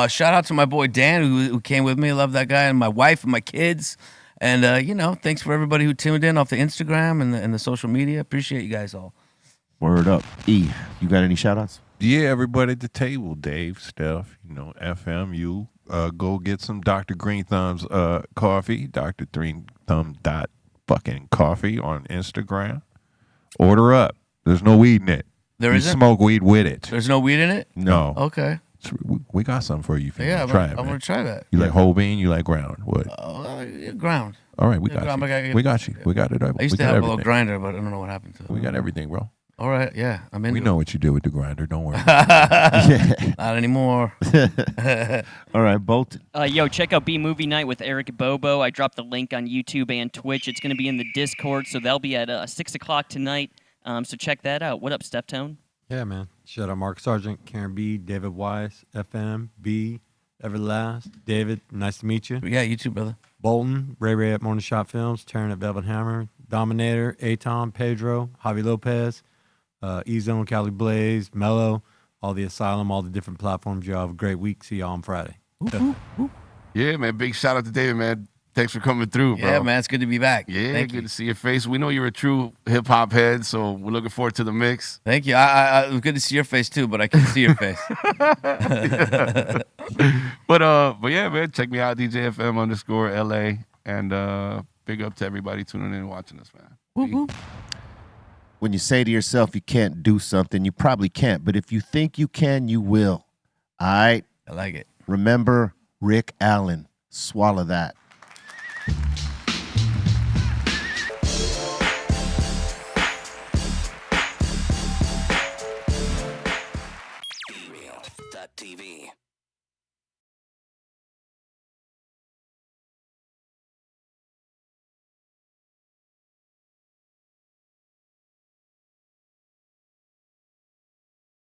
Shout out to my boy Dan who came with me. I love that guy, and my wife and my kids. And thanks for everybody who tuned in off the Instagram and the social media. Appreciate you guys all. Word up. E, you got any shout-outs? Yeah, everybody at the table, Dave, Steph, FM, you go get some Dr. Greenthumb's coffee, Dr. Greenthumb.coffee on Instagram. Order up. There's no weed in it. There you isn't? Smoke weed with it. There's no weed in it? No. Okay. We got something for you. Yeah, try it, I'm going to try that. You like whole bean? You like ground? What? Ground. All right, we got you. We got you. We got it. I used to have a little grinder, but I don't know what happened to it. We got everything, bro. All right, yeah. We know what you do with the grinder. Don't worry. Not anymore. All right, Bolten. Check out B Movie Night with Eric Bobo. I dropped the link on YouTube and Twitch. It's going to be in the Discord, so they'll be at 6 o'clock tonight. So check that out. What up, Steph Tone? Yeah, man. Shout out Mark Sargent, Karen B, David Weiss, FM, B, Everlast, David. Nice to meet you. Yeah, you too, brother. Bolten, Ray at Morning Shot Films, Taryn at Velvet Hammer, Dominator, Aton, Pedro, Javi Lopez, E-Zone, Cali Blaze, Mello, all the Asylum, all the different platforms. Y'all have a great week. See y'all on Friday. Yeah, man. Big shout out to David, man. Thanks for coming through, bro. Yeah, man. It's good to be back. Yeah, Thank good you. to see your face. We know you're a true hip-hop head, so we're looking forward to the mix. Thank you. It was good to see your face, too, but I can't see your face. But yeah, man. Check me out, DJFM_LA. And big up to everybody tuning in and watching us, man. When you say to yourself you can't do something, you probably can't. But if you think you can, you will. All right? I like it. Remember Rick Allen. Swallow that.